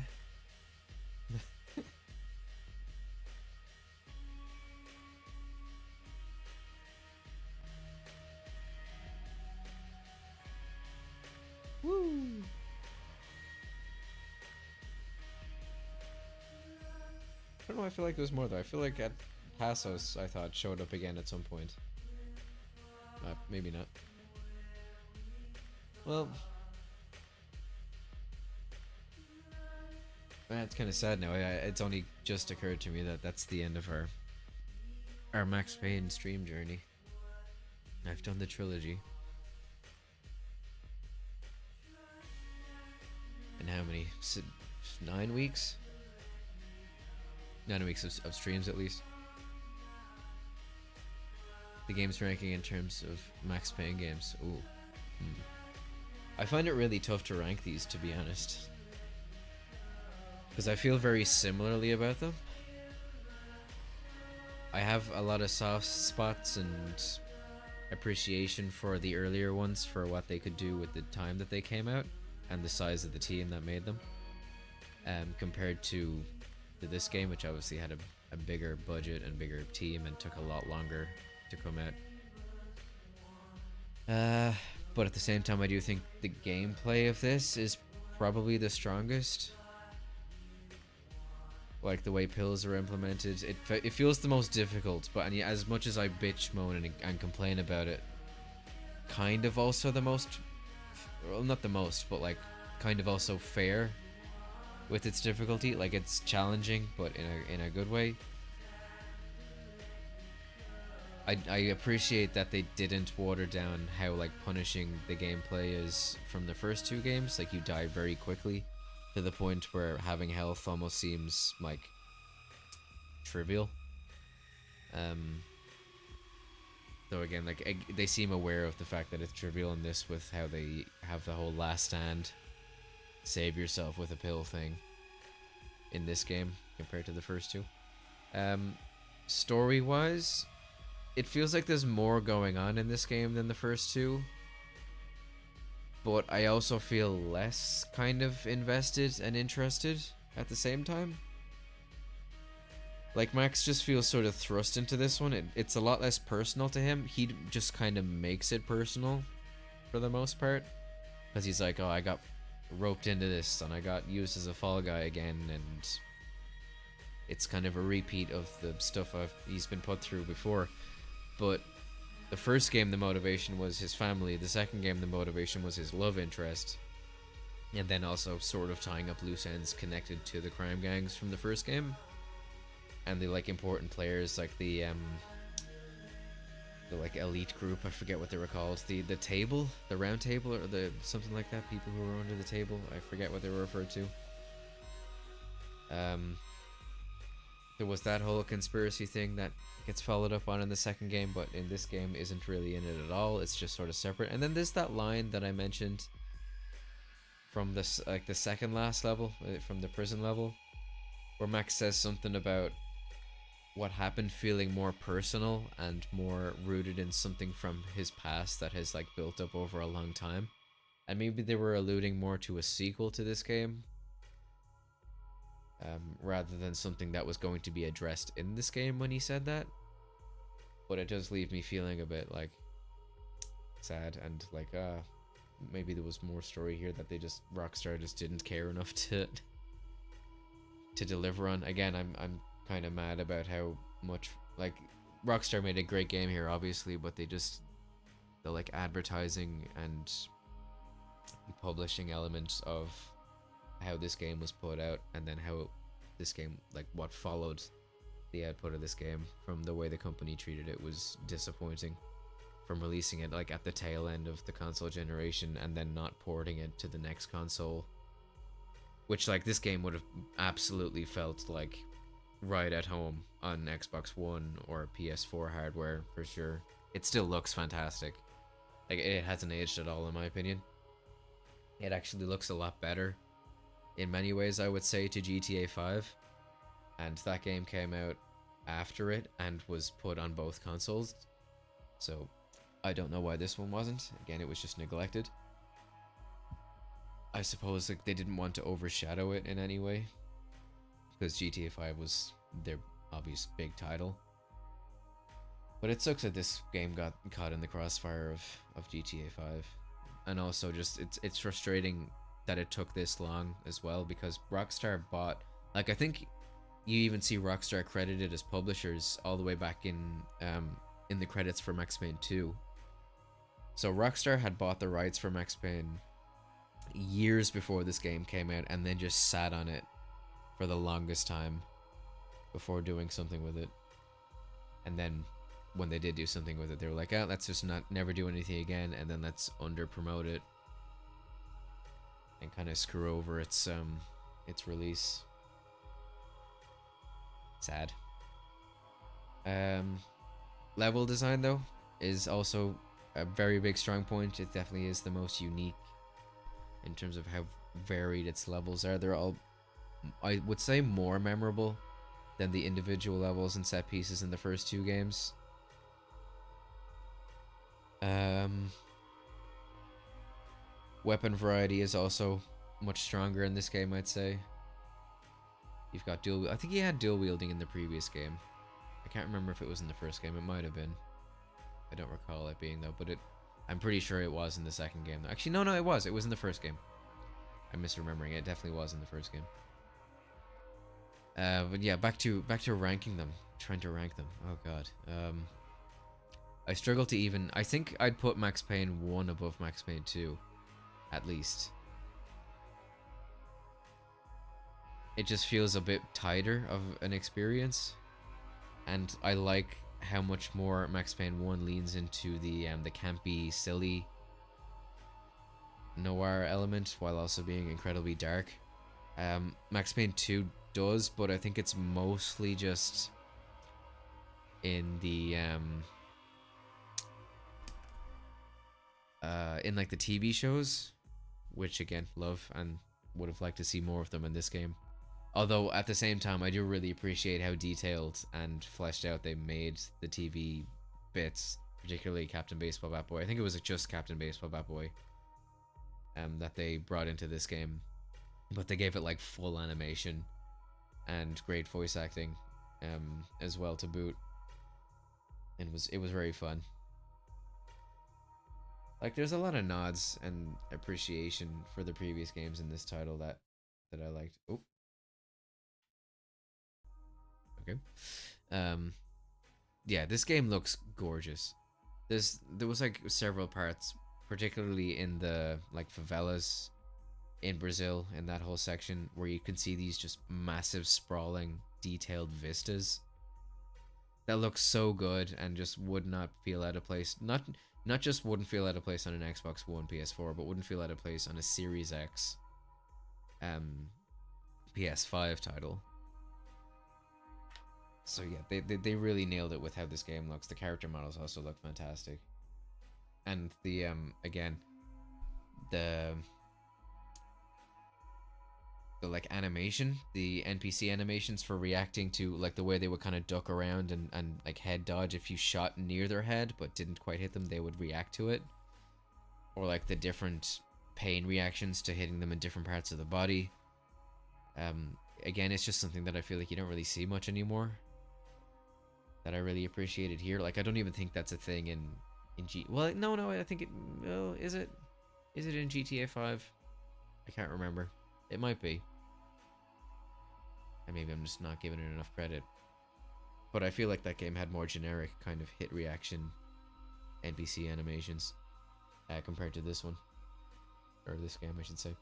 Woo. I don't know, I feel like there was more though. I feel like at Passos, I thought, showed up again at some point. Maybe not. Well, it's kind of sad now. It's only just occurred to me that that's the end of our Max Payne stream journey. I've done the trilogy. And how many? 9 weeks? 9 weeks of streams at least. The games ranking in terms of Max Payne games. Ooh. I find it really tough to rank these, to be honest. Because I feel very similarly about them. I have a lot of soft spots and appreciation for the earlier ones for what they could do with the time that they came out and the size of the team that made them, compared to this game, which obviously had a bigger budget and bigger team and took a lot longer to come out. But at the same time, I do think the gameplay of this is probably the strongest. Like the way pills are implemented, it feels the most difficult. But as much as I bitch, moan, and complain about it, kind of also the most, well, not the most, but like kind of also fair with its difficulty. Like it's challenging, but in a good way. I appreciate that they didn't water down how like punishing the gameplay is from the first two games. Like you die very quickly to the point where having health almost seems like trivial. Though again, like they seem aware of the fact that it's trivial in this, with how they have the whole last stand, save yourself with a pill thing in this game compared to the first two. Story wise, it feels like there's more going on in this game than the first two, but I also feel less kind of invested and interested. at the same time. Like, Max just feels sort of thrust into this one. It's a lot less personal to him. He just kind of makes it personal for the most part. Because he's like, oh, I got roped into this and I got used as a fall guy again, and it's kind of a repeat of the stuff he's been put through before. But the first game, the motivation was his family. The second game, the motivation was his love interest. And then also sort of tying up loose ends connected to the crime gangs from the first game. And the like important players, like the like elite group, I forget what they were called. The table, the round table, or the something like that. People who were under the table, I forget what they were referred to. There was that whole conspiracy thing that gets followed up on in the second game, but in this game isn't really in it at all. It's just sort of separate. And then there's that line that I mentioned from this, like the second last level, from the prison level, where Max says something about what happened feeling more personal and more rooted in something from his past that has like built up over a long time. And maybe they were alluding more to a sequel to this game, rather than something that was going to be addressed in this game when he said that. But it does leave me feeling a bit like sad and like maybe there was more story here that Rockstar just didn't care enough to deliver on. Again, I'm kind of mad about how much, like, Rockstar made a great game here obviously, but the like advertising and publishing elements of how this game was put out, and then how this game, like what followed the output of this game, from the way the company treated it, was disappointing. From releasing it like at the tail end of the console generation and then not porting it to the next console, which like this game would have absolutely felt like right at home on Xbox One or PS4 hardware for sure. It still looks fantastic. Like, it hasn't aged at all in my opinion. It actually looks a lot better in many ways, I would say, to GTA 5. And that game came out after it and was put on both consoles. So I don't know why this one wasn't. Again, it was just neglected. I suppose like they didn't want to overshadow it in any way, because GTA 5 was their obvious big title. But it sucks that this game got caught in the crossfire of GTA 5. And also just it's frustrating that it took this long as well, because Rockstar bought, like, I think you even see Rockstar credited as publishers all the way back in the credits for Max Payne 2. So Rockstar had bought the rights for Max Payne years before this game came out, and then just sat on it for the longest time before doing something with it. And then when they did do something with it, they were like, oh, let's just never do anything again, and then let's under promote it and kind of screw over its release. Sad. Level design though is also a very big strong point. It definitely is the most unique in terms of how varied its levels are. They're all, I would say, more memorable than the individual levels and set pieces in the first two games. Weapon variety is also much stronger in this game, I'd say. You've got I think you had dual wielding in the previous game. I can't remember if it was in the first game. It might have been. I don't recall it being though, but I'm pretty sure it was in the second game. Actually, no, it was. It was in the first game. I'm misremembering. It definitely was in the first game. But yeah, back to ranking them. Trying to rank them. Oh god. I struggle to even. I think I'd put Max Payne 1 above Max Payne 2, at least. It just feels a bit tighter of an experience, and I like how much more Max Payne 1 leans into the campy, silly noir element while also being incredibly dark. Max Payne 2 does, but I think it's mostly just in the in like the TV shows, which again love and would have liked to see more of them in this game. Although at the same time, I do really appreciate how detailed and fleshed out they made the TV bits, particularly Captain Baseball Bat Boy. I think it was just Captain Baseball Bat Boy that they brought into this game. but they gave it like full animation and great voice acting, as well to boot, and it was very fun. Like there's a lot of nods and appreciation for the previous games in this title that I liked. Oh, okay. Um, yeah, this game looks gorgeous. There was like several parts, particularly in the like favelas in Brazil in that whole section where you can see these just massive sprawling detailed vistas that look so good and just would not feel out of place. Not just wouldn't feel out of place on an Xbox One, PS4, but wouldn't feel out of place on a Series X, um, PS5 title. So yeah, they really nailed it with how this game looks. The character models also look fantastic, and the again the like animation, the NPC animations for reacting to like the way they would kind of duck around and like head dodge if you shot near their head but didn't quite hit them, they would react to it. Or like the different pain reactions to hitting them in different parts of the body. Again, it's just something that I feel like you don't really see much anymore. That I really appreciated here. Like I don't even think that's a thing in well, no, I think it. Well, is it? Is it in GTA 5? I can't remember. It might be. And maybe I'm just not giving it enough credit. But I feel like that game had more generic kind of hit reaction NPC animations compared to this one. Or this game, I should say.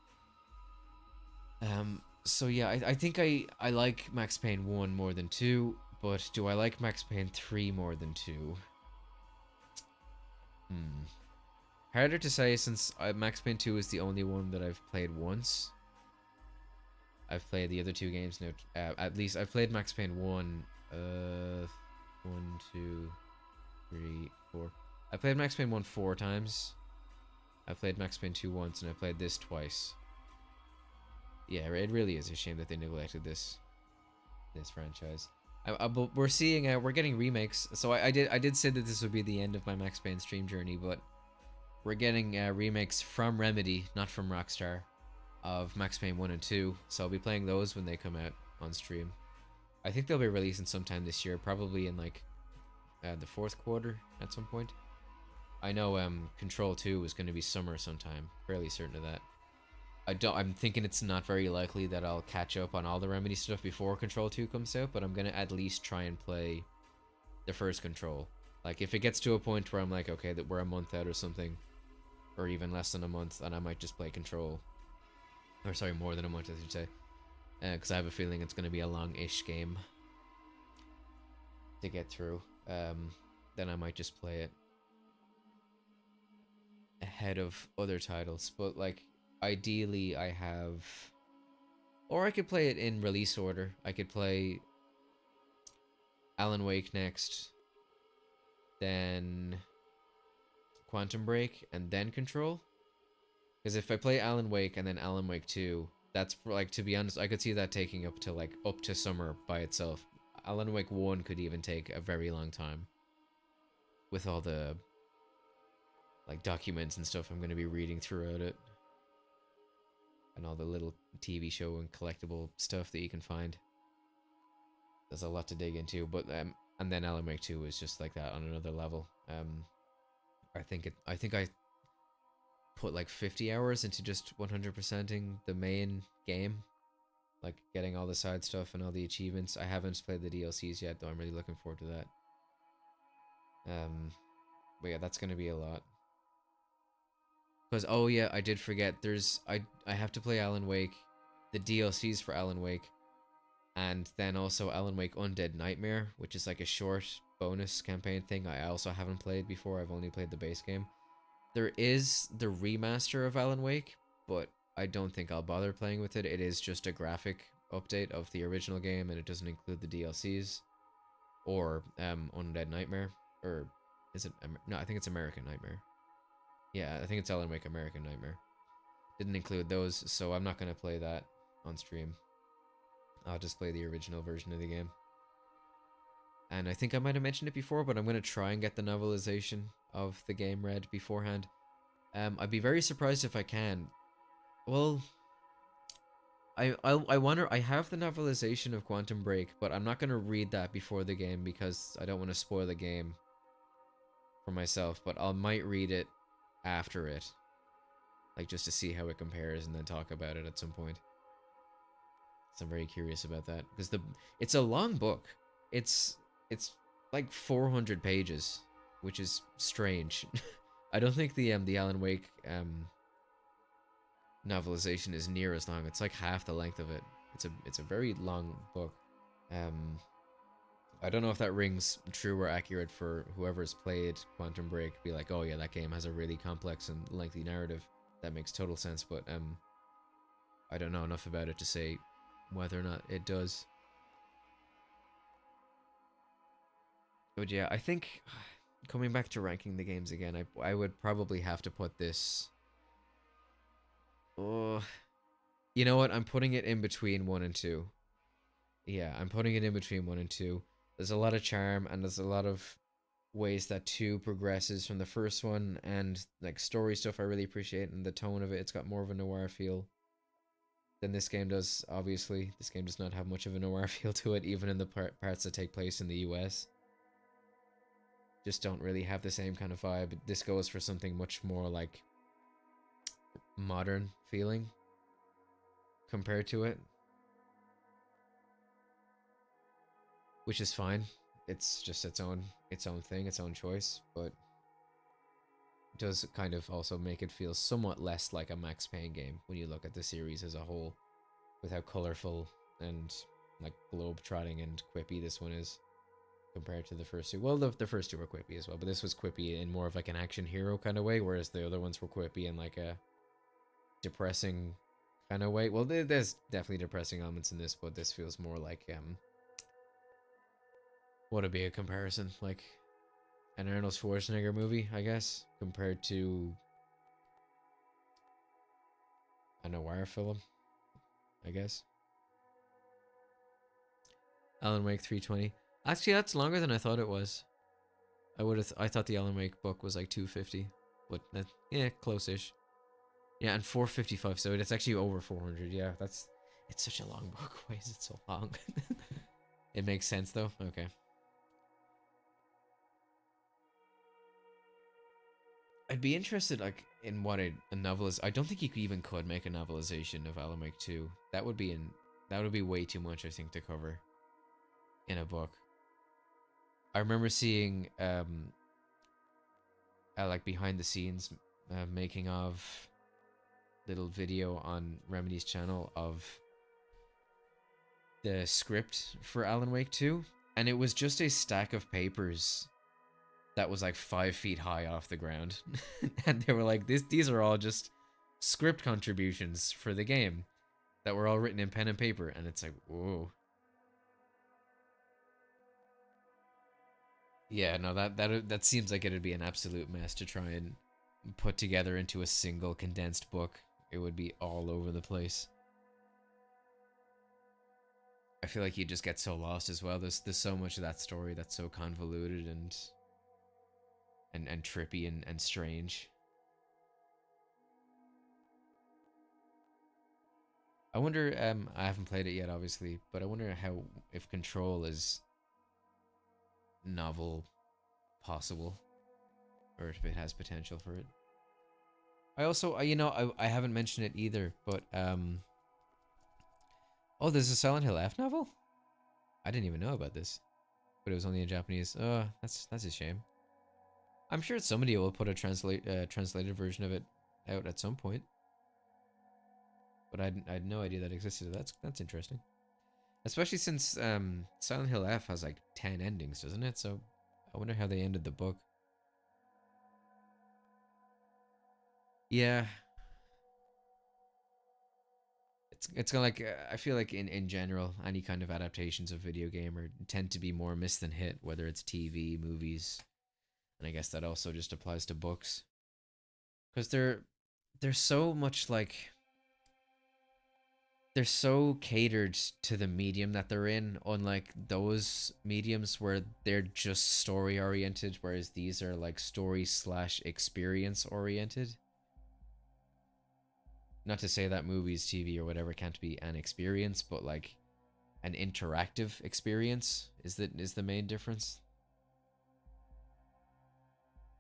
So yeah, I think I like Max Payne 1 more than 2, but do I like Max Payne 3 more than 2? Harder to say since Max Payne 2 is the only one that I've played once. I've played the other two games now. At least I've played Max Payne 1. 1, 2, 3, 4. I played Max Payne 1 4 times. I played Max Payne 2 once, and I played this twice. Yeah, it really is a shame that they neglected this franchise. But we're seeing we're getting remakes. So I did say that this would be the end of my Max Payne stream journey, but we're getting remakes from Remedy, not from Rockstar, of Max Payne 1 and 2. So I'll be playing those when they come out on stream. I think they'll be releasing sometime this year, probably in like the fourth quarter at some point. I know Control 2 is going to be summer sometime. Fairly certain of that. I'm thinking it's not very likely that I'll catch up on all the Remedy stuff before Control 2 comes out, but I'm going to at least try and play the first Control. Like, if it gets to a point where I'm like, okay, that we're a month out or something, or even less than a month, then I might just play Control. Or, sorry, more than a month, I should say. Because I have a feeling it's going to be a long-ish game to get through. Then I might just play it ahead of other titles. But, like, ideally I have, or I could play it in release order. I could play Alan Wake next, then Quantum Break, and then Control. Because if I play Alan Wake and then Alan Wake 2, that's like, to be honest, I could see that taking up to summer by itself. Alan Wake 1 could even take a very long time with all the like documents and stuff I'm going to be reading throughout it. And all the little TV show and collectible stuff that you can find. There's a lot to dig into, but and then Alan Wake 2 is just like that on another level. I think I put like 50 hours into just 100%ing the main game, like getting all the side stuff and all the achievements. I haven't played the DLCs yet, though. I'm really looking forward to that. But yeah, that's gonna be a lot. Because, oh yeah, I did forget, I have to play Alan Wake, the DLCs for Alan Wake, and then also Alan Wake Undead Nightmare, which is like a short bonus campaign thing I also haven't played before. I've only played the base game. There is the remaster of Alan Wake, but I don't think I'll bother playing with it. It is just a graphic update of the original game, and it doesn't include the DLCs or Undead Nightmare, or is it? No, I think it's American Nightmare. Yeah, I think it's Alan Wake American Nightmare. Didn't include those, so I'm not going to play that on stream. I'll just play the original version of the game. And I think I might have mentioned it before, but I'm going to try and get the novelization of the game read beforehand. I'd be very surprised if I can. Well, I wonder. I have the novelization of Quantum Break, but I'm not gonna read that before the game because I don't want to spoil the game for myself. But I might read it after it, like just to see how it compares and then talk about it at some point. So I'm very curious about that because it's a long book. It's like 400 pages, which is strange. I don't think the Alan Wake novelization is near as long. It's like half the length of it. It's a very long book. Um, I don't know if that rings true or accurate for whoever's played Quantum Break. Be like, oh yeah, that game has a really complex and lengthy narrative. That makes total sense. But I don't know enough about it to say whether or not it does. But yeah, I think coming back to ranking the games again, I would probably have to put this. Oh, you know what? I'm putting it in between 1 and 2. Yeah, I'm putting it in between 1 and 2. There's a lot of charm and there's a lot of ways that 2 progresses from the first one, and like story stuff I really appreciate, and the tone of it. It's got more of a noir feel than this game does. Obviously, this game does not have much of a noir feel to it, even in the parts that take place in the US. Just don't really have the same kind of vibe. This goes for something much more like modern feeling compared to it, which is fine. It's just its own thing, its own choice, but it does kind of also make it feel somewhat less like a Max Payne game when you look at the series as a whole, with how colorful and like globe trotting and quippy this one is compared to the first two. Well, the first two were quippy as well, but this was quippy in more of like an action hero kind of way, whereas the other ones were quippy in like a depressing kind of way. Well, there's definitely depressing elements in this, but this feels more like what would be a comparison? Like an Arnold Schwarzenegger movie, I guess, compared to a noir film, I guess. Alan Wake 320. Actually, that's longer than I thought it was. I thought the Alan Wake book was like 250, but yeah, close-ish. Yeah, and 455, so it's actually over 400. Yeah, it's such a long book. Why is it so long? It makes sense though. Okay. I'd be interested like in what a novel is. I don't think you even could make a novelization of Alan Wake 2. That would be way too much, I think, to cover in a book. I remember seeing like behind the scenes making of little video on Remedy's channel of the script for Alan Wake 2, and it was just a stack of papers that was like 5 feet high off the ground. And they were like, these are all just script contributions for the game that were all written in pen and paper. And it's like, whoa. Yeah, no, that seems like it'd be an absolute mess to try and put together into a single condensed book. It would be all over the place. I feel like you just get so lost as well. There's so much of that story that's so convoluted and trippy and strange. I wonder, I haven't played it yet, obviously, but I wonder how, if Control is novel possible, or if it has potential for it. I also, I haven't mentioned it either, but, oh, there's a Silent Hill F novel? I didn't even know about this, but it was only in Japanese. Oh, that's a shame. I'm sure somebody will put a translated version of it out at some point, but I had no idea that existed. That's interesting. Especially since Silent Hill F has like 10 endings, doesn't it? So I wonder how they ended the book. Yeah. It's kind of like, I feel like in general, any kind of adaptations of video game tend to be more miss than hit, whether it's TV, movies, and I guess that also just applies to books. Because they're so much like, they're so catered to the medium that they're in, unlike those mediums where they're just story oriented, whereas these are like story slash experience oriented. not to say that movies, TV, or whatever can't be an experience, but like an interactive experience is the main difference.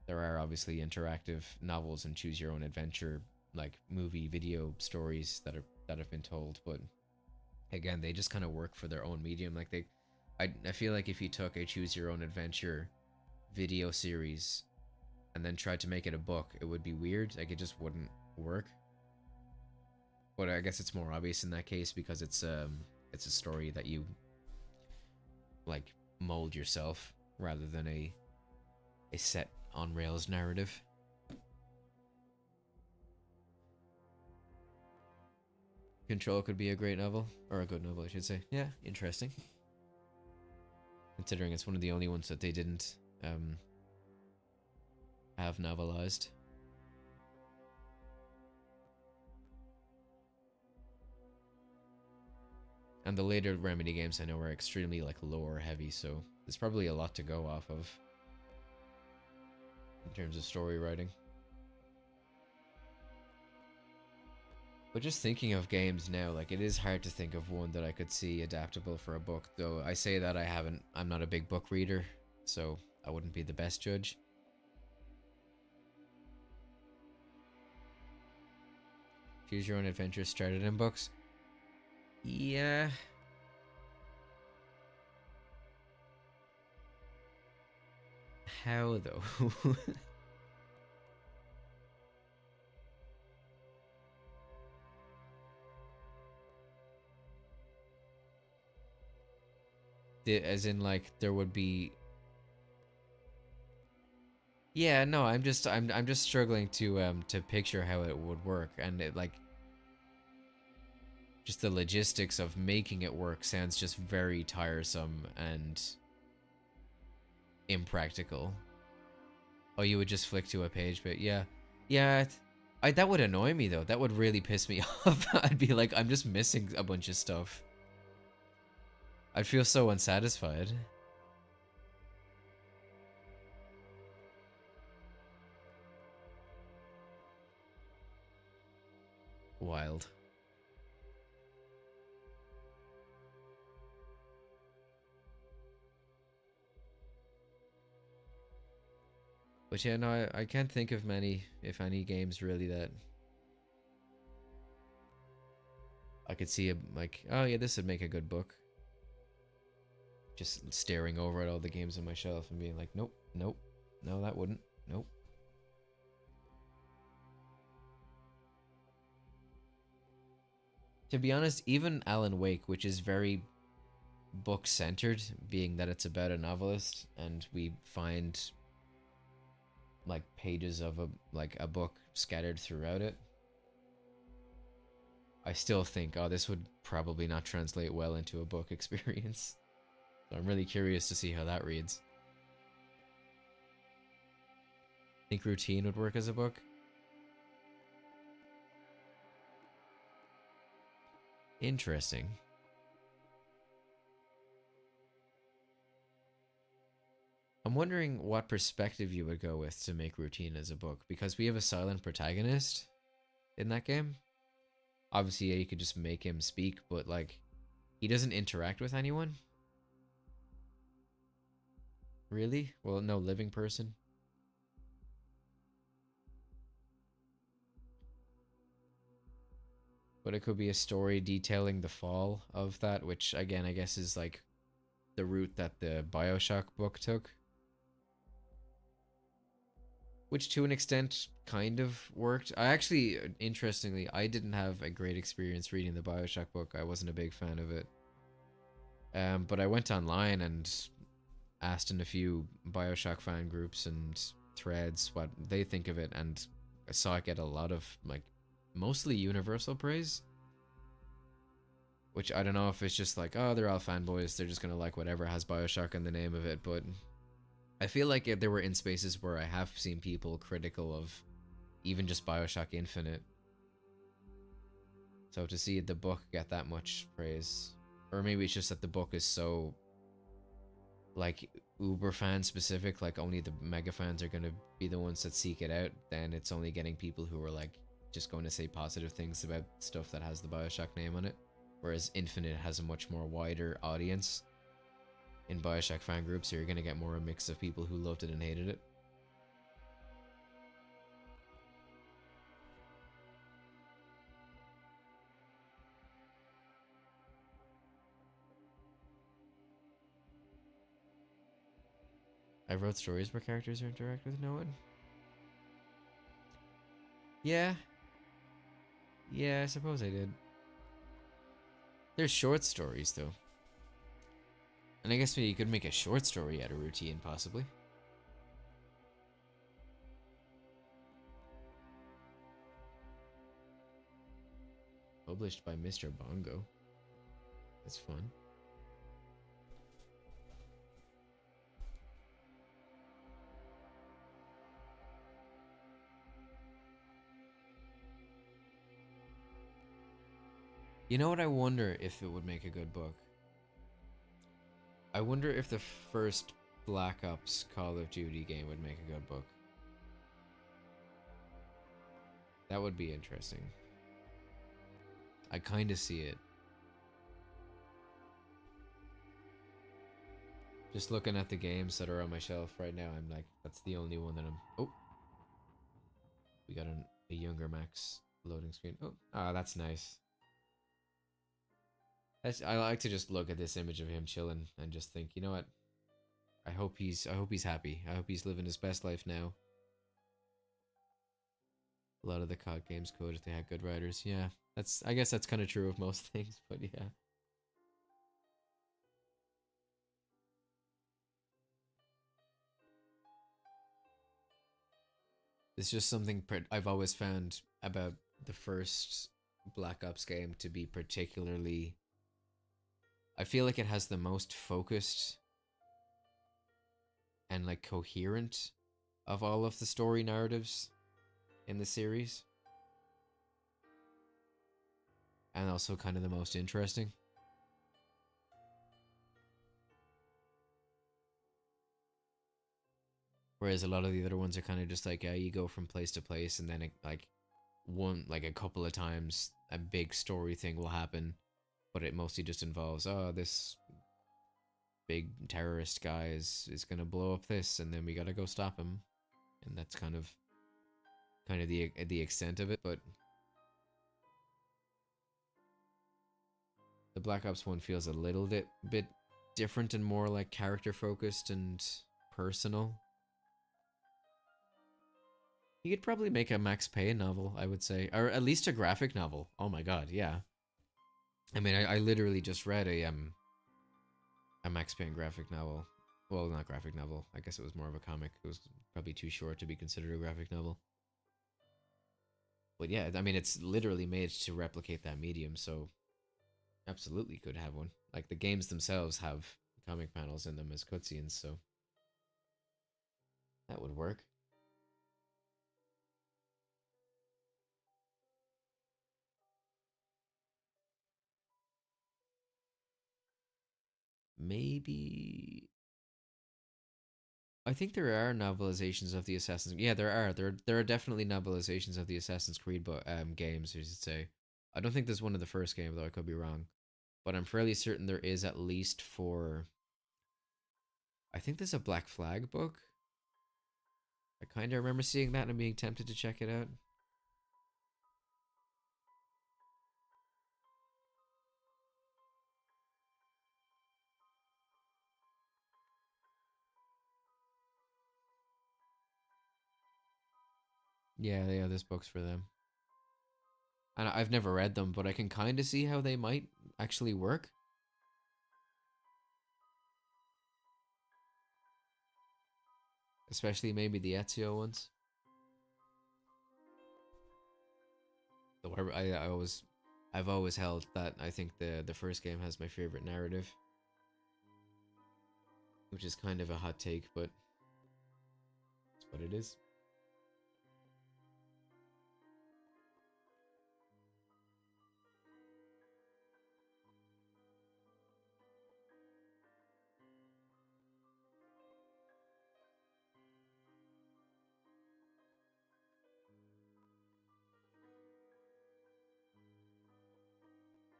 There are obviously interactive novels and choose your own adventure like movie video stories that have been told, but again, they just kind of work for their own medium. Like I feel like if you took a choose your own adventure video series and then tried to make it a book, it would be weird. Like it just wouldn't work. But I guess it's more obvious in that case because it's a story that you like mold yourself rather than a set on rails narrative. Control could be a great novel, or a good novel, I should say. Yeah, interesting. Considering it's one of the only ones that they didn't have novelized. And the later Remedy games I know are extremely like lore heavy, so there's probably a lot to go off of in terms of story writing. But just thinking of games now, like it is hard to think of one that I could see adaptable for a book, though I say that I'm not a big book reader, so I wouldn't be the best judge. Choose your own adventure started in books. Yeah. How though? As in like there would be. Yeah, no, I'm just struggling to picture how it would work, and it like just the logistics of making it work sounds just very tiresome and impractical. Oh, you would just flick to a page, but yeah. Yeah, that would annoy me though. That would really piss me off. I'd be like, I'm just missing a bunch of stuff. I'd feel so unsatisfied. Wild. But yeah, no, I can't think of many, if any, games really that I could see like, oh yeah, this would make a good book. Just staring over at all the games on my shelf and being like, nope, nope, no, that wouldn't, nope. To be honest, even Alan Wake, which is very book-centered, being that it's about a novelist, and we find like pages of a book scattered throughout it, I still think, oh, this would probably not translate well into a book experience. So I'm really curious to see how that reads. Think Routine would work as a book? Interesting. I'm wondering what perspective you would go with to make Routine as a book, because we have a silent protagonist in that game. Obviously, yeah, you could just make him speak, but like, he doesn't interact with anyone. Really? Well, no living person. But it could be a story detailing the fall of that, which again, I guess is like the route that the BioShock book took. Which to an extent kind of worked. I actually, interestingly, I didn't have a great experience reading the BioShock book. I wasn't a big fan of it. But I went online and asked in a few BioShock fan groups and threads what they think of it, and I saw it get a lot of like mostly universal praise. Which I don't know if it's just like, oh, they're all fanboys, they're just gonna like whatever has BioShock in the name of it, but I feel like there were in spaces where I have seen people critical of even just BioShock Infinite. So to see the book get that much praise, or maybe it's just that the book is so like uber fan specific, like only the mega fans are gonna be the ones that seek it out, then it's only getting people who are like just going to say positive things about stuff that has the Bioshock name on it, whereas Infinite has a much more wider audience in Bioshock fan groups, so you're going to get more a mix of people who loved it and hated it. I wrote stories where characters are interact with no one. Yeah. Yeah, I suppose I did. They're short stories, though. And I guess you could make a short story out of routine, possibly. Published by Mr. Bongo. That's fun. You know what I wonder if it would make a good book? I wonder if the first Black Ops Call of Duty game would make a good book. That would be interesting. I kind of see it. Just looking at the games that are on my shelf right now, I'm like, that's the only one that I'm... Oh! We got a younger Max loading screen. Oh, that's nice. I like to just look at this image of him chilling and just think, you know what? I hope he's happy. I hope he's living his best life now. A lot of the COD games could if they had good writers. Yeah, I guess that's kind of true of most things, but yeah. It's just something I've always found about the first Black Ops game to be particularly... I feel like it has the most focused and like coherent of all of the story narratives in the series. And also kind of the most interesting. Whereas a lot of the other ones are kind of just like, yeah, you go from place to place, and then it, like a couple of times a big story thing will happen, but it mostly just involves, oh, this big terrorist guy is gonna blow up this, and then we gotta go stop him, and that's kind of the extent of it. But the Black Ops one feels a little bit different and more like character focused and personal. You could probably make a Max Payne novel, I would say, or at least a graphic novel. Oh my god, yeah. I mean, I literally just read a Max Payne graphic novel. Well, not graphic novel. I guess it was more of a comic. It was probably too short to be considered a graphic novel. But yeah, I mean, it's literally made to replicate that medium, so absolutely could have one. Like, the games themselves have comic panels in them as cutscenes, so that would work. Maybe... I think there are novelizations of the Assassin's... Yeah, there are. There are definitely novelizations of the Assassin's Creed games, I should say. I don't think there's one of the first game, though I could be wrong. But I'm fairly certain there is at least for... I think there's a Black Flag book. I kind of remember seeing that and being tempted to check it out. Yeah, there's books for them. And I've never read them, but I can kind of see how they might actually work. Especially maybe the Ezio ones. Though I've always held that I think the first game has my favorite narrative. Which is kind of a hot take, but it's what it is.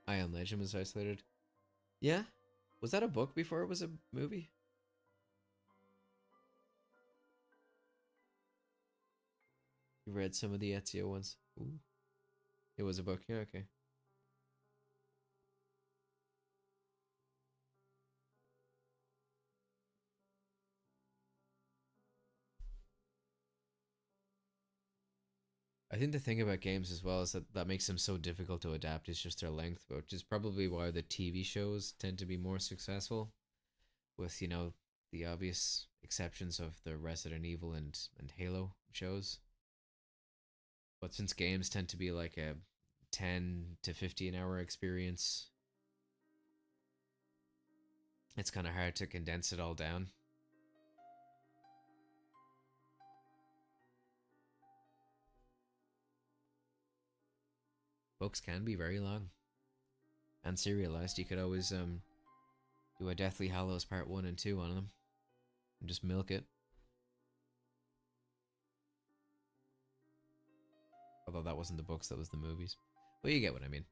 I Am Legend was isolated. Yeah? Was that a book before it was a movie? You read some of the Ezio ones? Ooh. It was a book, yeah, okay. I think the thing about games as well is that makes them so difficult to adapt is just their length, which is probably why the TV shows tend to be more successful, with, you know, the obvious exceptions of the Resident Evil and Halo shows. But since games tend to be like a 10 to 15 hour experience, it's kind of hard to condense it all down. Books can be very long and serialized. You could always do a Deathly Hallows Part 1 and 2 on them and just milk it. Although that wasn't the books, that was the movies. But you get what I mean.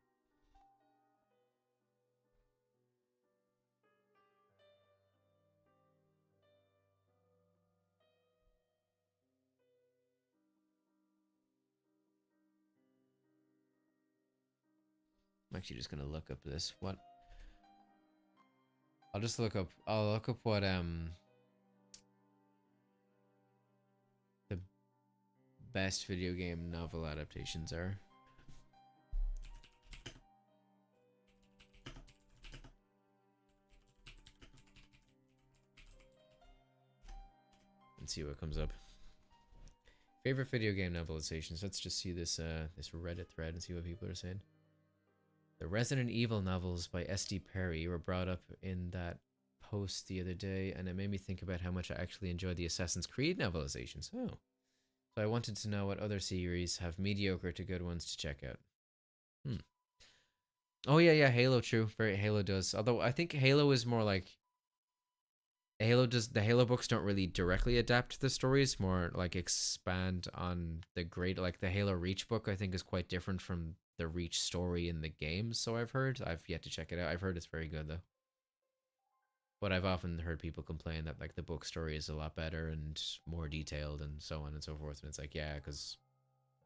I'm actually just gonna look up this. What? I'll look up what the best video game novel adaptations are. And see what comes up. Favorite video game novelizations. Let's just see this this Reddit thread and see what people are saying. The Resident Evil novels by S.D. Perry were brought up in that post the other day, and it made me think about how much I actually enjoy the Assassin's Creed novelizations. Oh. So I wanted to know what other series have mediocre to good ones to check out. Oh yeah, Halo, true. Very Halo does. Although I think Halo is more like the Halo books don't really directly adapt the stories, more like expand on the great, like the Halo Reach book I think is quite different from the Reach story in the games, so I've heard. I've yet to check it out. I've heard it's very good though. But I've often heard people complain that like the book story is a lot better and more detailed and so on and so forth, and it's like, yeah, cuz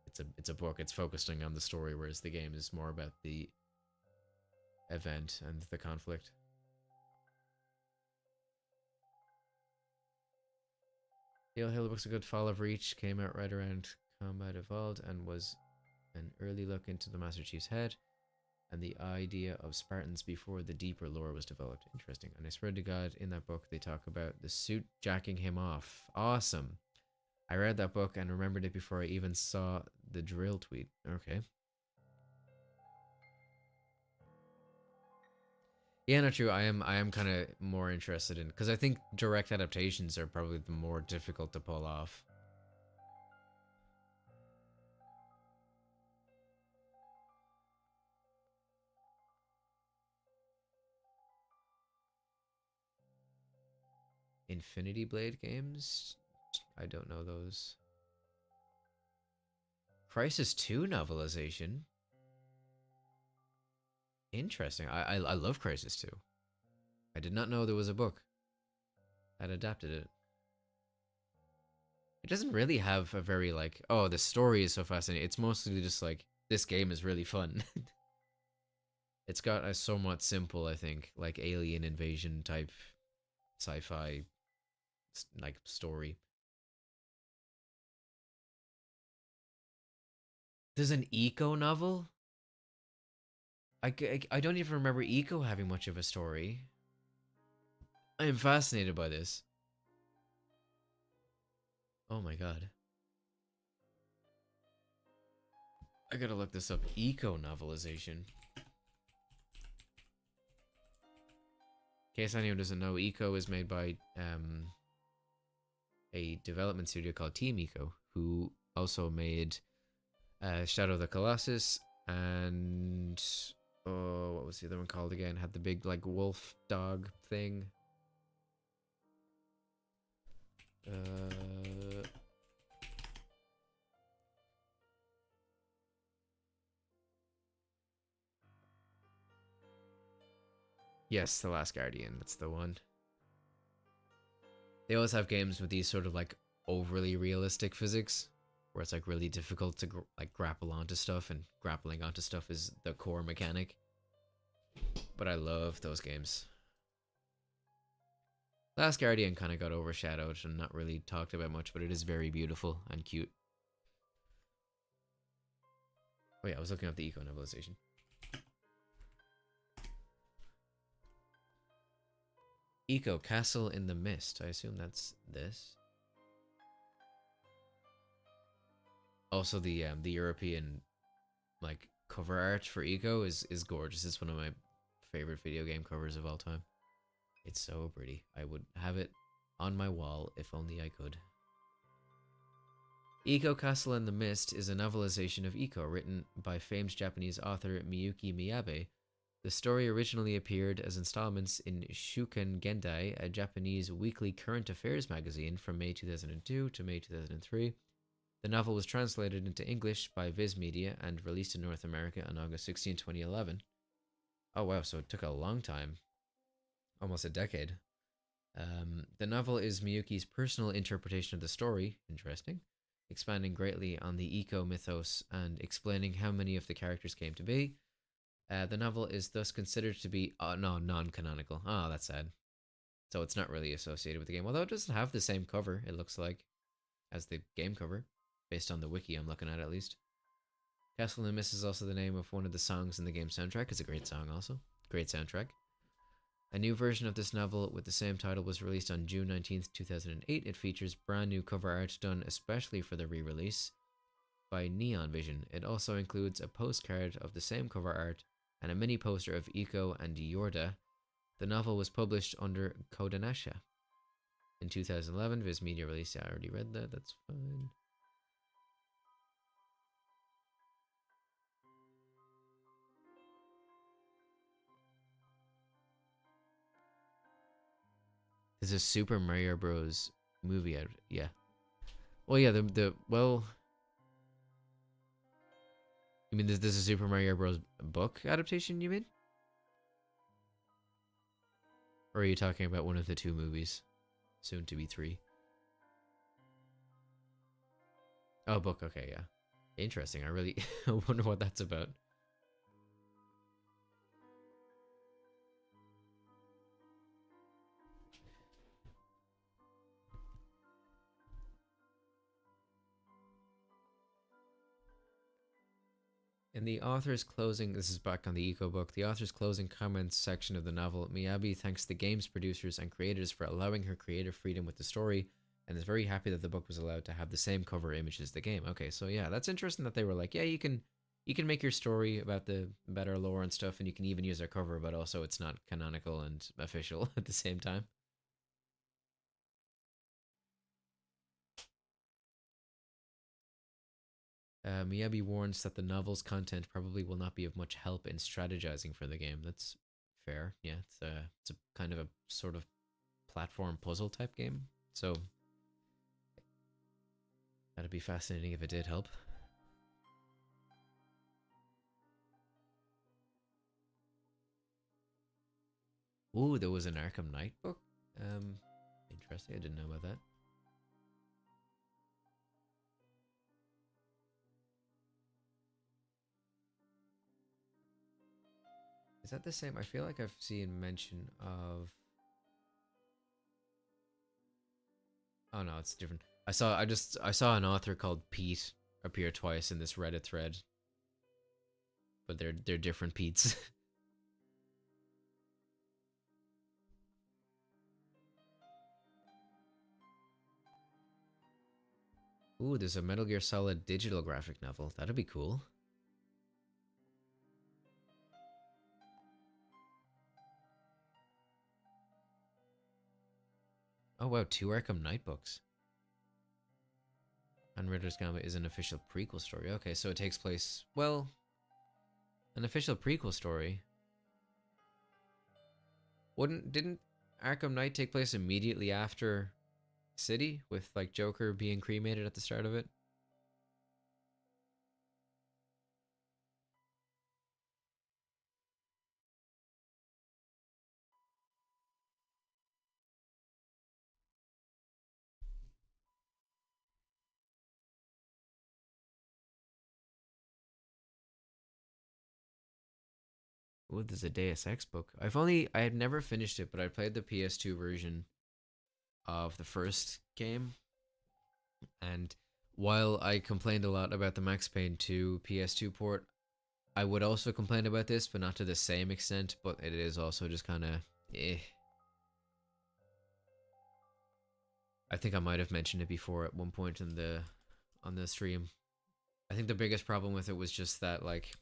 it's a book. It's focusing on the story, whereas the game is more about the event and the conflict. The Halo books a good fall of Reach, came out right around Combat Evolved and was an early look into the Master Chief's head and the idea of Spartans before the deeper lore was developed. Interesting. And I swear to God, in that book, they talk about the suit jacking him off. Awesome. I read that book and remembered it before I even saw the drill tweet. Okay. Yeah, no, true. I am kind of more interested in, because I think direct adaptations are probably the more difficult to pull off. Infinity Blade games? I don't know those. Crisis 2 novelization? Interesting. I love Crisis 2. I did not know there was a book that adapted it. It doesn't really have a very like, oh, the story is so fascinating. It's mostly just like, this game is really fun. It's got a somewhat simple, I think, like alien invasion type sci-fi like story. There's an eco novel? I don't even remember Eco having much of a story. I am fascinated by this. Oh my god. I gotta look this up. Eco novelization. In case anyone doesn't know, Eco is made by a development studio called Team Eco, who also made Shadow of the Colossus and oh, what was the other one called again? Had the big like wolf dog thing. Yes, The Last Guardian. That's the one. They always have games with these sort of like overly realistic physics, where it's like really difficult to like grapple onto stuff, and grappling onto stuff is the core mechanic. But I love those games. Last Guardian kind of got overshadowed and not really talked about much, but it is very beautiful and cute. Oh yeah, I was looking up the eco novelization. Eco Castle in the Mist. I assume that's this. Also, the European like cover art for Eco is gorgeous. It's one of my favorite video game covers of all time. It's so pretty. I would have it on my wall if only I could. Eco Castle in the Mist is a novelization of Eco written by famed Japanese author Miyuki Miyabe. The story originally appeared as installments in Shuken Gendai, a Japanese weekly current affairs magazine from May 2002 to May 2003. The novel was translated into English by Viz Media and released in North America on August 16, 2011. Oh wow, so it took a long time. Almost a decade. The novel is Miyuki's personal interpretation of the story, interesting, expanding greatly on the eco mythos and explaining how many of the characters came to be. The novel is thus considered to be non-canonical. Oh, that's sad. So it's not really associated with the game, although it doesn't have the same cover, it looks like, as the game cover, based on the wiki I'm looking at least. Castle in the Mist is also the name of one of the songs in the game soundtrack. It's a great song also. Great soundtrack. A new version of this novel with the same title was released on June 19th, 2008. It features brand new cover art done especially for the re-release by Neon Vision. It also includes a postcard of the same cover art and a mini poster of Eco and Yorda. The novel was published under Kodansha. In 2011, Viz Media released it. I already read that, that's fine. There's a Super Mario Bros. Movie out. Yeah. Well, yeah, well, you mean there's a Super Mario Bros. Book adaptation, you mean? Or are you talking about one of the two movies? Soon to be 3. Oh, book, okay, yeah. Interesting, I really wonder what that's about. In the author's closing, this is back on the Eco book, the author's closing comments section of the novel, Miyabi thanks the game's producers and creators for allowing her creative freedom with the story, and is very happy that the book was allowed to have the same cover image as the game. Okay, so yeah, that's interesting that they were like, yeah, you can make your story about the better lore and stuff, and you can even use our cover, but also it's not canonical and official at the same time. Miyabi warns that the novel's content probably will not be of much help in strategizing for the game. That's fair. Yeah, it's a kind of a sort of platform puzzle type game. So that'd be fascinating if it did help. Ooh, there was an Arkham Knight book. Interesting. I didn't know about that. Is that the same? I feel like I've seen mention of. Oh no, it's different. I saw an author called Pete appear twice in this Reddit thread, but they're different Pete's. Ooh, there's a Metal Gear Solid digital graphic novel. That'd be cool. Oh wow, 2 Arkham Knight books. And Ritter's Gambit is an official prequel story. Okay, so it takes place, well, an official prequel story. Didn't Arkham Knight take place immediately after City, with like Joker being cremated at the start of it? Oh, there's a Deus Ex book. I had never finished it, but I played the PS2 version of the first game. And while I complained a lot about the Max Payne 2 PS2 port, I would also complain about this, but not to the same extent. But it is also just kind of eh. I think I might have mentioned it before at one point in the on the stream. I think the biggest problem with it was just that like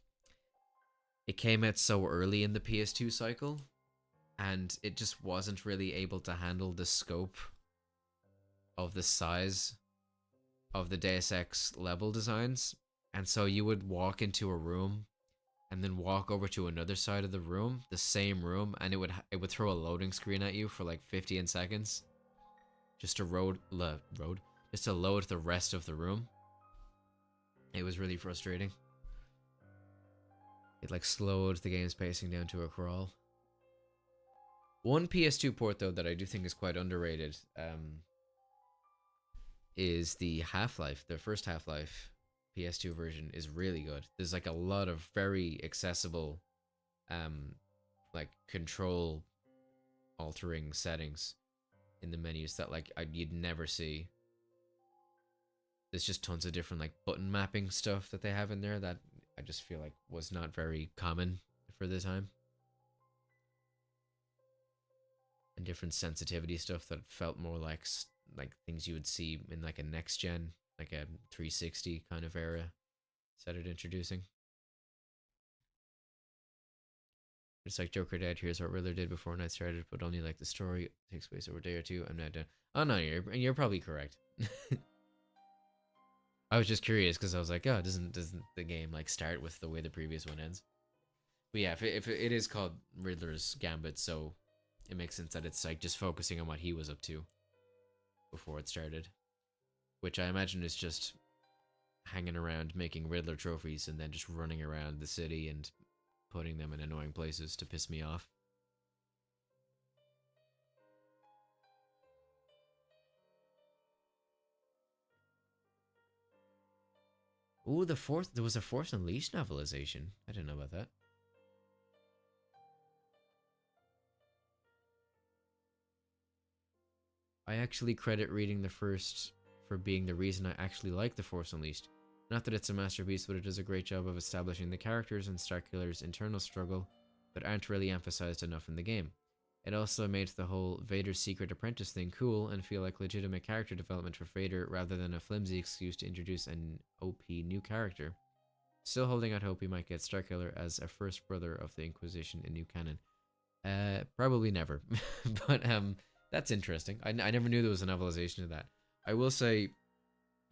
it came out so early in the PS2 cycle, and it just wasn't really able to handle the scope of the size of the Deus Ex level designs. And so you would walk into a room and then walk over to another side of the room, the same room, and it would throw a loading screen at you for like 15 seconds just to just to load the rest of the room. It was really frustrating. It like slowed the game's pacing down to a crawl. One PS2 port though that I do think is quite underrated is the Half-Life. The first Half-Life PS2 version is really good. There's like a lot of very accessible like control altering settings in the menus that like you'd never see. There's just tons of different like button mapping stuff that they have in there that I just feel like was not very common for the time. And different sensitivity stuff that felt more like things you would see in like a next gen, like a 360 kind of era started introducing. It's like Joker Dead. Here's what Riddler did before Night started, but only like the story takes place over a day or two. I'm not done. Oh no, you're probably correct. I was just curious because I was like, oh, doesn't the game like start with the way the previous one ends? But yeah, if it is called Riddler's Gambit, so it makes sense that it's like just focusing on what he was up to before it started, which I imagine is just hanging around making Riddler trophies and then just running around the city and putting them in annoying places to piss me off. Ooh, there was a Force Unleashed novelization. I didn't know about that. I actually credit reading the first for being the reason I actually like The Force Unleashed. Not that it's a masterpiece, but it does a great job of establishing the characters and Starkiller's internal struggle that aren't really emphasized enough in the game. It also made the whole Vader's secret apprentice thing cool and feel like legitimate character development for Vader rather than a flimsy excuse to introduce an OP new character. Still holding out hope we might get Starkiller as a first brother of the Inquisition in new canon. Probably never, but that's interesting. I never knew there was a novelization of that. I will say,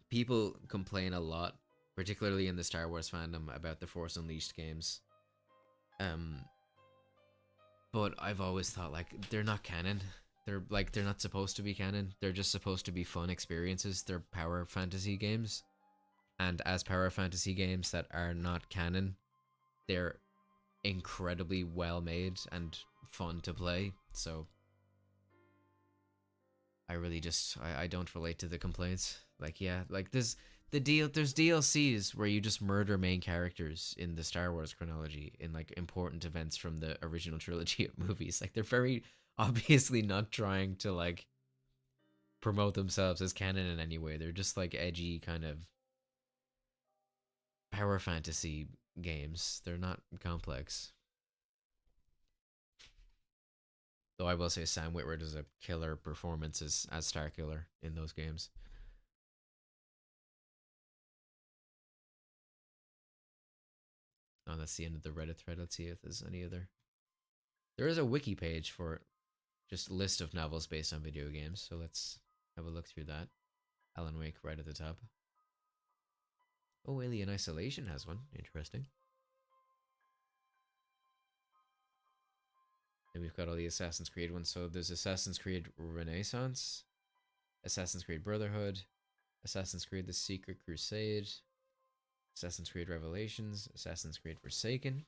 people complain a lot, particularly in the Star Wars fandom, about the Force Unleashed games. But I've always thought like they're not canon. They're not supposed to be canon. They're just supposed to be fun experiences. They're power fantasy games. And as power fantasy games that are not canon, they're incredibly well made and fun to play. So I really just I don't relate to the complaints. Like yeah, like there's DLCs where you just murder main characters in the Star Wars chronology in like important events from the original trilogy of movies. Like they're very obviously not trying to like promote themselves as canon in any way. They're just like edgy kind of power fantasy games. They're not complex. Though I will say Sam Witwer does a killer performance as Starkiller in those games. Oh, that's the end of the Reddit thread. Let's see if there's any other. There is a wiki page for just a list of novels based on video games, so let's have a look through that. Alan Wake right at the top. Oh, Alien Isolation has one. Interesting. And we've got all the Assassin's Creed ones. So there's Assassin's Creed Renaissance, Assassin's Creed Brotherhood, Assassin's Creed The Secret Crusade, Assassin's Creed Revelations, Assassin's Creed Forsaken,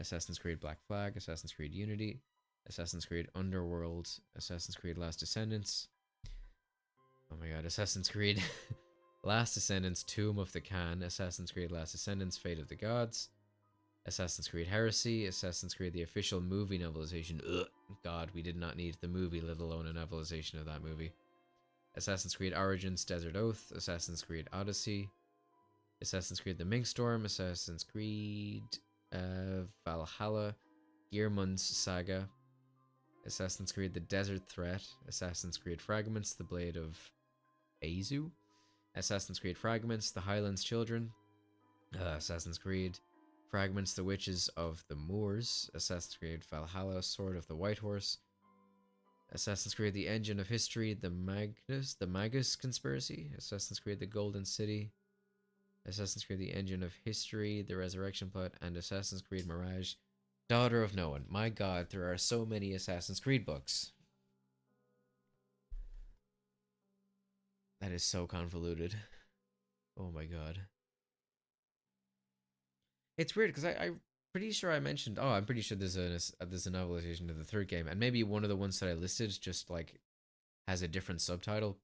Assassin's Creed Black Flag, Assassin's Creed Unity, Assassin's Creed Underworld, Assassin's Creed Last Descendants. Oh my god, Assassin's Creed Last Descendants, Tomb of the Khan, Assassin's Creed Last Descendants, Fate of the Gods, Assassin's Creed Heresy, Assassin's Creed the official movie novelization. Ugh, God, we did not need the movie, let alone a novelization of that movie. Assassin's Creed Origins Desert Oath, Assassin's Creed Odyssey, Assassin's Creed The Mink Storm, Assassin's Creed Valhalla, Gearmund's Saga, Assassin's Creed The Desert Threat, Assassin's Creed Fragments, The Blade of Azu, Assassin's Creed Fragments, The Highlands Children, Assassin's Creed Fragments, The Witches of the Moors, Assassin's Creed Valhalla, Sword of the White Horse, Assassin's Creed The Engine of History, The Magus Conspiracy, Assassin's Creed The Golden City, Assassin's Creed The Engine of History, The Resurrection Plot, and Assassin's Creed Mirage, Daughter of No One. My God, there are so many Assassin's Creed books. That is so convoluted. Oh my God. It's weird because I'm pretty sure I mentioned. Oh, I'm pretty sure there's a novelization of the third game, and maybe one of the ones that I listed just like has a different subtitle.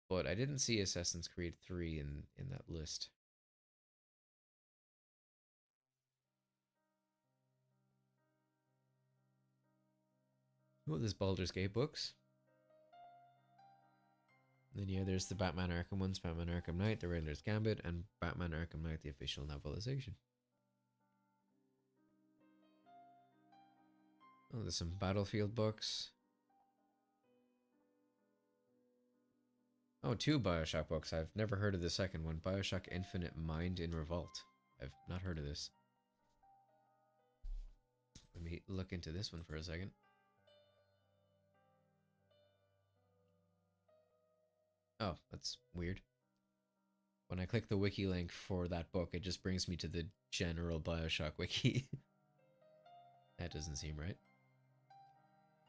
But I didn't see Assassin's Creed 3 in that list. Oh, there's Baldur's Gate books. Then yeah, there's the Batman Arkham ones, Batman Arkham Knight, The Riddler's Gambit, and Batman Arkham Knight, the official novelization. Oh, there's some Battlefield books. Oh, two Bioshock books. I've never heard of the second one. Bioshock Infinite Mind in Revolt. I've not heard of this. Let me look into this one for a second. Oh, that's weird. When I click the wiki link for that book, it just brings me to the general Bioshock wiki. That doesn't seem right.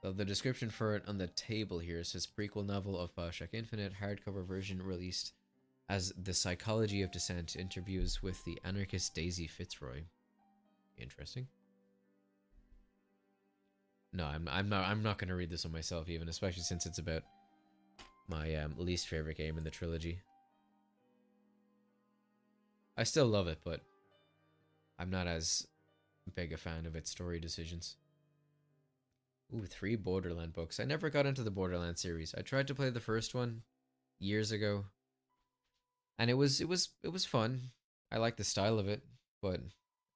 So the description for it on the table here says prequel novel of Bioshock Infinite, hardcover version released as The Psychology of Dissent, interviews with the anarchist Daisy Fitzroy. Interesting. No, I'm not going to read this one myself, even, especially since it's about my least favorite game in the trilogy. I still love it, but I'm not as big a fan of its story decisions. Ooh, 3 Borderland books. I never got into the Borderland series. I tried to play the first one years ago, and it was fun. I liked the style of it, but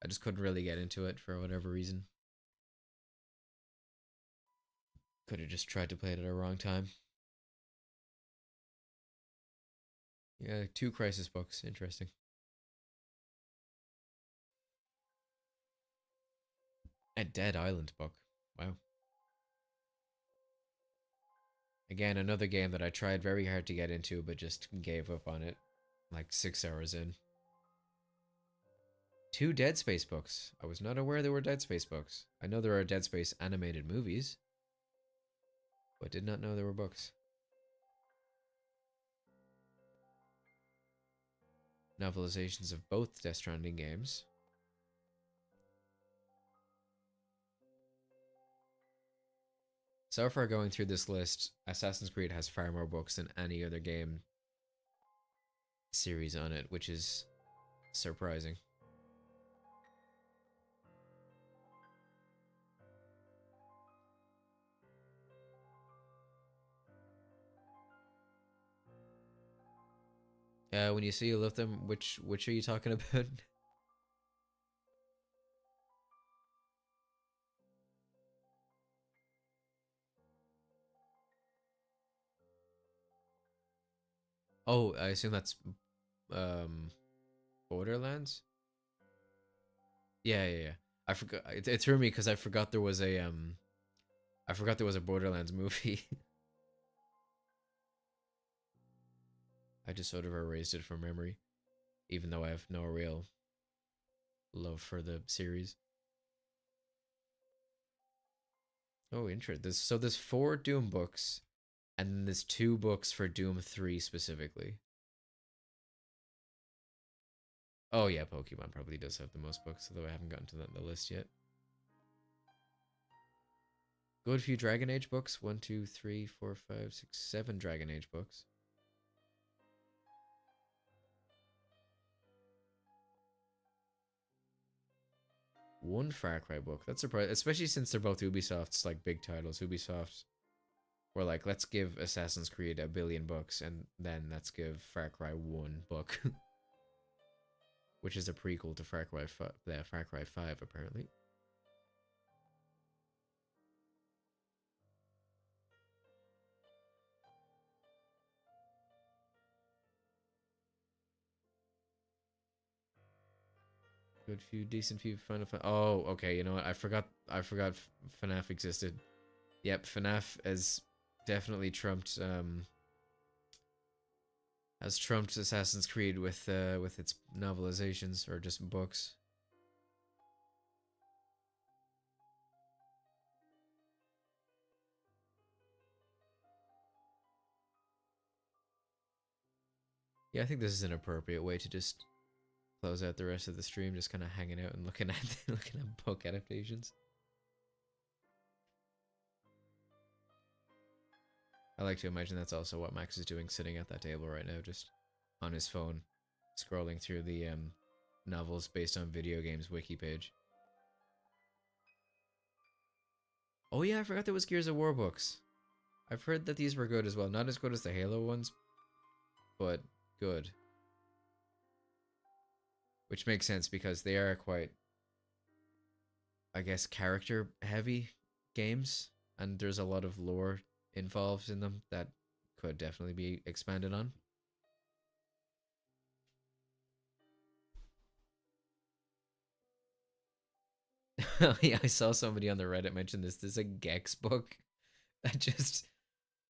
I just couldn't really get into it for whatever reason. Could have just tried to play it at a wrong time. Yeah, 2 Crisis books. Interesting. A Dead Island book. Wow. Again, another game that I tried very hard to get into, but just gave up on it like 6 hours in. 2 Dead Space books. I was not aware there were Dead Space books. I know there are Dead Space animated movies, but did not know there were books. Novelizations of both Death Stranding games. So far going through this list, Assassin's Creed has far more books than any other game series on it, which is surprising. When you say you love them, which are you talking about? Oh, I assume that's Borderlands. Yeah. I forgot. It threw me because I forgot there was a Borderlands movie. I just sort of erased it from memory, even though I have no real love for the series. Oh, interesting. So there's 4 Doom books, and then there's 2 books for Doom 3 specifically. Oh yeah, Pokemon probably does have the most books, although I haven't gotten to that in the list yet. Good few Dragon Age books. 1, 2, 3, 4, 5, 6, 7 Dragon Age books. one Far Cry book. That's surprising, especially since they're both Ubisoft's like big titles. Ubisoft were like, let's give Assassin's Creed 1 billion books, and then let's give Far Cry 1 book, which is a prequel to Far Cry 5, apparently. Good few, decent few Final Fantasy. Oh, okay. You know what? I forgot. FNAF existed. Yep, FNAF has definitely trumped. Has trumped Assassin's Creed with its novelizations or just books. Yeah, I think this is an appropriate way to just close out the rest of the stream, just kind of hanging out and looking at looking at book adaptations. I like to imagine that's also what Max is doing, sitting at that table right now, just on his phone, scrolling through the novels based on video games wiki page. Oh yeah, I forgot there was Gears of War books. I've heard that these were good as well. Not as good as the Halo ones, but good. Which makes sense because they are quite, I guess, character heavy games, and there's a lot of lore involved in them that could definitely be expanded on. Yeah, I saw somebody on the Reddit mention this. There's a Gex book that just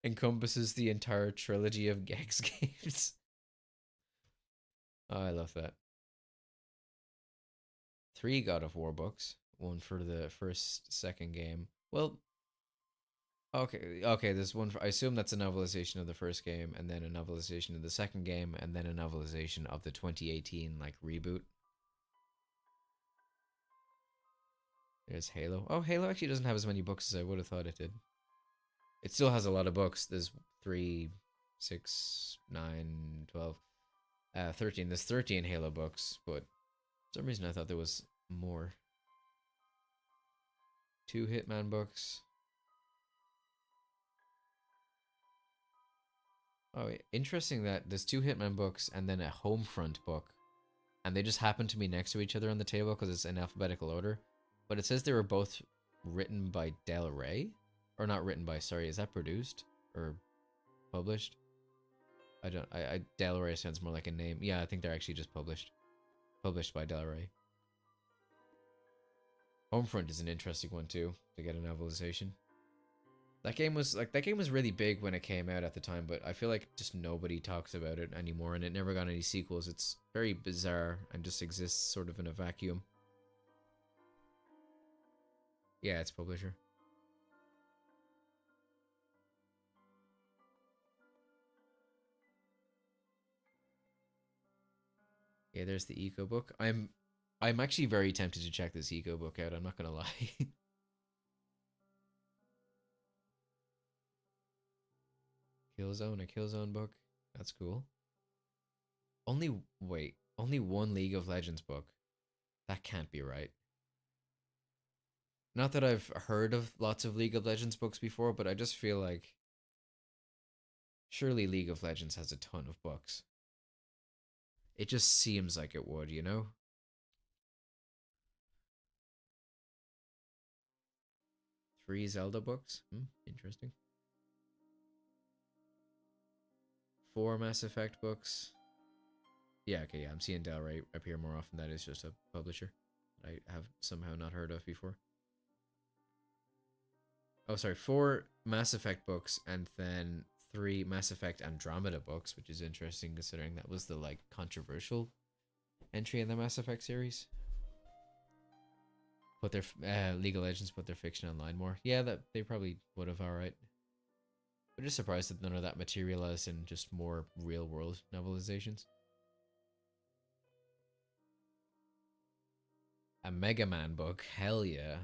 encompasses the entire trilogy of Gex games. Oh, I love that. 3 God of War books, one for the second game. Well, okay. There's one. I assume that's a novelization of the first game, and then a novelization of the second game, and then a novelization of the 2018 like reboot. There's Halo. Oh, Halo actually doesn't have as many books as I would have thought it did. It still has a lot of books. There's 3, 6, 9, 12, 13. There's 13 Halo books, but for some reason I thought there was more. 2 Hitman books. Oh, interesting that there's 2 Hitman books and then a Homefront book. And they just happen to be next to each other on the table because it's in alphabetical order. But it says they were both written by Del Rey? Or not written by, sorry, is that produced? Or published? Del Rey sounds more like a name. Yeah, I think they're actually just published. Published by Del Rey. Homefront is an interesting one too, to get a novelization. That game was really big when it came out at the time, but I feel like just nobody talks about it anymore, and it never got any sequels. It's very bizarre and just exists sort of in a vacuum. Yeah, it's publisher. Yeah, there's the eco book. I'm actually very tempted to check this eco book out, I'm not gonna lie. A Killzone book. That's cool. Only only one League of Legends book. That can't be right. Not that I've heard of lots of League of Legends books before, but I just feel like surely League of Legends has a ton of books. It just seems like it would, you know? 3 Zelda books? Interesting. 4 Mass Effect books. Yeah, okay, yeah, I'm seeing Del Rey appear more often. That is just a publisher I have somehow not heard of before. Oh, sorry, 4 Mass Effect books and then 3 Mass Effect Andromeda books, which is interesting considering that was the like controversial entry in the Mass Effect series. Put their League of Legends put their fiction online more. Yeah, that they probably would have. All right. I'm just surprised that none of that materialized in just more real world novelizations. A Mega Man book, hell yeah.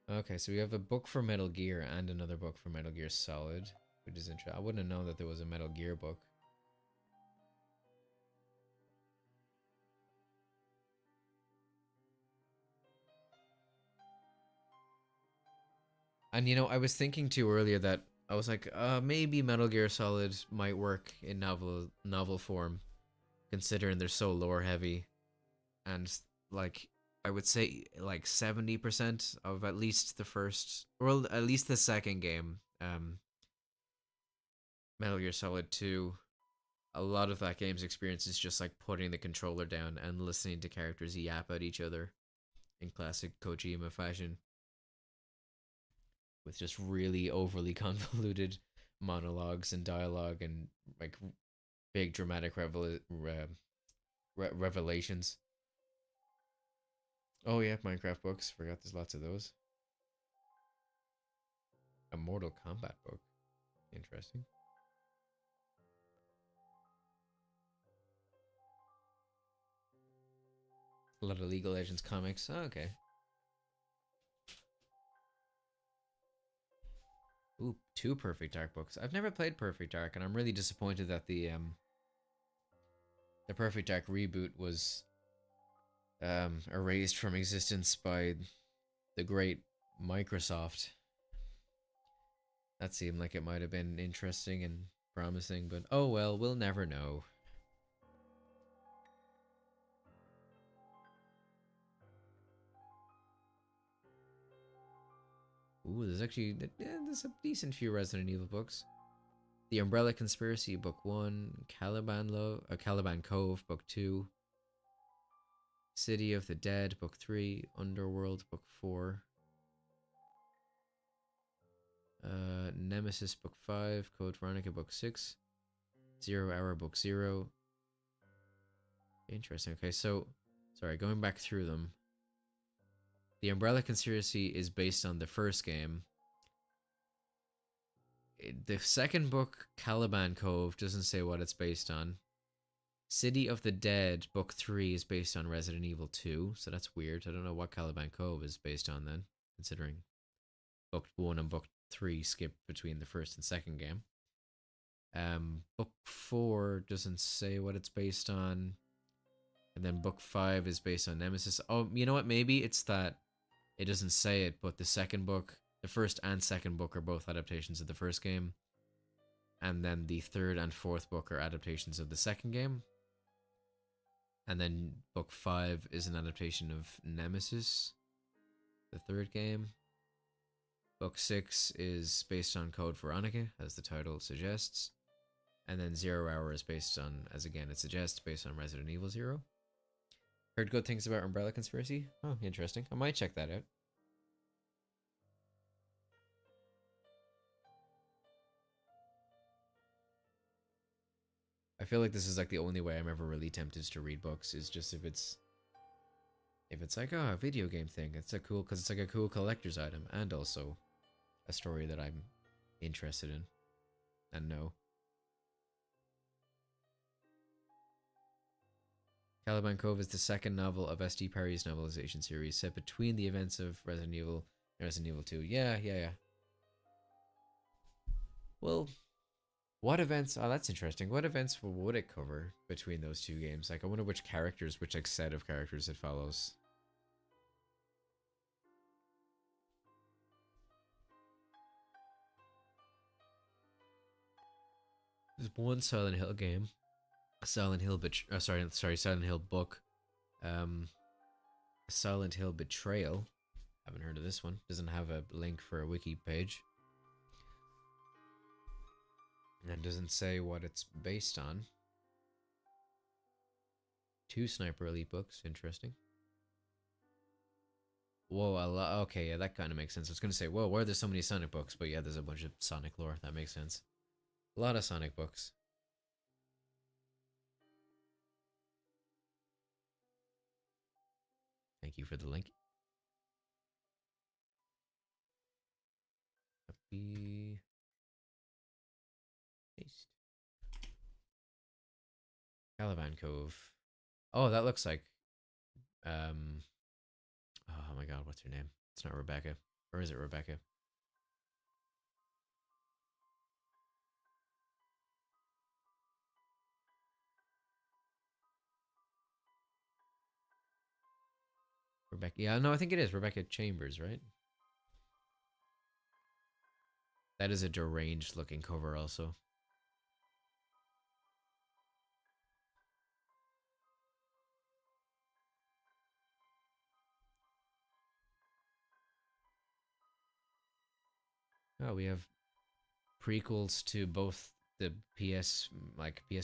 Okay, so we have a book for Metal Gear and another book for Metal Gear Solid, which is interesting. I wouldn't have known that there was a Metal Gear book. And you know, I was thinking too earlier that I was like, maybe Metal Gear Solid might work in novel form, considering they're so lore heavy, and like I would say like 70% of at least the first, or at least the second game, Metal Gear Solid 2. A lot of that game's experience is just like putting the controller down and listening to characters yap at each other in classic Kojima fashion, with just really overly convoluted monologues and dialogue and like big dramatic revelations. Oh yeah, Minecraft books. Forgot there's lots of those. A Mortal Kombat book. Interesting. A lot of League of Legends comics. Oh, okay. Ooh, two Perfect Dark books. I've never played Perfect Dark, and I'm really disappointed that the Perfect Dark reboot was erased from existence by the great Microsoft. That seemed like it might have been interesting and promising, but oh well, we'll never know. Ooh, there's actually there's a decent few Resident Evil books. The Umbrella Conspiracy, Book 1, Caliban Cove, Book 2, City of the Dead, Book 3, Underworld, Book 4, Nemesis, Book 5, Code Veronica, Book 6, Zero Hour, Book 0. Interesting. Okay, so, sorry, going back through them. The Umbrella Conspiracy is based on the first game. The second book, Caliban Cove, doesn't say what it's based on. City of the Dead, Book 3, is based on Resident Evil 2, so that's weird. I don't know what Caliban Cove is based on then, considering Book 1 and Book 3 skip between the first and second game. Book 4 doesn't say what it's based on. And then Book 5 is based on Nemesis. Oh, you know what? Maybe it's that it doesn't say it, but the second book, the first and second book are both adaptations of the first game. And then the third and fourth book are adaptations of the second game. And then Book 5 is an adaptation of Nemesis, the third game. Book 6 is based on Code Veronica, as the title suggests. And then Zero Hour is based on, as again it suggests, based on Resident Evil 0. Heard good things about Umbrella Conspiracy? Oh, interesting. I might check that out. I feel like this is like the only way I'm ever really tempted to read books is just if it's like, oh, a video game thing. It's a cool, because it's like a cool collector's item and also a story that I'm interested in and know. Caliban Cove is the second novel of S.D. Perry's novelization series set between the events of Resident Evil and Resident Evil 2. Yeah. Well, what events? Oh, that's interesting. What events would it cover between those two games? Like, I wonder which characters, which like set of characters it follows. There's one Silent Hill game, Silent Hill, Silent Hill book, um, Silent Hill Betrayal. Haven't heard of this one. Doesn't have a link for a wiki page. And doesn't say what it's based on. Two Sniper Elite books, interesting. Whoa, okay, yeah, that kind of makes sense. I was going to say, whoa, why are there so many Sonic books? But yeah, there's a bunch of Sonic lore. That makes sense. A lot of Sonic books. Thank you for the link. Copy. Paste. Caliban Cove. Oh, that looks like oh my god, what's her name? It's not Rebecca. Or is it Rebecca? Rebecca. Yeah, no, I think it is Rebecca Chambers, right? That is a deranged looking cover, also. Oh, we have prequels to both the PS4,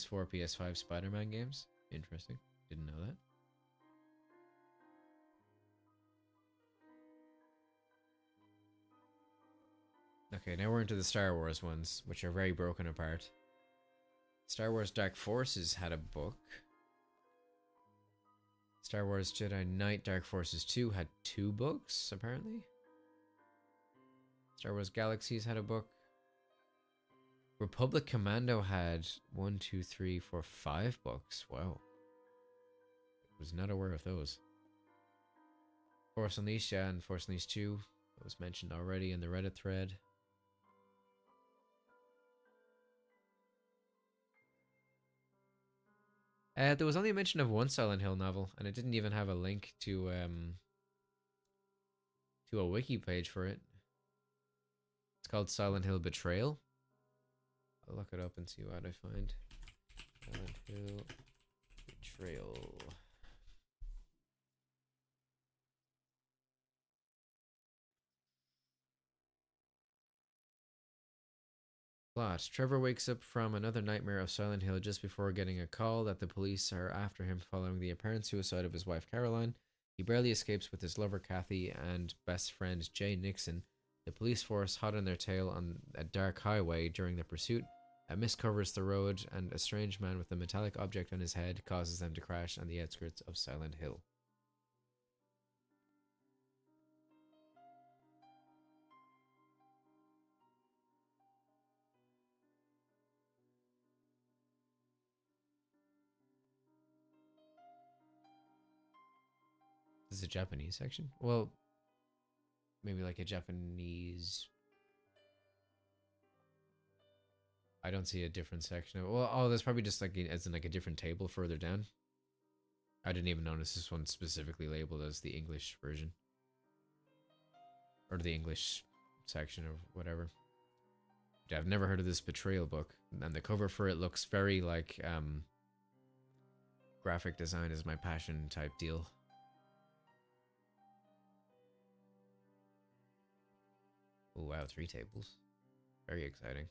PS5 Spider-Man games. Interesting. Didn't know that. Okay, now we're into the Star Wars ones, which are very broken apart. Star Wars Dark Forces had a book. Star Wars Jedi Knight Dark Forces 2 had 2 books, apparently. Star Wars Galaxies had a book. Republic Commando had 1, 2, 3, 4, 5 books. Wow. I was not aware of those. Force Unleashed, yeah, and Force Unleashed 2. That was mentioned already in the Reddit thread. There was only a mention of one Silent Hill novel, and it didn't even have a link to a wiki page for it. It's called Silent Hill Betrayal. I'll look it up and see what I find. Silent Hill Betrayal. Plot. Trevor wakes up from another nightmare of Silent Hill just before getting a call that the police are after him following the apparent suicide of his wife Caroline. He barely escapes with his lover Kathy and best friend Jay Nixon. The police force, hot on their tail on a dark highway during the pursuit. A mist covers the road, and a strange man with a metallic object on his head causes them to crash on the outskirts of Silent Hill. This is a Japanese section? Well, maybe like a Japanese... I don't see a different section. Well, oh, there's probably just like as in like a different table further down. I didn't even notice this one specifically labeled as the English version. Or the English section or whatever. But I've never heard of this Betrayal book. And the cover for it looks very like graphic design is my passion type deal. Oh wow, 3 tables. Very exciting.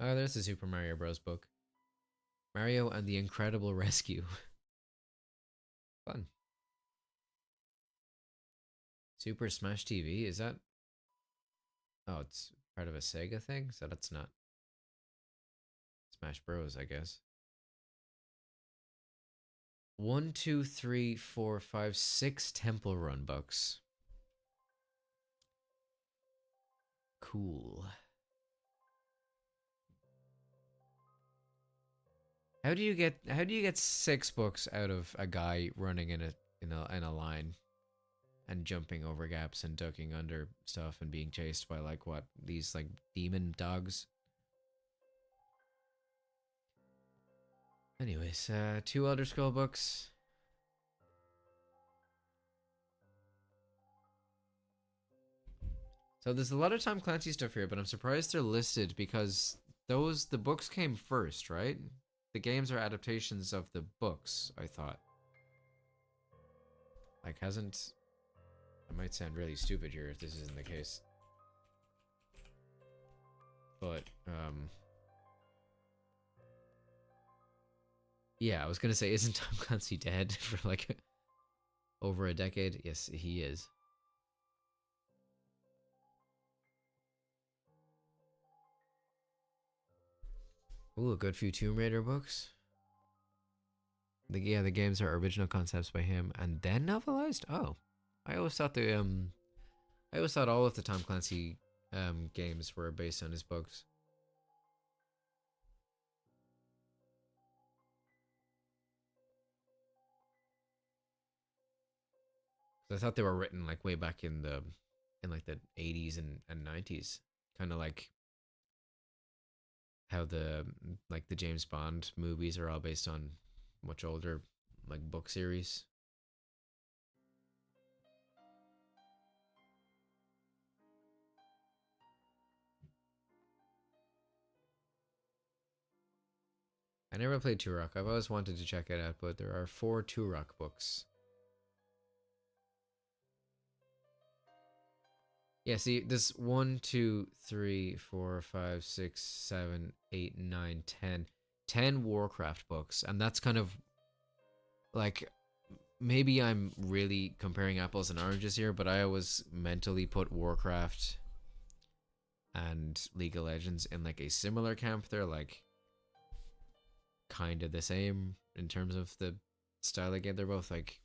Oh, there's the Super Mario Bros. Book. Mario and the Incredible Rescue. Fun. Super Smash TV, is that... Oh, it's part of a Sega thing? So that's not... Smash Bros, I guess. 1, 2, 3, 4, 5, 6 Temple Run books. Cool. How do you get 6 books out of a guy running in a line and jumping over gaps and ducking under stuff and being chased by like what, these like demon dogs? Anyways, 2 Elder Scroll books. So there's a lot of Tom Clancy stuff here, but I'm surprised they're listed because the books came first, right? The games are adaptations of the books, I thought. Like, hasn't... I might sound really stupid here if this isn't the case. But, yeah, I was gonna say, isn't Tom Clancy dead for like over a decade? Yes, he is. Ooh, a good few Tomb Raider books. The games are original concepts by him and then novelized? Oh. I always thought all of the Tom Clancy games were based on his books. I thought they were written like way back in like the 80s and 90s, kind of like how the James Bond movies are all based on much older like book series. I never played Turok. I've always wanted to check it out, but there are 4 Turok books. Yeah, see, there's 1, 2, 3, 4, 5, 6, 7, 8, 9, 10. 10 Warcraft books, and that's kind of like maybe I'm really comparing apples and oranges here, but I always mentally put Warcraft and League of Legends in like a similar camp. They're like kind of the same in terms of the style of game. They're both like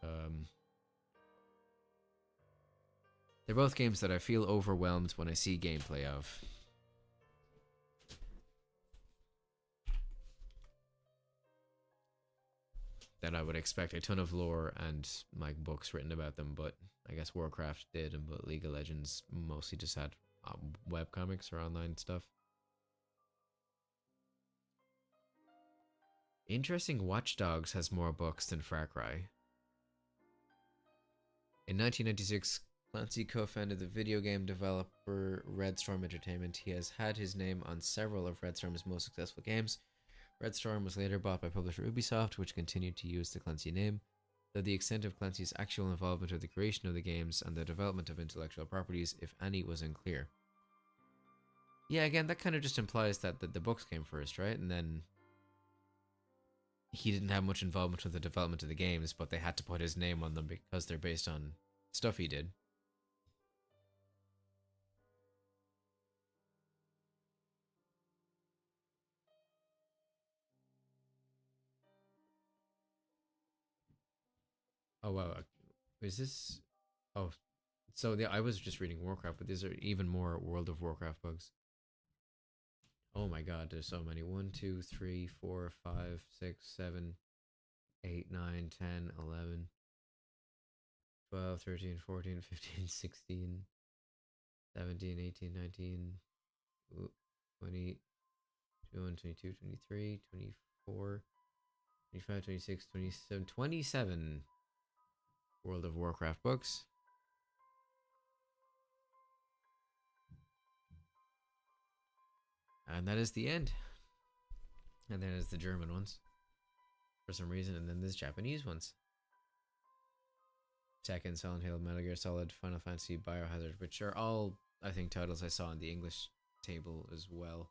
um they're both games that I feel overwhelmed when I see gameplay of. That I would expect a ton of lore and like books written about them, but I guess Warcraft did, and but League of Legends mostly just had webcomics or online stuff. Interesting, Watch Dogs has more books than Far Cry. In 1996, Clancy co-founded the video game developer Red Storm Entertainment. He has had his name on several of Red Storm's most successful games. Red Storm was later bought by publisher Ubisoft, which continued to use the Clancy name, though the extent of Clancy's actual involvement with the creation of the games and the development of intellectual properties, if any, was unclear. Yeah, again, that kind of just implies that the books came first, right? And then he didn't have much involvement with the development of the games, but they had to put his name on them because they're based on stuff he did. Oh wow, is this? Oh, so I was just reading Warcraft, but these are even more World of Warcraft books. Oh my God, there's so many. 1, 2, 3, 4, 5, 6, 7, 8, 9, 10, 11, 12, 13, 14, 15, 16, 17, 18, 19, 20, 21, 22, 23, 24, 25, 26, 27, 27 World of Warcraft books. And that is the end. And then there's the German ones for some reason, and then there's Japanese ones. Tekken, Silent Hill, Metal Gear Solid, Final Fantasy, Biohazard, which are all, I think, titles I saw in the English table as well.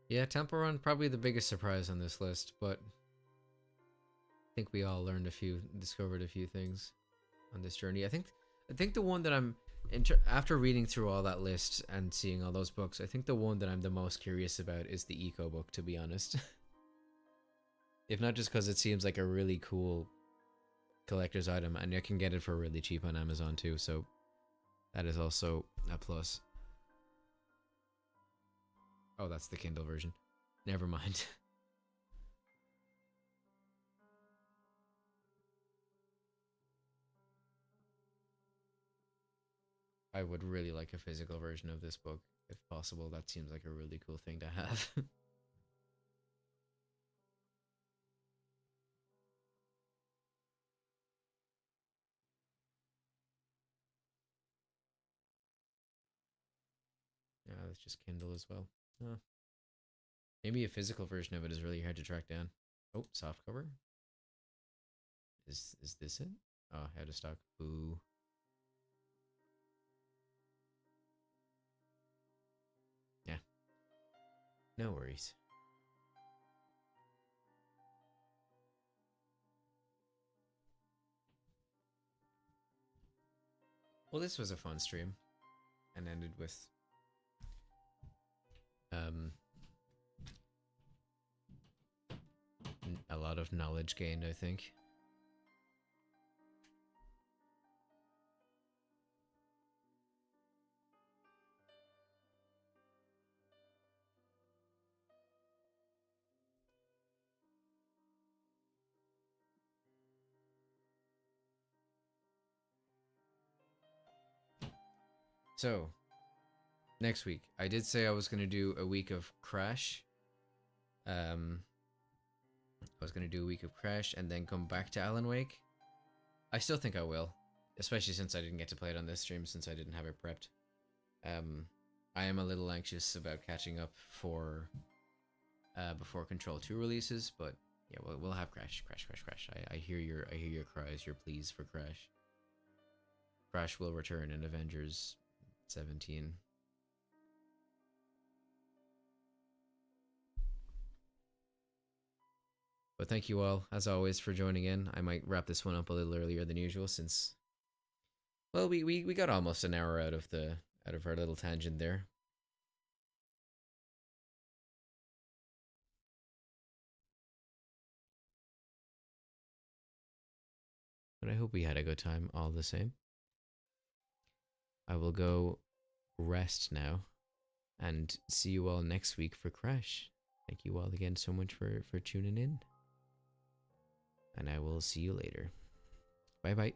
Yeah, Temple Run probably the biggest surprise on this list, but I think we all discovered a few things on this journey. I think the one that I'm after reading through all that list and seeing all those books, I think the one that I'm the most curious about is the eco book, to be honest. If not just because it seems like a really cool collector's item, and you can get it for really cheap on Amazon too, so that is also a plus. Oh, that's the Kindle version. Never mind. I would really like a physical version of this book, if possible. That seems like a really cool thing to have. Yeah, it's just Kindle as well. Oh. Maybe a physical version of it is really hard to track down. Oh, soft cover. Is this it? Oh, out of stock. Boo. Yeah. No worries. Well, this was a fun stream, and ended with a lot lot of knowledge gained, I think. So, next week, I did say I was going to do a week of Crash. I was going to do a week of Crash and then come back to Alan Wake. I still think I will, especially since I didn't get to play it on this stream since I didn't have it prepped. I am a little anxious about catching up for before Control 2 releases, but yeah, we'll have Crash. I hear your cries, your pleas for Crash. Crash will return in Avengers 17. But thank you all, as always, for joining in. I might wrap this one up a little earlier than usual since, well, we got almost an hour out of our little tangent there. But I hope we had a good time all the same. I will go rest now and see you all next week for Crash. Thank you all again so much for tuning in. And I will see you later. Bye bye.